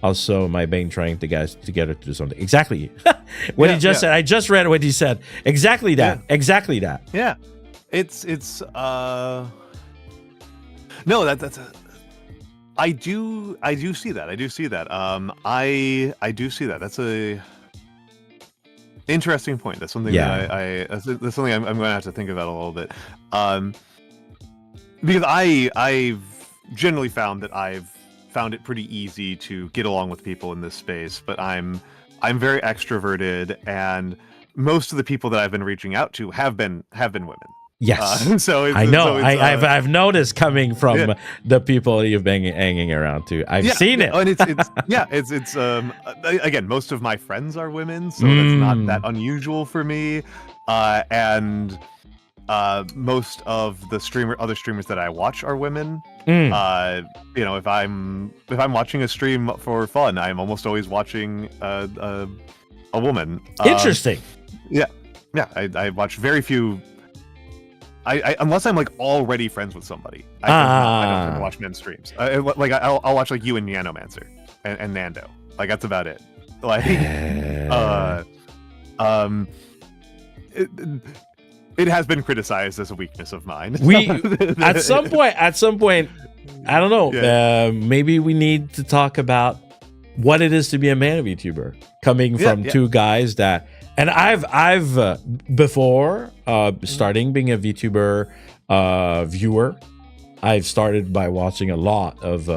also my bane trying to guys together to do something. Exactly what he just said. I just read what he said. Exactly that. Yeah, it's no, that's a, I do see that. I do see that. I do see that. That's a interesting point. That's something that that's something I'm going to have to think about a little bit. Because I've generally found that I've found it pretty easy to get along with people in this space, but I'm very extroverted, and most of the people that I've been reaching out to have been women. Yes, so I know. So I've noticed coming from the people you've been hanging around to. I've seen it, and it's again, most of my friends are women, so that's not that unusual for me, and most of the other streamers that I watch are women. If I'm watching a stream for fun, I'm almost always watching a woman. Interesting. I watch very few. I unless I'm like already friends with somebody, I don't tend to watch men's streams. I'll watch like you and Yanomancer and Nando. Like that's about it. Like, it has been criticized as a weakness of mine. We at some point, I don't know. Maybe we need to talk about what it is to be a man VTuber, coming from two guys that. And I've before starting being a VTuber viewer, I've started by watching a lot of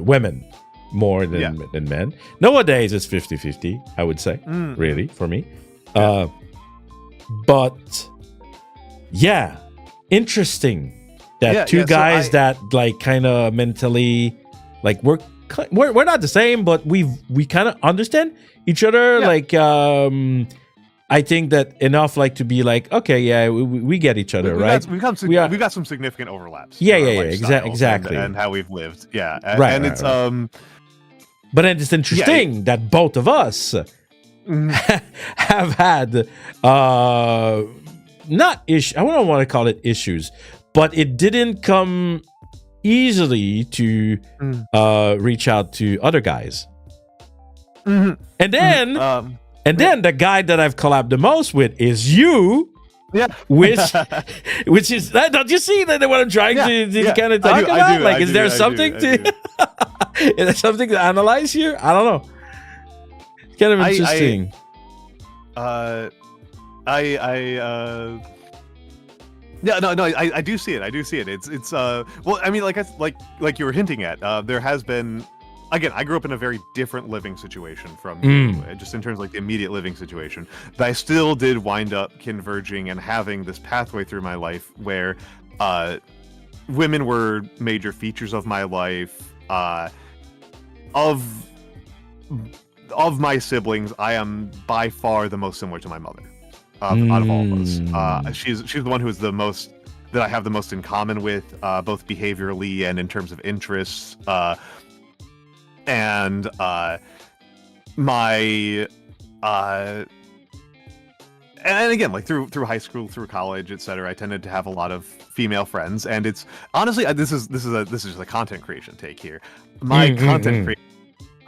women more than men. Nowadays it's 50-50, I would say, really, for me. But yeah, interesting that two guys that like kind of mentally like we're not the same, but we kind of understand each other. Like I think that enough like to be like, okay, we get each other, right? We've got some significant overlaps. Exactly. And how we've lived, and it's but then it's interesting that both of us have had not issue. I don't want to call it issues, but it didn't come easily to reach out to other guys. And then the guy that I've collabed the most with is you. Which is that, don't you see that what I'm trying to kind of talk about? Like, is there something to is there something to analyze here? I don't know. It's kind of interesting. I do see it. It's well, I mean, like you were hinting at, there has been, again, I grew up in a very different living situation from you, just in terms of like the immediate living situation, but I still did wind up converging and having this pathway through my life where women were major features of my life. Of my siblings, I am by far the most similar to my mother. Out of all of us, she's the one who is the most that I have the most in common with, both behaviorally and in terms of interests. And again, like through high school, through college, etc., I tended to have a lot of female friends, and it's honestly this is just a content creation take here. My content creation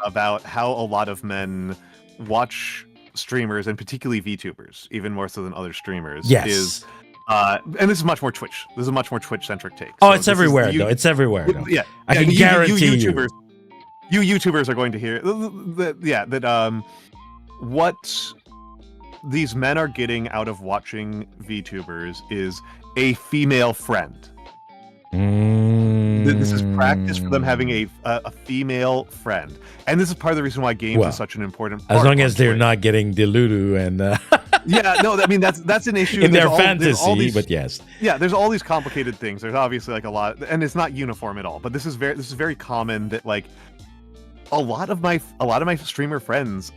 about how a lot of men watch streamers, and particularly VTubers, even more so than other streamers, is and this is much more Twitch. This is a much more Twitch-centric take. Oh, so it's everywhere, though. It's everywhere. Though. Yeah, I can guarantee you YouTubers are going to hear that what these men are getting out of watching VTubers is a female friend. This is practice for them having a female friend, and this is part of the reason why games is such an important part. As long as they're not getting delulu and I mean that's an issue in their fantasy, but there's all these complicated things. There's obviously like a lot, and it's not uniform at all. But this is very common that like a lot of my streamer friends,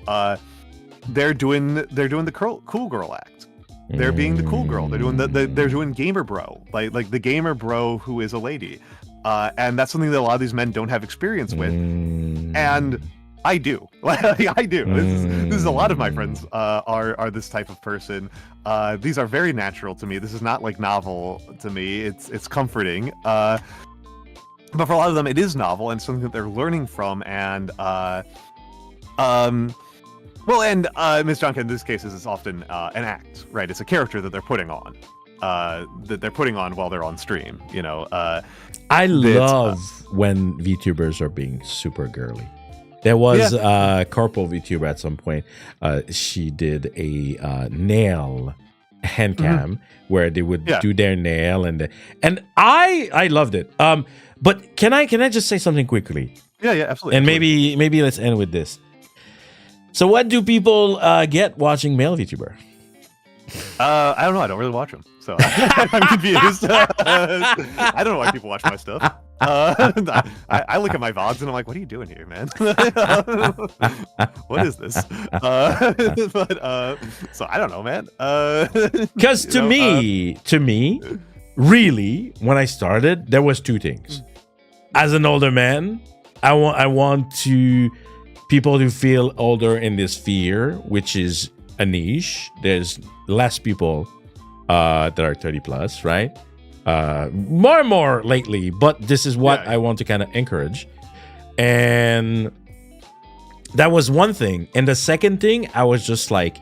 they're doing the cool girl act. They're being the cool girl. They're doing gamer bro, like the gamer bro who is a lady, and that's something that a lot of these men don't have experience with, and I do. I do. This is a lot of my friends are this type of person. These are very natural to me. This is not like novel to me. It's comforting. But for a lot of them, it is novel and something that they're learning from, and well, and Ms. Janken, in this case, is often an act, right? It's a character that they're putting on, while they're on stream. You know, I love when VTubers are being super girly. There was a corporal VTuber at some point. She did a nail hand cam where they would do their nail and I loved it. But can I just say something quickly? Yeah, absolutely. And maybe let's end with this. So what do people get watching male VTuber? I don't know. I don't really watch them, so I'm confused. I don't know why people watch my stuff. I look at my VODs and I'm like, what are you doing here, man? What is this? So I don't know, man. Because to me, really, when I started, there was two things. As an older man, I want people to feel older in this sphere, which is a niche. There's less people that are 30 plus, right? More and more lately, but this is what I want to kind of encourage. And that was one thing. And the second thing, I was just like,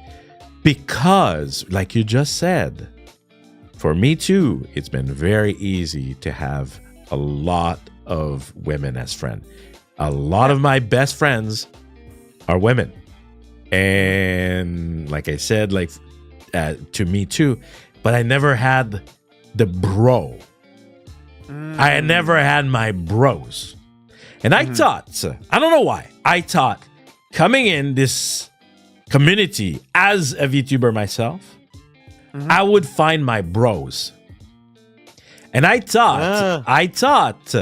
because like you just said, for me too, it's been very easy to have a lot of women as friends. A lot of my best friends are women. And like I said, like to me too, but I never had the bro. I never had my bros. And I thought, I don't know why, I thought coming in this community as a VTuber myself, I would find my bros. And I thought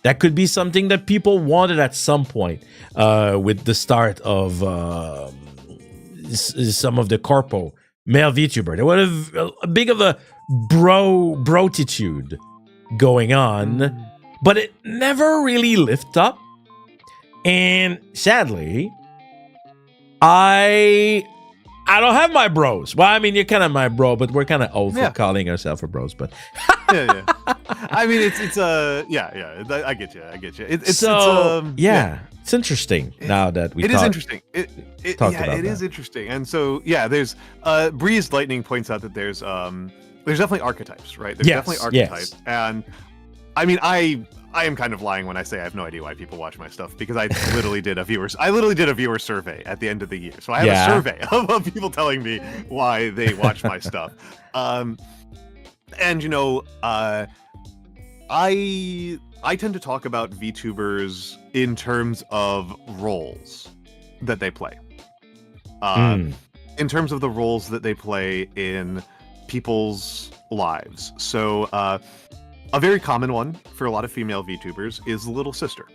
that could be something that people wanted at some point with the start of some of the corpo male VTuber. There was a big of a brotitude going on, but it never really lifted up. And sadly, I don't have my bros. Well, I mean, you're kind of my bro, but we're kind of old for calling ourselves a bros. But I mean, it's I get you. It's interesting now that we. It is interesting. It is interesting. And so there's Breeze Lightning points out that there's definitely archetypes, right? There's definitely archetypes, and I mean, I am kind of lying when I say I have no idea why people watch my stuff, because I literally did a viewer survey at the end of the year. So I have a survey of people telling me why they watch my stuff. And I tend to talk about VTubers in terms of roles that they play. In terms of the roles that they play in people's lives. So a very common one for a lot of female VTubers is little sister.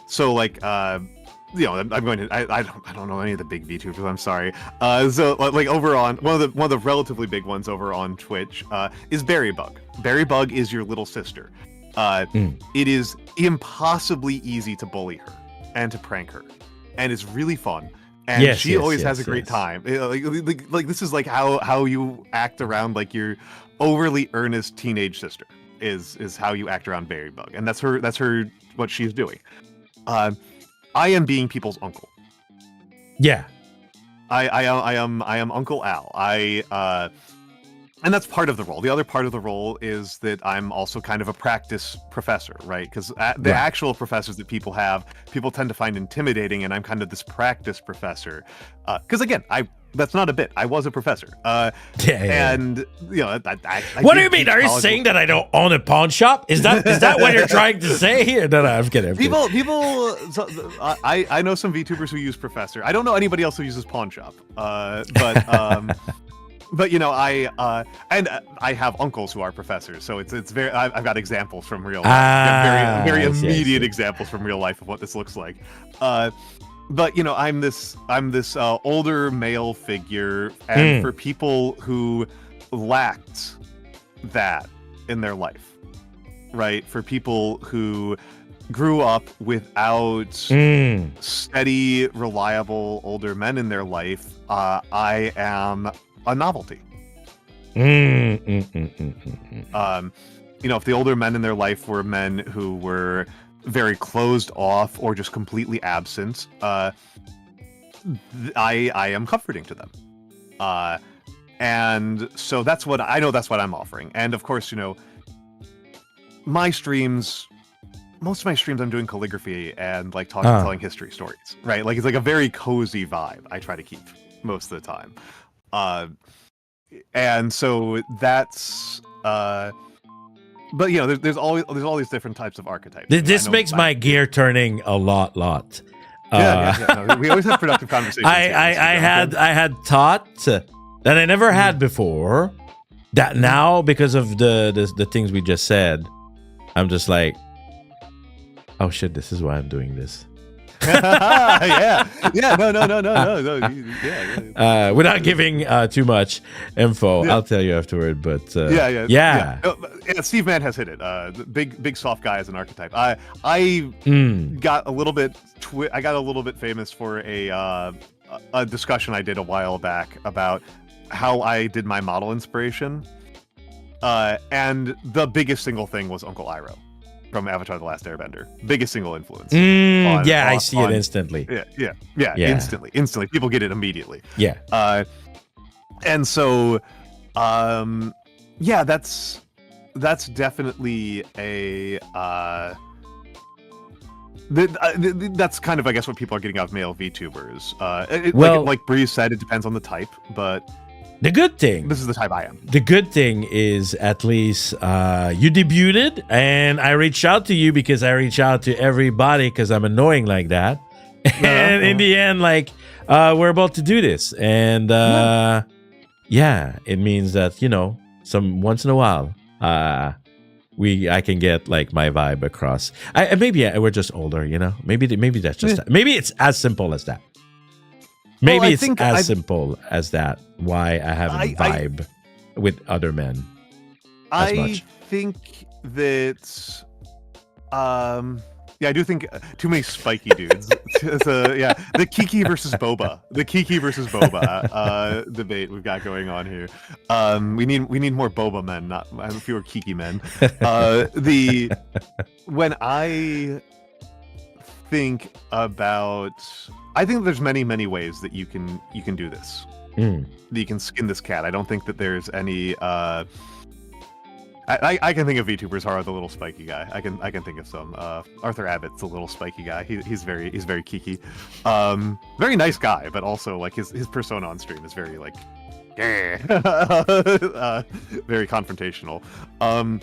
So like I'm going to I don't know any of the big VTubers, I'm sorry. So like over on one of the relatively big ones over on Twitch is Berrybug. Berrybug is your little sister. It is impossibly easy to bully her and to prank her, and it's really fun. And she always has a great time. Like this is like how you act around like your overly earnest teenage sister is how you act around Berrybug, and that's her what she's doing. I am being people's uncle. Yeah, I am Uncle Al. And that's part of the role. The other part of the role is that I'm also kind of a practice professor, right? Because the actual professors that people tend to find intimidating, and I'm kind of this practice professor. Because again, that's not a bit. I was a professor. And what do you mean? Are you saying that I don't own a pawn shop? Is that what you're trying to say here? No, I'm kidding. People. So, I know some VTubers who use professor. I don't know anybody else who uses pawn shop. But I have uncles who are professors, so it's very. I've got examples from real life, very immediate examples from real life of what this looks like. But I'm this older male figure, and for people who lacked that in their life, right? For people who grew up without steady, reliable older men in their life, I am a novelty. If the older men in their life were men who were very closed off or just completely absent, I am comforting to them. And so that's what I'm offering. And of course, my streams, most of my streams I'm doing calligraphy and like telling history stories, right? Like it's like a very cozy vibe I try to keep most of the time. And so that's but there's all these different types of archetypes. This makes my gear turning a lot. No, we always have productive conversations. I had thought that I never had before. That now, because of the things we just said, I'm just like, oh shit, this is why I'm doing this. Yeah. Without giving too much info, I'll tell you afterward. But Steve Mann has hit it. The big soft guy as an archetype. I got a little bit. I got a little bit famous for a discussion I did a while back about how I did my model inspiration, and the biggest single thing was Uncle Iroh from Avatar: The Last Airbender. Biggest single influence. I see it instantly. Yeah. Instantly. People get it immediately. Yeah. And so, that's definitely a that's kind of, I guess, what people are getting out of male VTubers. Like Breeze said, it depends on the type, but the good thing, this is the type I am. The good thing is, at least you debuted, and I reached out to you because I reach out to everybody because I'm annoying like that. And in the end, like, we're about to do this, and it means that some once in a while, I can get like my vibe across. Maybe we're just older, Maybe that's just maybe it's as simple as that. Maybe it's as simple as that. Why I haven't vibe with other men as much. Think that, I do think too many spiky dudes. The Kiki versus Boba, debate we've got going on here. We need more Boba men, not fewer Kiki men. When I think about, I think there's many ways that you can do this. That you can skin this cat. I don't think that there's any. I can think of VTubers who are the little spiky guy. I can think of some. Arthur Abbott's a little spiky guy. He's very kiki. Very nice guy, but also like his persona on stream is very like, very confrontational. I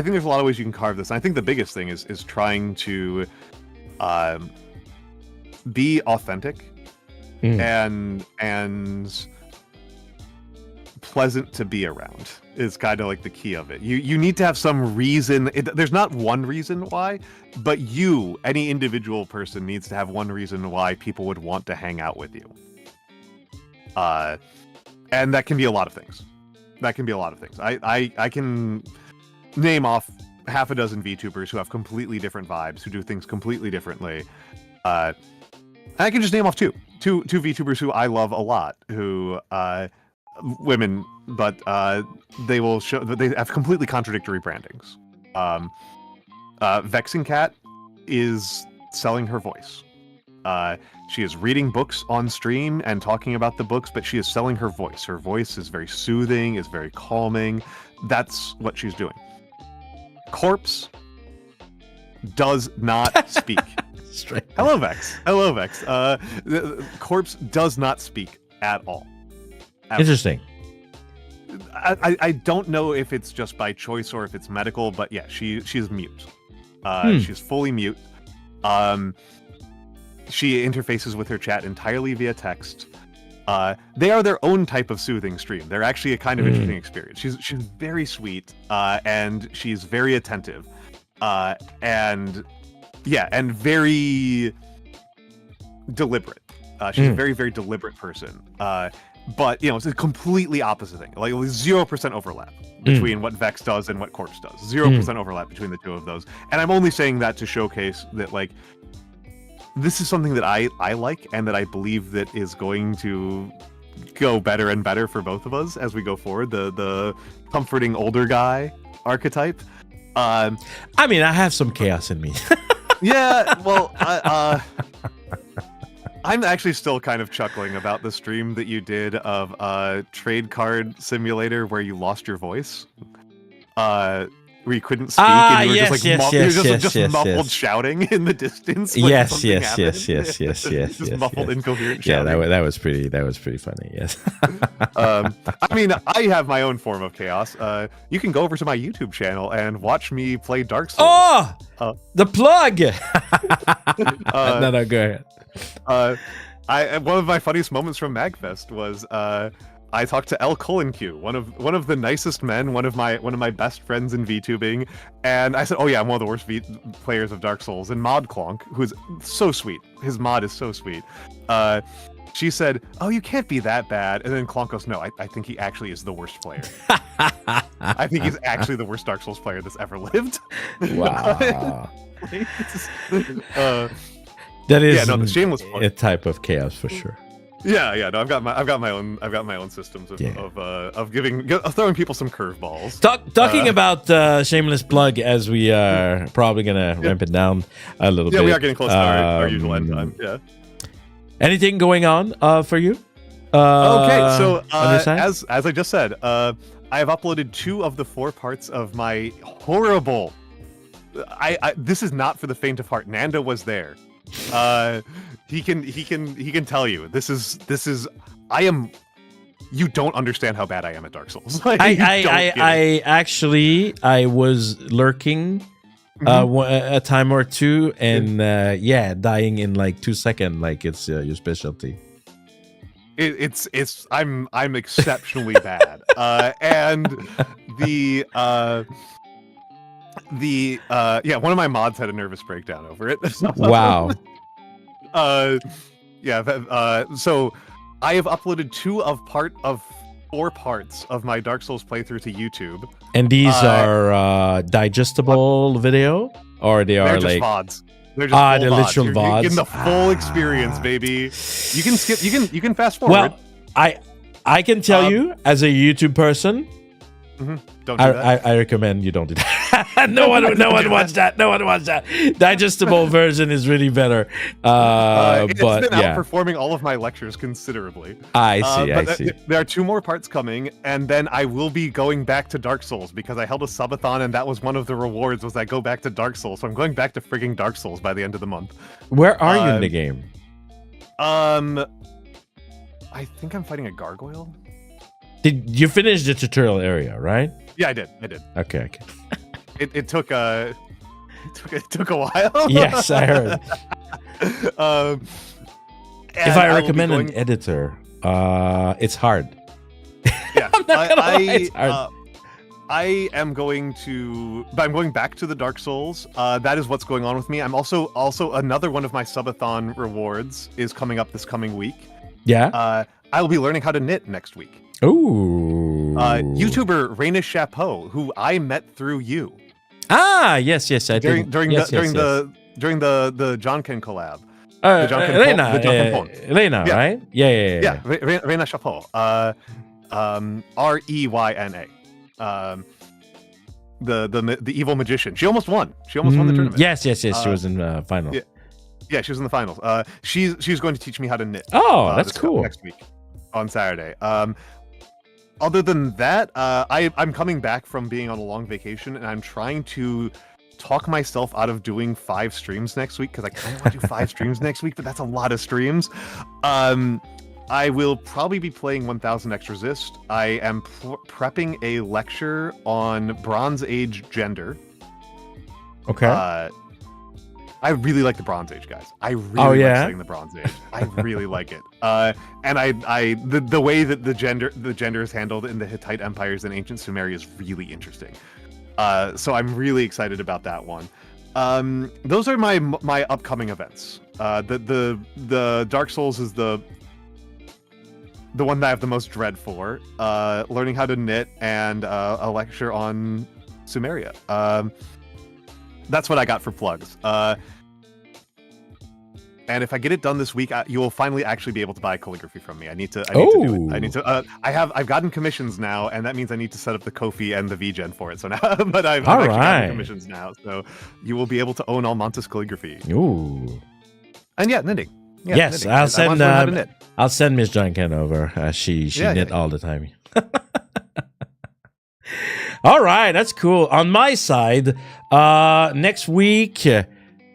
think there's a lot of ways you can carve this. And I think the biggest thing is trying to be authentic and pleasant to be around is kind of like the key of it. You need to have some reason. There's not one reason why, but any individual person needs to have one reason why people would want to hang out with you. And that can be a lot of things. I can name off half a dozen VTubers who have completely different vibes, who do things completely differently. I can just name off two VTubers who I love a lot, who women, but they will show that they have completely contradictory brandings. Vexing Cat is selling her voice. She is reading books on stream and talking about the books, but she is selling her voice. Her voice is very soothing, is very calming. That's what she's doing. Corpse does not speak. Hello, Vex. Corpse does not speak at all. Interesting. I don't know if it's just by choice or if it's medical, but yeah, she's mute. She's fully mute. She interfaces with her chat entirely via text. They are their own type of soothing stream. They're actually a kind of interesting experience. She's very sweet, and she's very attentive, and very deliberate. She's a very, very deliberate person. But it's a completely opposite thing. Like 0% overlap between what Vex does and what Corpse does. 0% overlap between the two of those. And I'm only saying that to showcase that like this is something that I like and that I believe that is going to go better and better for both of us as we go forward. The comforting older guy archetype. I mean, I have some chaos in me. Yeah, well, I'm actually still kind of chuckling about the stream that you did of Trade Card Simulator where you lost your voice. where you couldn't speak and you were yes, just yes, like yes, just yes, muffled yes. shouting in the distance. Like Yes, something yes, happened. yes, Muffled, incoherent Yeah, shouting. that was pretty funny. Yes. I mean, I have my own form of chaos. You can go over to my YouTube channel and watch me play Dark Souls. Oh, the plug. No, go ahead. One of my funniest moments from MagFest was I talked to L2D, one of the nicest men, one of my best friends in VTubing, and I said, "Oh yeah, I'm one of the worst players of Dark Souls." And Mod Clonk, who is so sweet, his mod is so sweet. She said, "Oh, you can't be that bad." And then Clonk goes, "No, I think he actually is the worst player. I think he's actually the worst Dark Souls player that's ever lived." Wow. That is the shameless plug. A type of chaos for sure. Yeah. No, I've got my own systems of throwing people some curveballs. Talking about shameless plug, as we are probably gonna ramp it down a little bit. Yeah, we are getting close to our usual end time. Yeah. Anything going on for you? Okay, so as I just said, I have uploaded 2 of the 4 parts of my horrible. This is not for the faint of heart. Nando was there. He can tell you this is I am. You don't understand how bad I am at Dark Souls. Like, I was lurking a time or two, and dying in like 2 seconds, like it's your specialty. I'm exceptionally bad, and one of my mods had a nervous breakdown over it. Wow. So I have uploaded 2 of 4 parts of my Dark Souls playthrough to YouTube. And these are digestible video, or they're just like VODs. They're just they're literal VODs. You're getting the full experience, baby. You can skip. You can fast forward. Well, I can tell you, as a YouTube person, don't do that. I recommend you don't do that. no one watch that. No one watch that. Digestible version is really better. It's been outperforming all of my lectures considerably. I see. There are 2 more parts coming, and then I will be going back to Dark Souls because I held a subathon, and that was one of the rewards was I go back to Dark Souls. So I'm going back to frigging Dark Souls by the end of the month. Where are you in the game? I think I'm fighting a gargoyle. Did you finish the tutorial area, right? Yeah, I did. Okay. It took a while. Yes, I heard. If I recommend an editor, it's hard. Yeah, I'm not gonna lie, it's hard. I'm going back to the Dark Souls. That is what's going on with me. I'm also another one of my subathon rewards is coming up this coming week. Yeah. I will be learning how to knit next week. Ooh. YouTuber Raina Chapeau, who I met through you. Yes, I did. During the Janken collab. Reina, right? Yeah. Raina Chapeau. Reyna. The evil magician. She almost won. She almost won the tournament. Yes. She was in the final. Yeah, she was in the finals. She's going to teach me how to knit. Oh, that's cool. Next week on Saturday. Other than that, I'm coming back from being on a long vacation, and I'm trying to talk myself out of doing 5 streams next week because I kind of want to do 5 streams next week, but that's a lot of streams. I will probably be playing 1000 X Resist. I am prepping a lecture on Bronze Age gender. Okay. I really like the Bronze Age, guys. I really like studying the Bronze Age. I really like it. And the way that the gender is handled in the Hittite empires and ancient Sumeria is really interesting. So I'm really excited about that one. Those are my upcoming events. The Dark Souls is the one that I have the most dread for. Learning how to knit and a lecture on Sumeria. That's what I got for plugs. And if I get it done this week, you will finally actually be able to buy calligraphy from me. I need to do it. I've gotten commissions now, and that means I need to set up the Ko-fi and the VGen for it. So now, but I've actually gotten commissions now, so you will be able to own all Montes calligraphy. Ooh. And knitting. Yeah, yes, knitting. I'll send Miss Janken over. She knit all the time. All right, that's cool. On my side, next week,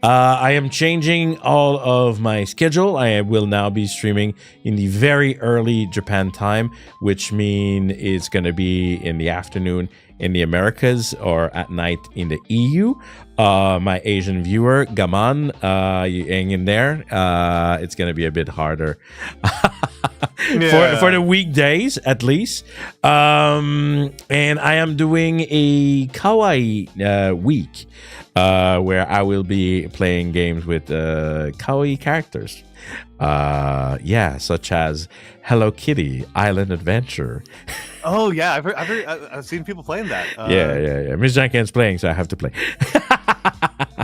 I am changing all of my schedule. I will now be streaming in the very early Japan time, which means it's going to be in the afternoon in the Americas or at night in the EU. My Asian viewer, Gaman, you hang in there. It's going to be a bit harder for the weekdays, at least. And I am doing a kawaii week where I will be playing games with kawaii characters. Such as Hello Kitty Island Adventure. Oh yeah, I've seen people playing that. Yeah. Miss Janken's playing, so I have to play.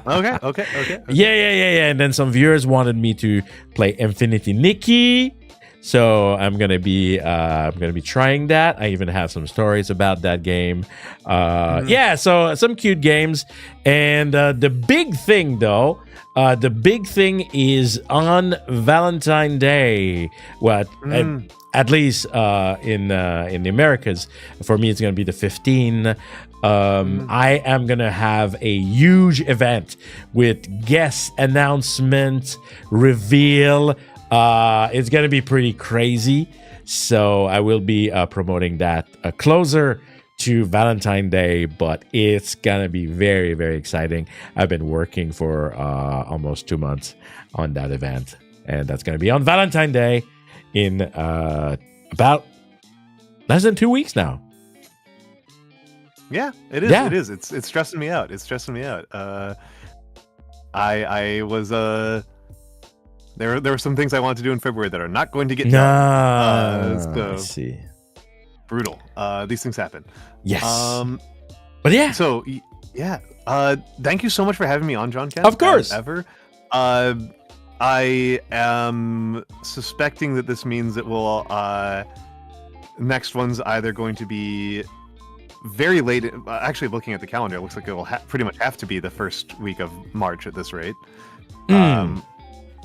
Okay. Yeah. And then some viewers wanted me to play Infinity Nikki, so I'm gonna be trying that. I even have some stories about that game. Yeah, so some cute games. And the big thing, though. The big thing is on Valentine's Day. At least in the Americas, for me, it's going to be the 15th. I am going to have a huge event with guest announcement, reveal. It's going to be pretty crazy. So I will be promoting that closer to Valentine's Day, but it's gonna be very, very exciting. I've been working for almost 2 months on that event, and that's gonna be on Valentine's Day in about less than 2 weeks now. Yeah, it is. Yeah. It is. It's stressing me out. I was there were some things I wanted to do in February that are not going to get done. So I see. Brutal. These things happen. Yes. But yeah. So yeah. Thank you so much for having me on, Janken. Of course. Ever. I am suspecting that this means that we'll next one's either going to be very late. Actually, looking at the calendar, it looks like it will pretty much have to be the first week of March at this rate.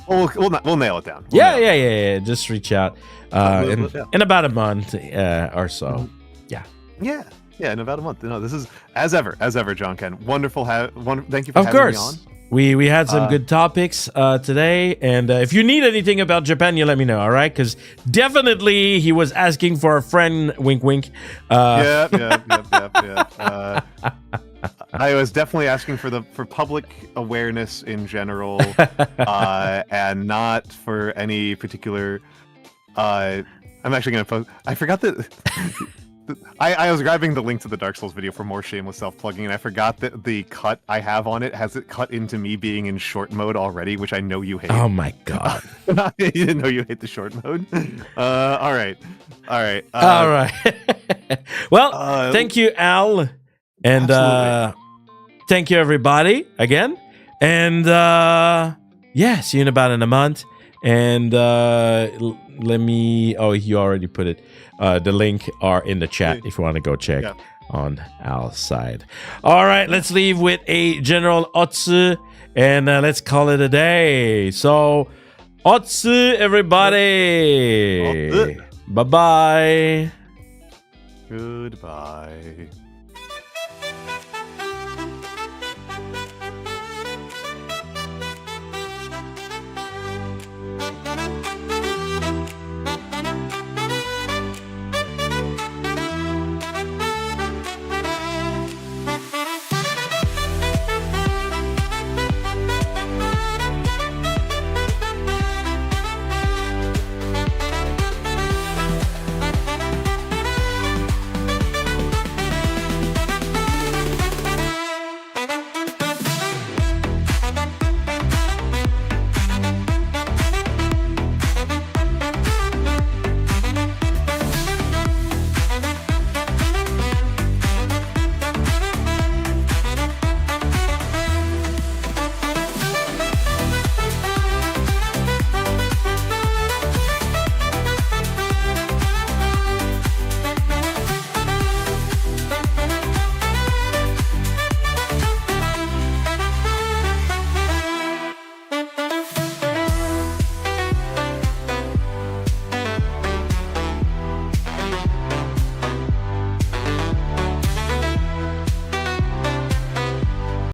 We'll nail it down. Yeah. Just reach out in about a month or so. Yeah, in about a month. No, this is as ever, Janken. Wonderful. Thank you for having me on. We had some good topics today, and if you need anything about Japan, you let me know, all right? Because definitely he was asking for a friend, wink, wink. Yeah. I was definitely asking for public awareness in general, and not for any particular. I'm actually going to post. I forgot that. I was grabbing the link to the Dark Souls video for more shameless self-plugging, and I forgot that the cut I have on it has it cut into me being in short mode already, which I know you hate. Oh my god! You didn't know you hate the short mode. All right. Well, thank you, Al, and thank you everybody again, and see you in about a month. And let me. Oh, you already put it. The link are in the chat if you want to go check on Al's side. All right, let's leave with a general otsu, and let's call it a day. So, otsu, everybody. Bye-bye. Goodbye.